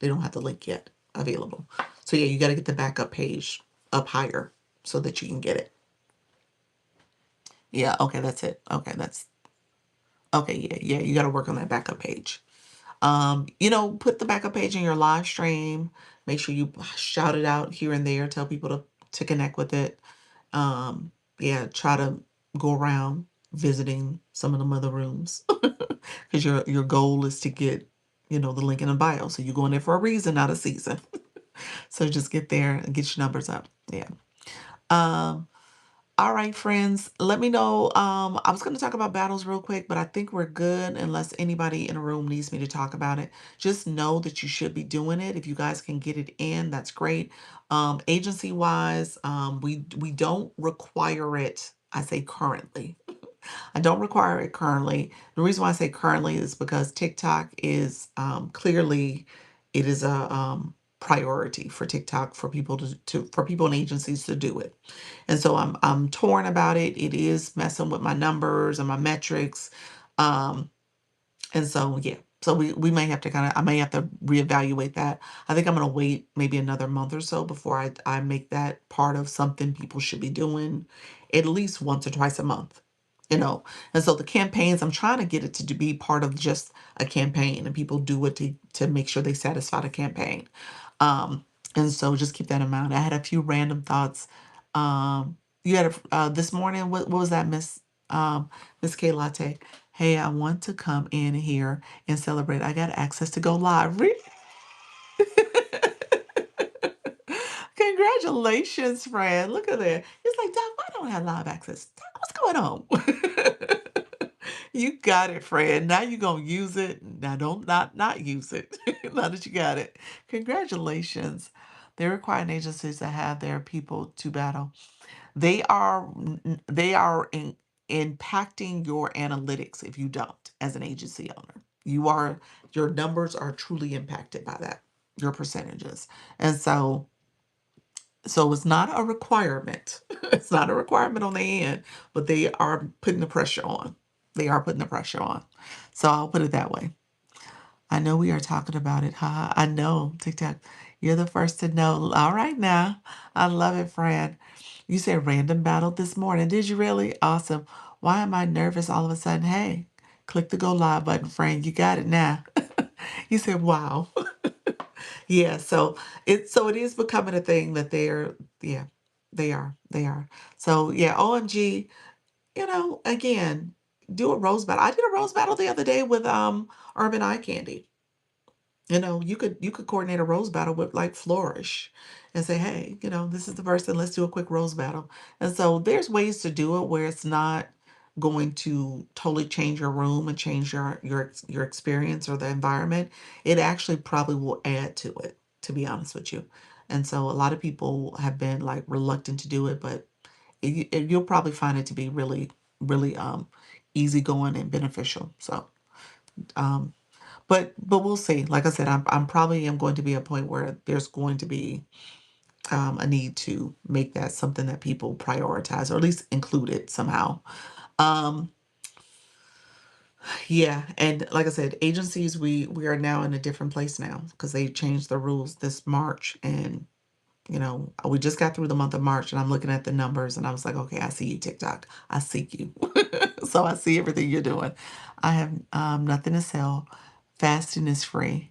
don't have the link yet available. So yeah, you got to get the backup page up higher so that you can get it. Yeah, okay, that's it. Okay, that's okay, yeah, you got to work on that backup page. Put the backup page in your live stream. Make sure you shout it out here and there, tell people to connect with it. Yeah, try to go around visiting some of the other rooms because your goal is to get the link in the bio. So you're going there for a reason, not a season. So just get there and get your numbers up. Yeah. Um, all right, friends. Let me know. I was going to talk about battles real quick, but I think we're good unless anybody in a room needs me to talk about it. Just know that you should be doing it. If you guys can get it in, that's great. Agency wise, we don't require it. I say currently. I don't require it currently. The reason why I say currently is because TikTok is clearly it is a priority for TikTok for people for people and agencies to do it. And so I'm torn about it. It is messing with my numbers and my metrics. Um, and so, yeah, so we may have to I may have to reevaluate that. I think I'm going to wait maybe another month or so before I make that part of something people should be doing at least once or twice a month, you know. And so the campaigns, I'm trying to get it to be part of just a campaign and people do it to make sure they satisfy the campaign. Um, and so just keep that in mind. I had a few random thoughts. You had this morning, what was that, Miss K Latte? Hey, I want to come in here and celebrate. I got access to go live. Congratulations, friend. Look at that. It's like, Doc, why don't I have live access? Doc, what's going on? You got it, friend. Now you're gonna use it. Now don't not use it. Now that you got it. Congratulations. They're requiring agencies to have their people to battle. They are impacting your analytics if you don't as an agency owner. Your numbers are truly impacted by that, your percentages. And so it's not a requirement. It's not a requirement on the end, but they are putting the pressure on. They are putting the pressure on. So I'll put it that way. I know we are talking about it. Haha. I know, TikTok. You're the first to know. All right now. I love it, friend. You said random battle this morning. Did you really? Awesome. Why am I nervous all of a sudden? Hey, click the go live button, friend. You got it now. You said, wow. Yeah, so it is becoming a thing that yeah, they are. So yeah, OMG, again, do a rose battle. I did a rose battle the other day with Urban Eye Candy. You could coordinate a rose battle with like Flourish and say, hey, this is the person, let's do a quick rose battle. And so there's ways to do it where it's not going to totally change your room and change your experience or the environment. It actually probably will add to it, to be honest with you. And so a lot of people have been like reluctant to do it, but you'll probably find it to be really, really easygoing and beneficial. So, um, but we'll see. Like I said, I'm probably am going to be a point where there's going to be a need to make that something that people prioritize, or at least include it somehow. Um, yeah, and like I said, agencies, we are now in a different place now because they changed the rules this March, and we just got through the month of March, and I'm looking at the numbers, and I was like, okay, I see you, TikTok. I see you. So I see everything you're doing. I have nothing to sell. Fasting is free.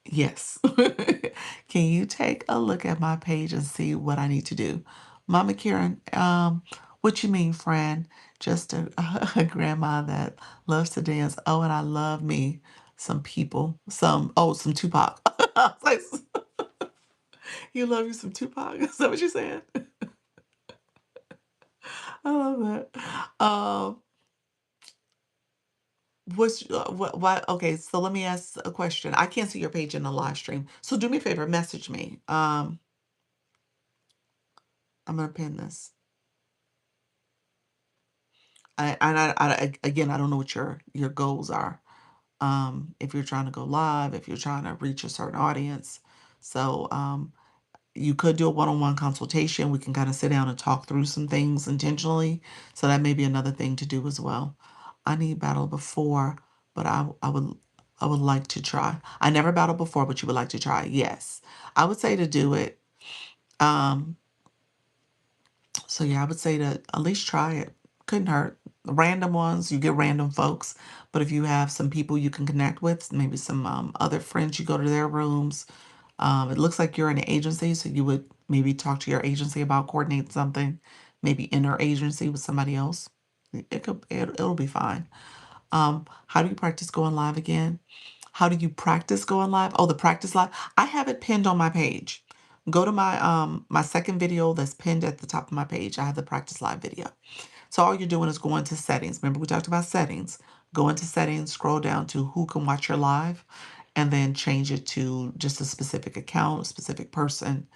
Yes. Can you take a look at my page and see what I need to do? Mama Karen, what you mean, friend? Just a grandma that loves to dance. Oh, and I love me some people. Some Tupac. I was like, you love you some Tupac? Is that what you're saying? I love that. Why? Okay, so let me ask a question. I can't see your page in the live stream. So do me a favor, message me. I'm gonna pin this. Again, I don't know what your goals are. If you're trying to go live, if you're trying to reach a certain audience. So you could do a one-on-one consultation. We can kind of sit down and talk through some things intentionally. So that may be another thing to do as well. I need battle before, but I would like to try. I never battled before, but you would like to try. Yes. I would say to do it. Um, So yeah, I would say to at least try it. Couldn't hurt. Random ones, you get random folks. But if you have some people you can connect with, maybe some other friends, you go to their rooms. It looks like you're in an agency, so you would maybe talk to your agency about coordinating something, maybe interagency with somebody else. It'll be fine. How do you practice going live again? How do you practice going live? Oh, the practice live. I have it pinned on my page. Go to my second video that's pinned at the top of my page. I have the practice live video. So all you're doing is go into settings. Remember we talked about settings. Go into settings, scroll down to who can watch your live, and then change it to just a specific account, a specific person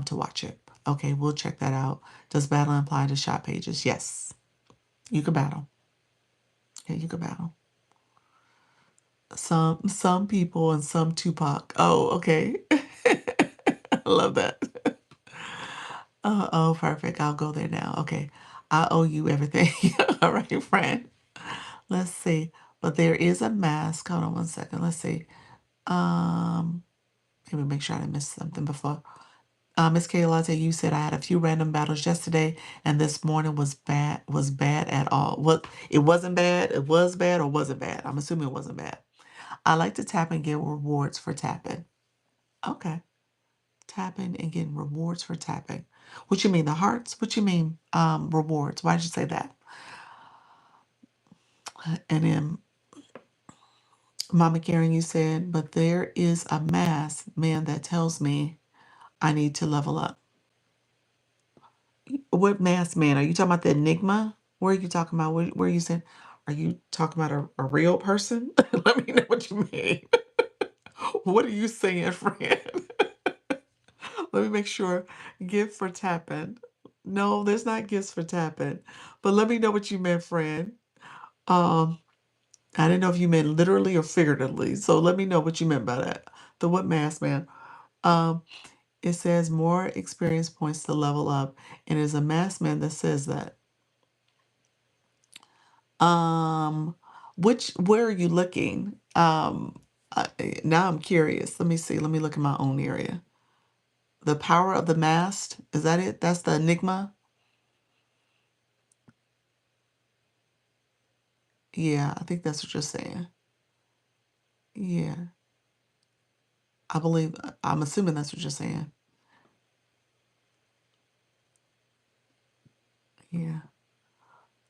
to watch it. Okay, we'll check that out. Does battle apply to shop pages? Yes, you can battle. Yeah, you can battle. Some people and some Tupac. Oh, okay. I love that. Oh, perfect. I'll go there now. Okay. I owe you everything. All right, friend. Let's see. But there is a mask. Hold on one second. Let's see. Um, Let me make sure I didn't miss something before. Miss Kayla, you said I had a few random battles yesterday, and this morning was bad at all. What it wasn't bad, it was bad or wasn't bad. I'm assuming it wasn't bad. I like to tap and get rewards for tapping. Okay. Tapping and getting rewards for tapping. What you mean, the hearts? What you mean, rewards? Why did you say that? And then Mama Karen, you said, but there is a mask man that tells me I need to level up. What mask man? Are you talking about the Enigma? Where are you talking about? Where you said? Are you talking about a real person? Let me know what you mean. What are you saying, friend? Let me make sure. Gift for tapping. No, there's not gifts for tapping. But let me know what you meant, friend. Um, I didn't know if you meant literally or figuratively. So let me know what you meant by that. The what mask man? Um, it says more experience points to level up, and it's a mask man that says that. Um, where are you looking? Now I'm curious. Let me see. Let me look in my own area. The power of the mast. Is that it? That's the enigma. Yeah, I think that's what you're saying. Yeah, I believe. I'm assuming that's what you're saying. Yeah.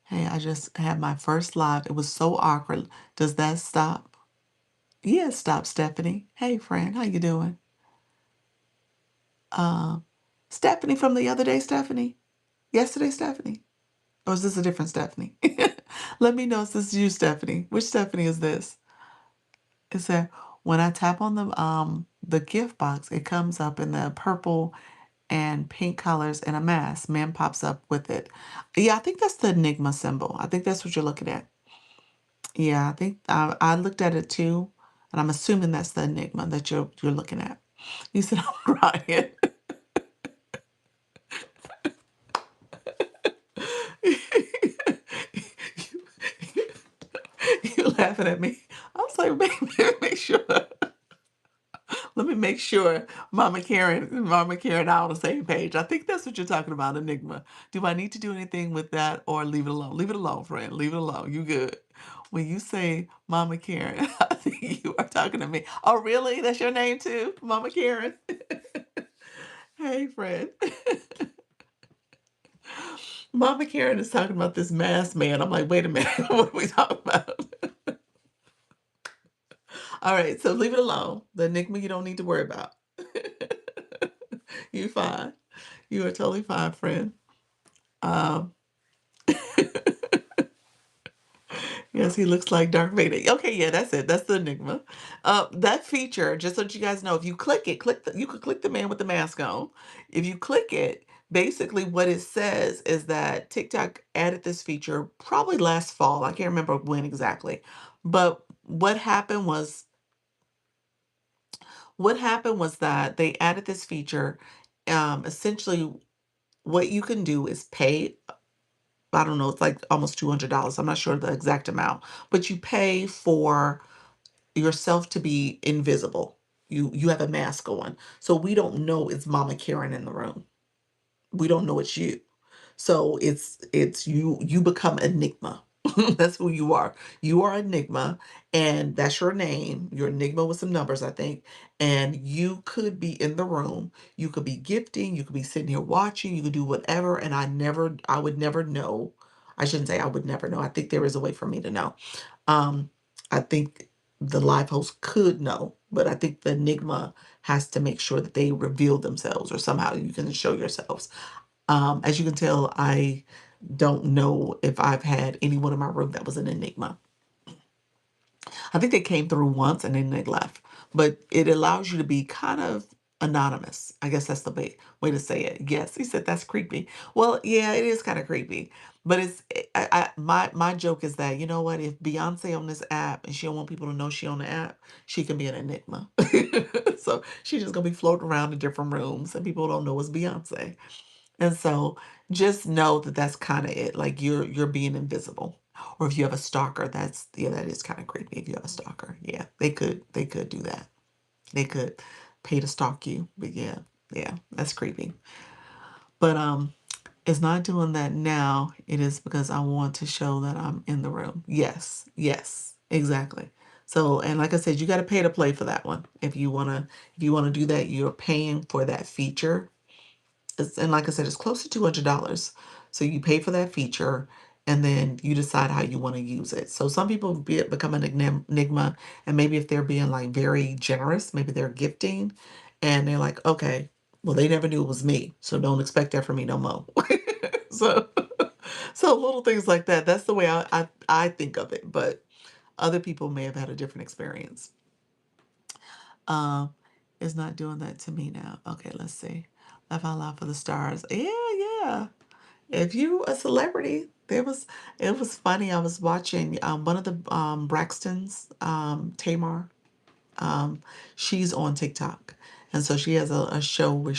Hey, I just had my first live. It was so awkward. Does that stop? Yeah, stop, Stephanie. Hey, friend, how you doing? Um, Stephanie from the other day, Stephanie. Yesterday, Stephanie. Or is this a different Stephanie? Let me know if this is you, Stephanie. Which Stephanie is this? It said when I tap on the gift box, it comes up in the purple and pink colors and a mask. Man pops up with it. Yeah, I think that's the Enigma symbol. I think that's what you're looking at. Yeah, I think I looked at it too, and I'm assuming that's the Enigma that you're looking at. You said I'm crying. You laughing at me. I was like, make sure. Let me make sure Mama Karen and I are on the same page. I think that's what you're talking about, Enigma. Do I need to do anything with that or leave it alone? Leave it alone, friend. Leave it alone. You good. When you say Mama Karen, I think you are talking to me. Oh, really? That's your name too? Mama Karen? Hey, friend. Mama Karen is talking about this masked man. I'm like, wait a minute. What are we talking about? All right, so leave it alone. The enigma you don't need to worry about. You fine. You are totally fine, friend. Um, yes, he looks like Darth Vader. Okay, yeah, that's it. That's the enigma. That feature, just so that you guys know, if you click it, you could click the man with the mask on. If you click it, basically what it says is that TikTok added this feature probably last fall. I can't remember when exactly. But what happened was that they added this feature. Essentially, what you can do is pay, I don't know, it's like almost $200. I'm not sure the exact amount, but you pay for yourself to be invisible. You have a mask on. So we don't know it's Mama Karen in the room. We don't know it's you. So it's you become Enigma. That's who you are. You are Enigma, and that's your name. You're Enigma with some numbers, I think. And you could be in the room. You could be gifting. You could be sitting here watching. You could do whatever. And I would never know. I shouldn't say I would never know. I think there is a way for me to know. Um, I think the live host could know, but I think the Enigma has to make sure that they reveal themselves or somehow you can show yourselves. As you can tell, I don't know if I've had anyone in my room that was an enigma. I think they came through once and then they left. But it allows you to be kind of anonymous. I guess that's the way to say it. Yes, he said that's creepy. Well, yeah, it is kind of creepy. But my joke is that you know what? If Beyonce on this app and she don't want people to know she on the app, she can be an enigma. So she's just gonna be floating around in different rooms and people don't know it's Beyonce. And so just know that that's kind of it. Like you're being invisible. Or if you have a stalker, that's yeah, that is kind of creepy. If you have a stalker, yeah, they could do that. They could pay to stalk you. But yeah, yeah, that's creepy. But it's not doing that now. It is because I want to show that I'm in the room. Yes, yes, exactly. So, and like I said, you got to pay to play for that one. If you wanna do that, you're paying for that feature. And like I said, it's close to $200. So you pay for that feature and then you decide how you want to use it. So some people become an enigma, and maybe if they're being like very generous, maybe they're gifting and they're like, okay, well, they never knew it was me. So don't expect that from me no more. So, so little things like that. That's the way I think of it. But other people may have had a different experience. Um, it's not doing that to me now. Okay, let's see. Laugh out loud for the stars. Yeah, yeah. If you a celebrity, it was funny. I was watching one of the Braxtons, Tamar. Um, she's on TikTok. And so she has a show where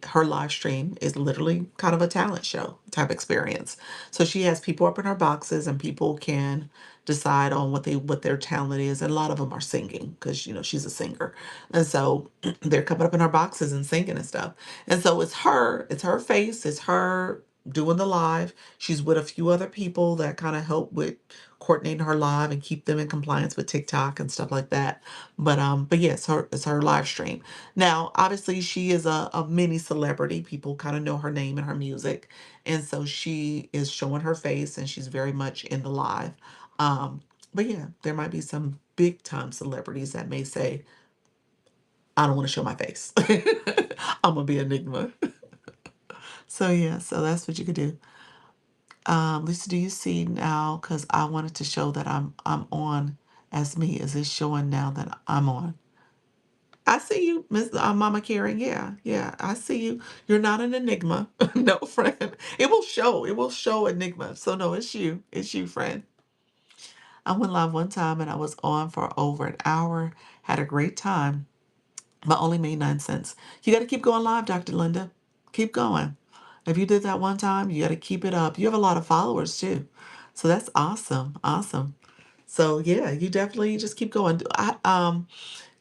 her live stream is literally kind of a talent show type experience. So she has people up in her boxes and people can decide on what their talent is. And a lot of them are singing because, she's a singer. And so they're coming up in her boxes and singing and stuff. And so it's her face, it's her doing the live. She's with a few other people that kind of help with coordinating her live and keep them in compliance with TikTok and stuff like that. But yeah, it's her live stream. Now, obviously, she is a mini celebrity. People kind of know her name and her music, and so she is showing her face, and she's very much in the live. Um, but yeah, there might be some big time celebrities that may say, "I don't want to show my face. I'm gonna be Enigma." So yeah, so that's what you could do. Lisa, do you see now? Because I wanted to show that I'm on as me. Is it showing now that I'm on? I see you, Miss Mama Karen. Yeah, yeah, I see you. You're not an enigma, no, friend. It will show. It will show enigma. So no, it's you. It's you, friend. I went live one time and I was on for over an hour. Had a great time, but only made 9 cents. You got to keep going live, Dr. Linda. Keep going. If you did that one time, you got to keep it up. You have a lot of followers too, so that's awesome. Awesome. So yeah, you definitely just keep going.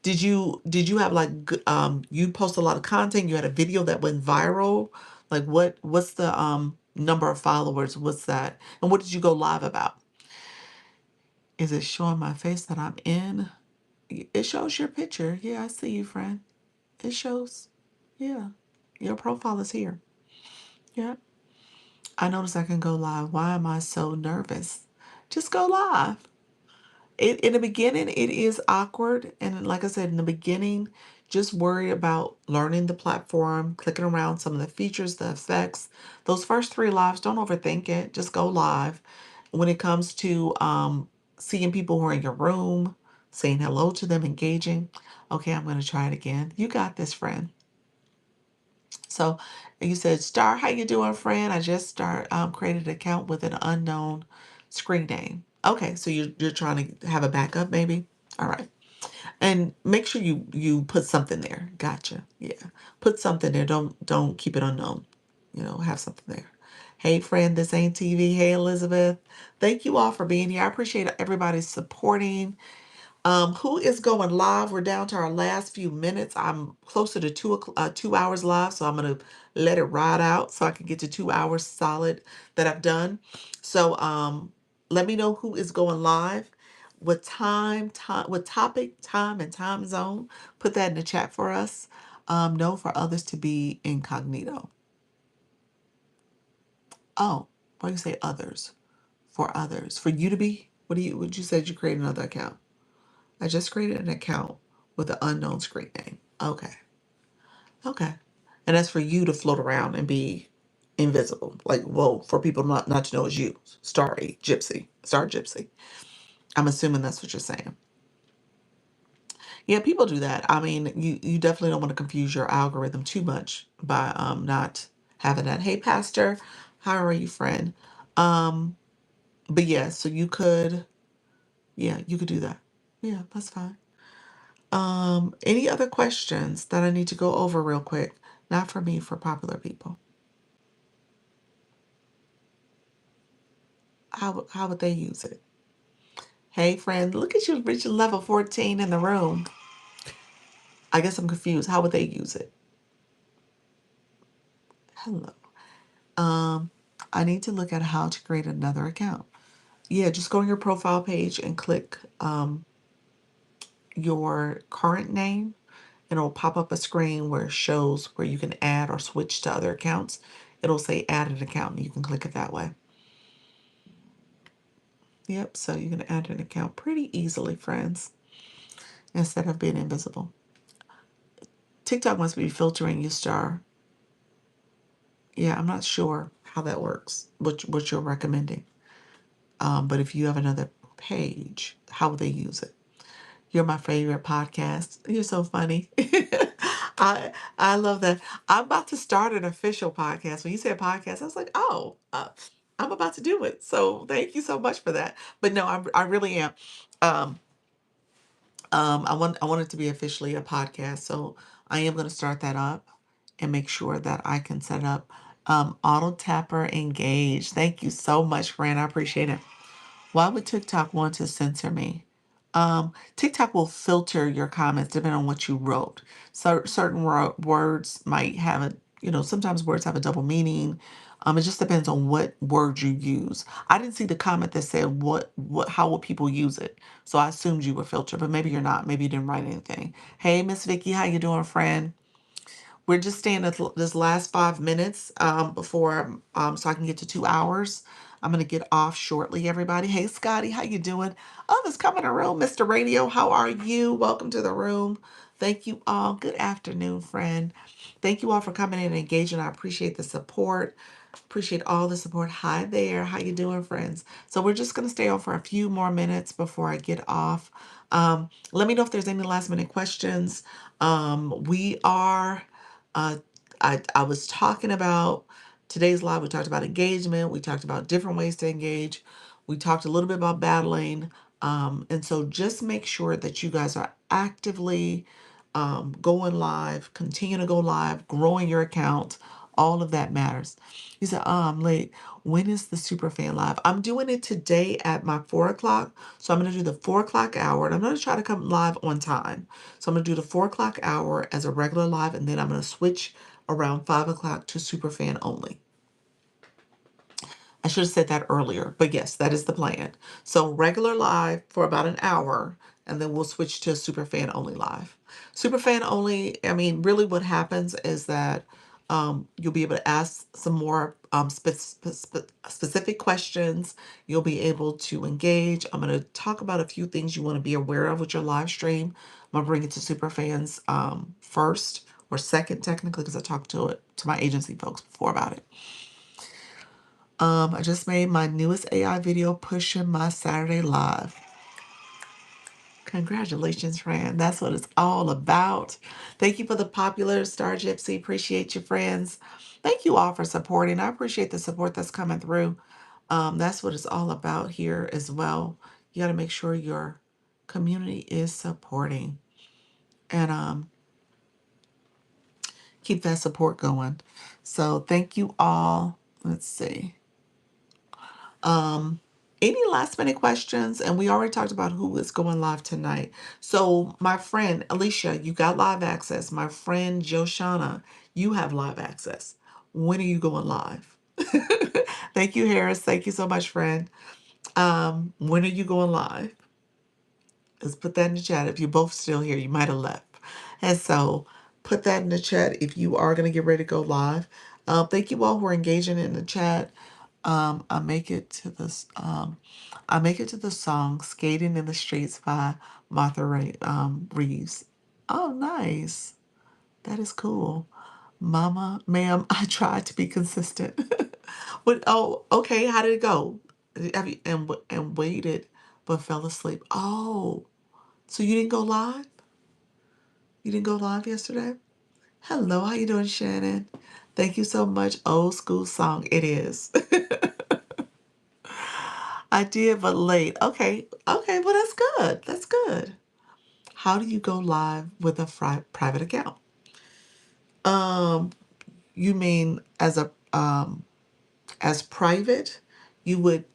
Did you have like you post a lot of content? You had a video that went viral. Like what's the number of followers? What's that? And what did you go live about? Is it showing my face that I'm in? It shows your picture. Yeah, I see you, friend. It shows. Yeah. Your profile is here. Yeah. I notice I can go live. Why am I so nervous? Just go live. In the beginning, it is awkward. And like I said, in the beginning, just worry about learning the platform, clicking around some of the features, the effects. Those first 3 lives, don't overthink it. Just go live. When it comes to seeing people who are in your room, saying hello to them, engaging. Okay, I'm going to try it again. You got this, friend. So you said, Star, how you doing, friend? I just created an account with an unknown screen name. Okay, so you're trying to have a backup, maybe. All right, and make sure you put something there. Gotcha. Yeah, put something there. Don't keep it unknown. Have something there. Hey, friend, this ain't TV. Hey, Elizabeth. Thank you all for being here. I appreciate everybody supporting. Who is going live? We're down to our last few minutes. I'm closer to 2 hours live, so I'm gonna let it ride out so I can get to 2 hours solid that I've done. So let me know who is going live, what what topic, time, and time zone. Put that in the chat for us. No, for others to be incognito. Oh, why do you say others? For others, for you to be. Would you said you create another account? I just created an account with an unknown screen name. Okay. Okay. And that's for you to float around and be invisible. Like, well, for people not to know it's you. Star Gypsy. I'm assuming that's what you're saying. Yeah, people do that. I mean, you definitely don't want to confuse your algorithm too much by not having that. Hey, Pastor, how are you, friend? Um, but yeah, so you could do that. Yeah, that's fine. Any other questions that I need to go over real quick? Not for me, for popular people. How would they use it? Hey, friend, look at you reaching level 14 in the room. I guess I'm confused. How would they use it? Hello. Um, I need to look at how to create another account. Yeah, just go on your profile page and click your current name, and it'll pop up a screen where it shows where you can add or switch to other accounts. It'll say add an account, and you can click it that way. Yep, so you can add an account pretty easily, friends, instead of being invisible. TikTok must be filtering you, Star. Yeah, I'm not sure how that works, what you're recommending. But if you have another page, how would they use it? You're my favorite podcast. You're so funny. I love that. I'm about to start an official podcast. When you said podcast, I was like, oh, I'm about to do it. So thank you so much for that. But no, I really am. Um, I want it to be officially a podcast, so I am going to start that up and make sure that I can set up Auto Tapper Engage. Thank you so much, friend. I appreciate it. Why would TikTok want to censor me? TikTok will filter your comments depending on what you wrote. So certain words might have sometimes words have a double meaning. It just depends on what word you use. I didn't see the comment that said how will people use it. So I assumed you were filtered, but maybe you're not. Maybe you didn't write anything. Hey, Miss Vicky, how you doing, friend? We're just staying at this last 5 minutes before so I can get to 2 hours. I'm gonna get off shortly, everybody. Hey, Scotty, how you doing? Others come in the room. Mr. Radio, how are you? Welcome to the room. Thank you all. Good afternoon, friend. Thank you all for coming in and engaging. I appreciate the support. Appreciate all the support. Hi there. How you doing, friends? So we're just going to stay on for a few more minutes before I get off. Let me know if there's any last minute questions. We are, uh, I was talking about today's live. We talked about engagement. We talked about different ways to engage. We talked a little bit about battling. And so just make sure that you guys are actively going live, continue to go live, growing your account. All of that matters. You said, I'm late. When is the Superfan live? I'm doing it today at my 4 o'clock. So I'm going to do the 4 o'clock hour, and I'm going to try to come live on time. So I'm going to do the 4 o'clock hour as a regular live, and then I'm going to switch around 5 o'clock to Superfan only. I should have said that earlier, but yes, that is the plan. So regular live for about an hour, and then we'll switch to Superfan only live. Superfan only, I mean, really what happens is that you'll be able to ask some more specific questions. You'll be able to engage. I'm going to talk about a few things you want to be aware of with your live stream. I'm going to bring it to Superfans first or second, technically, because I talked to my agency folks before about it. I just made my newest AI video pushing my Saturday live. Congratulations, friend. That's what it's all about. Thank you for the popular Star Gypsy. Appreciate you, friends. Thank you all for supporting. I appreciate the support that's coming through. That's what it's all about here as well. You got to make sure your community is supporting and keep that support going. So thank you all. Let's see. Any last minute questions? And we already talked about who is going live tonight. So my friend Alicia, you got live access. My friend Joshana, you have live access. When are you going live? Thank you, Harris. Thank you so much, friend. When are you going live? Let's put that in the chat. If you're both still here, you might have left. And so put that in the chat if you are going to get ready to go live. Thank you all who are engaging in the chat. I make it to this. I make it to the song "Skating in the Streets" by Martha Reeves. Oh, nice. That is cool. Mama, ma'am, I tried to be consistent. What? Oh, okay. How did it go? Have you and waited, but fell asleep? Oh, so you didn't go live? You didn't go live yesterday? Hello, how you doing, Shannon? Thank you so much. Old school song. It is. I did, but late. Okay. Okay. Well, that's good. That's good. How do you go live with a private account? Um, you mean as private, you would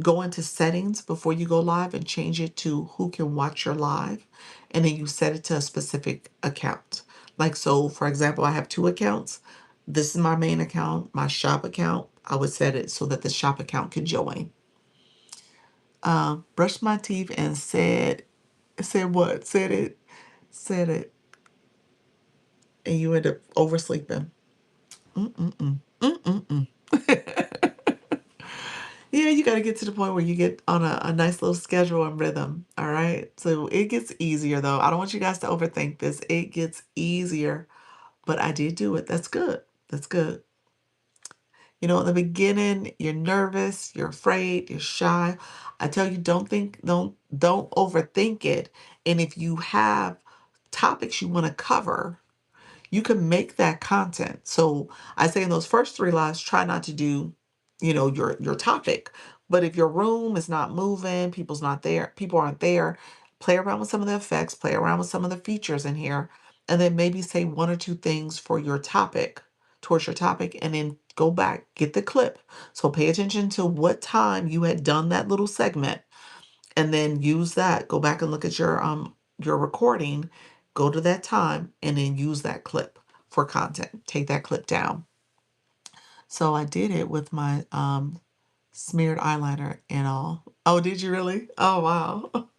go into settings before you go live and change it to who can watch your live, and then you set it to a specific account. Like, so for example, I have two accounts. This is my main account, my shop account. I would set it so that the shop account can join. Brushed my teeth and said what? Said it, and you end up oversleeping. Mm-mm-mm. Mm-mm-mm. Yeah, you got to get to the point where you get on a nice little schedule and rhythm. All right. So it gets easier, though. I don't want you guys to overthink this. It gets easier, but I did do it. That's good. That's good. You know, in the beginning, you're nervous, you're afraid, you're shy. I tell you, don't overthink it. And if you have topics you want to cover, you can make that content. So I say in those first three lives, try not to do, your topic. But if your room is not moving, people aren't there, play around with some of the effects, play around with some of the features in here, and then maybe say one or two things for your topic, towards your topic, and then go back, get the clip. So pay attention to what time you had done that little segment and then use that. Go back and look at your recording, go to that time and then use that clip for content. Take that clip down. So I did it with my smeared eyeliner and all. Oh, did you really? Oh, wow.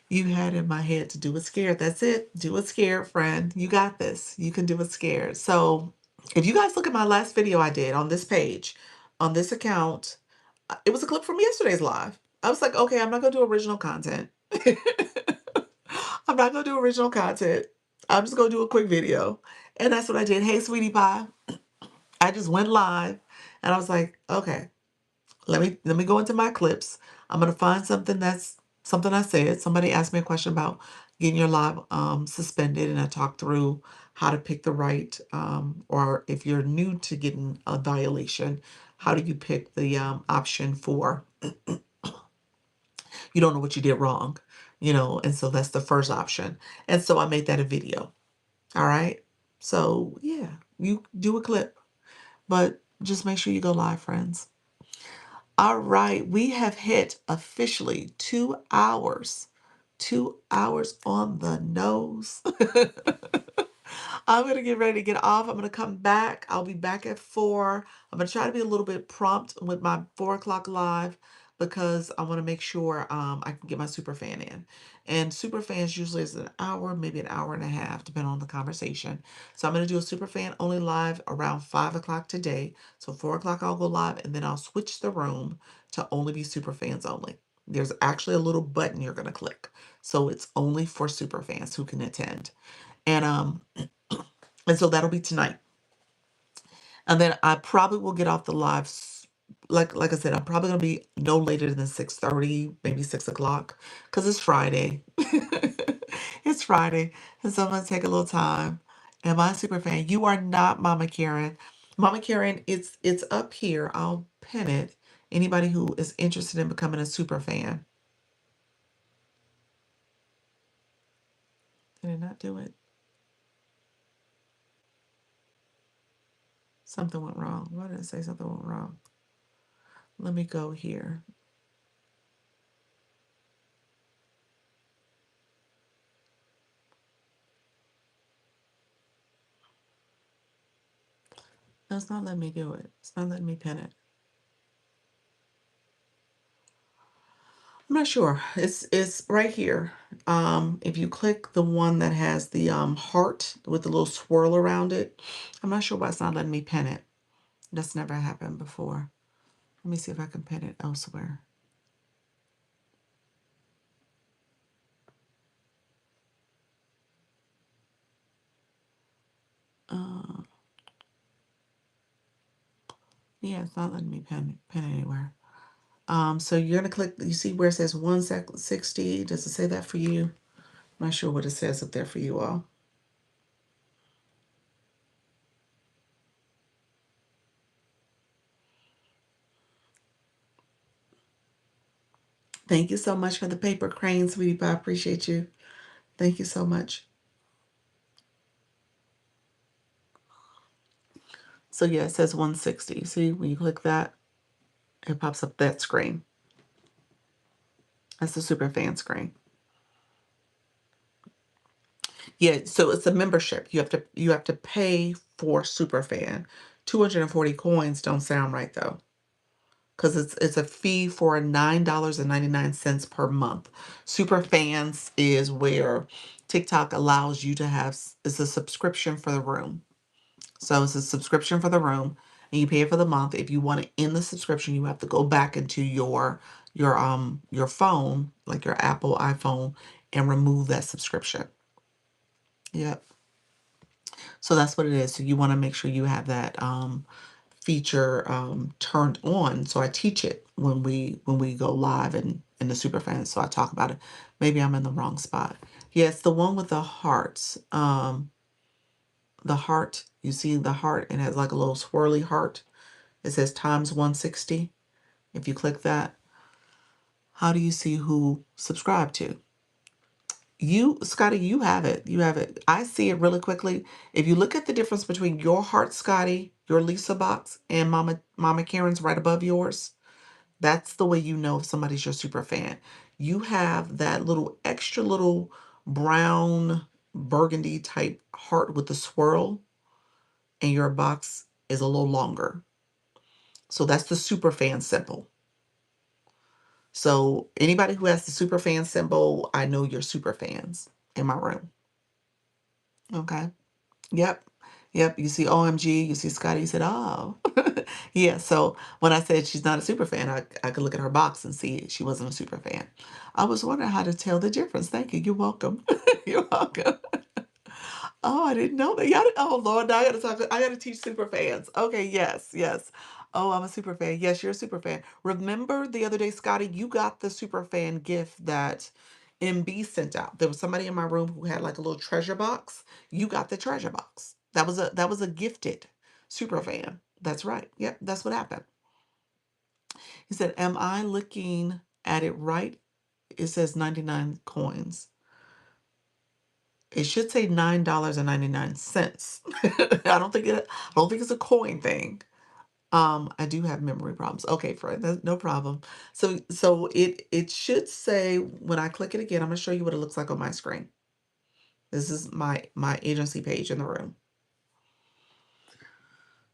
You had in my head to do it scared. That's it. Do it scared, friend. You got this. You can do it scared. So if you guys look at my last video I did on this page, on this account, it was a clip from yesterday's live. I was like, okay, I'm not going to do original content. I'm not going to do original content. I'm just going to do a quick video. And that's what I did. Hey, sweetie pie. I just went live and I was like, okay, let me go into my clips. I'm gonna find something that's something I said. Somebody asked me a question about getting your live suspended, and I talked through how to pick the right or if you're new to getting a violation, how do you pick the option for you don't know what you did wrong, and so that's the first option. And so I made that a video. All right. So yeah, you do a clip, but just make sure you go live, friends. All right, we have hit officially 2 hours. 2 hours on the nose. I'm going to get ready to get off. I'm going to come back. I'll be back at 4. I'm going to try to be a little bit prompt with my 4 o'clock live because I want to make sure I can get my super fan in. And super fans usually is an hour, maybe an hour and a half, depending on the conversation. So I'm going to do a super fan only live around 5 o'clock today. So 4 o'clock I'll go live, and then I'll switch the room to only be super fans only. There's actually a little button you're going to click. So it's only for super fans who can attend. And so that'll be tonight. And then I probably will get off the live. Like I said, I'm probably gonna be no later than 6:30, maybe 6 o'clock, because it's Friday. It's Friday, and so I'm gonna take a little time. Am I a super fan? You are not, Mama Karen. Mama Karen, it's up here. I'll pin it. Anybody who is interested in becoming a super fan. Did I not do it? Something went wrong. Why did it say something went wrong? Let me go here. No, it's not letting me do it. It's not letting me pin it. I'm not sure. It's right here. If you click the one that has the heart with the little swirl around it, I'm not sure why it's not letting me pin it. That's never happened before. Let me see if I can pin it elsewhere. Uh, yeah, it's not letting me pin anywhere. So you're gonna click. You see where it says 160? Does it say that for you? I'm not sure what it says up there for you all. Thank you so much for the paper crane, sweetie pie. I appreciate you. Thank you so much. So yeah, it says 160. See, when you click that, it pops up that screen. That's the super fan screen. Yeah, so it's a membership. You have to pay for super fan. 240 coins don't sound right though. Because it's a fee for $9.99 per month. Super fans is where TikTok allows you to have it's a subscription for the room. So it's a subscription for the room, and you pay for the month. If you want to end the subscription, you have to go back into your phone, like your Apple iPhone, and remove that subscription. Yep. So that's what it is. So you want to make sure you have that feature turned on. So I teach it when we go live in the Superfans. So I talk about it. Maybe I'm in the wrong spot. Yeah, it's the one with the hearts. The heart, you see the heart, and it has like a little swirly heart. It says times 160. If you click that, how do you see who subscribed to? You, Scotty, you have it. You have it. I see it really quickly. If you look at the difference between your heart, Scotty, your Lisa box, and Mama Karen's right above yours, that's the way you know if somebody's your super fan. You have that little extra little brown burgundy type heart with the swirl, and your box is a little longer. So that's the super fan symbol. So anybody who has the super fan symbol, I know you're super fans in my room. Okay. Yep. Yep. You see OMG, you see Scotty, you said, oh. Yeah. So when I said she's not a super fan, I could look at her box and see she wasn't a super fan. I was wondering how to tell the difference. Thank you. You're welcome. You're welcome. Oh, I didn't know that. Y'all, oh Lord, now I gotta talk. I gotta teach super fans. Okay, yes, yes. Oh, I'm a super fan. Yes, you're a super fan. Remember the other day, Scotty, you got the super fan gift that MB sent out. There was somebody in my room who had like a little treasure box. You got the treasure box. That was a gifted super fan. That's right. Yep, that's what happened. He said, "Am I looking at it right? It says 99 coins. It should say $9.99. I don't think it's a coin thing. I do have memory problems. Okay, Fred, no problem. So it should say when I click it again, I'm gonna show you what it looks like on my screen. This is my agency page in the room.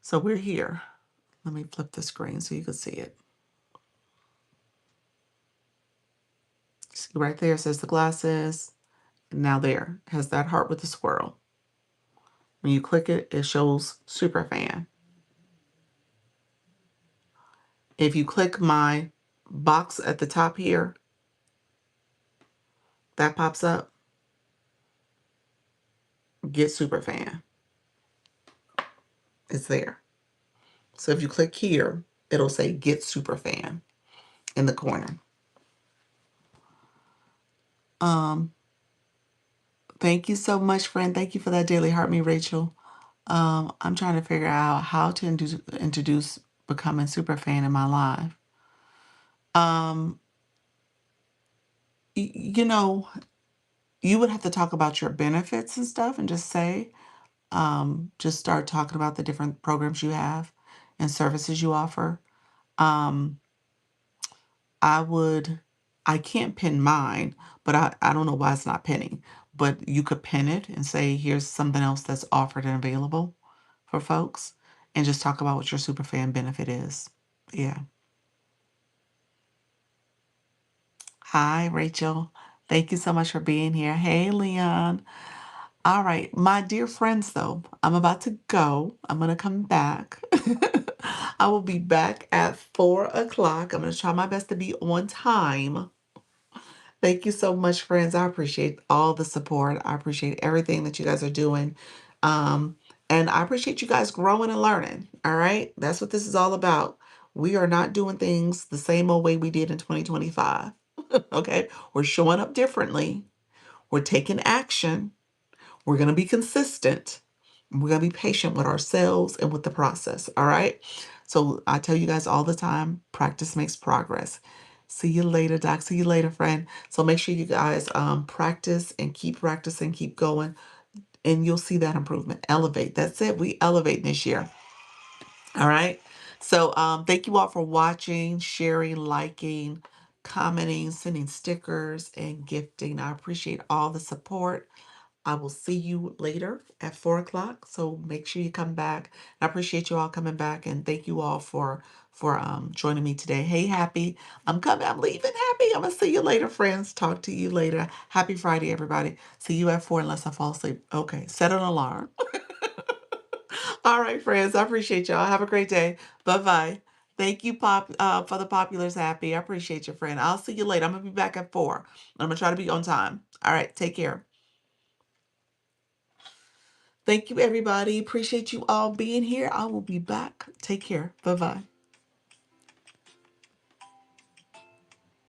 So we're here. Let me flip the screen so you can see it. See right there it says the glasses. Now there has that heart with the squirrel. When you click it, it shows Superfan. If you click my box at the top here, that pops up. Get Superfan. It's there. So if you click here, it'll say Get Superfan in the corner. Um, Thank you so much, friend. Thank you for that daily heart, me, Rachel. I'm trying to figure out how to introduce becoming super fan in my life. Um, you know, you would have to talk about your benefits and stuff and just say, just start talking about the different programs you have and services you offer. Um, I would, I can't pin mine, but I don't know why it's not pinning. But you could pin it and say, here's something else that's offered and available for folks, and just talk about what your super fan benefit is. Yeah. Hi, Rachel. Thank you so much for being here. Hey, Leon. All right, my dear friends, though, I'm about to go. I'm going to come back. I will be back at 4 o'clock. I'm going to try my best to be on time. Thank you so much, friends. I appreciate all the support. I appreciate everything that you guys are doing. Um, and I appreciate you guys growing and learning. All right. That's what this is all about. We are not doing things the same old way we did in 2025. Okay. We're showing up differently. We're taking action. We're going to be consistent. We're going to be patient with ourselves and with the process. All right. So I tell you guys all the time, practice makes progress. See you later, Doc. See you later, friend. So make sure you guys practice and keep practicing, keep going, and you'll see that improvement. Elevate. That's it. We elevate this year. All right. So thank you all for watching, sharing, liking, commenting, sending stickers, and gifting. I appreciate all the support. I will see you later at 4 o'clock. So make sure you come back. I appreciate you all coming back, and thank you all for joining me today. Hey, Happy, I'm coming. I'm leaving, Happy. I'm gonna see you later, friends. Talk to you later. Happy Friday, everybody. See you at 4 unless I fall asleep. Okay, set an alarm. All right, friends. I appreciate y'all. Have a great day. Bye bye. Thank you, for the populars, Happy. I appreciate you, friend. I'll see you later. I'm gonna be back at 4. I'm gonna try to be on time. All right, take care. Thank you, everybody. Appreciate you all being here. I will be back. Take care. Bye bye.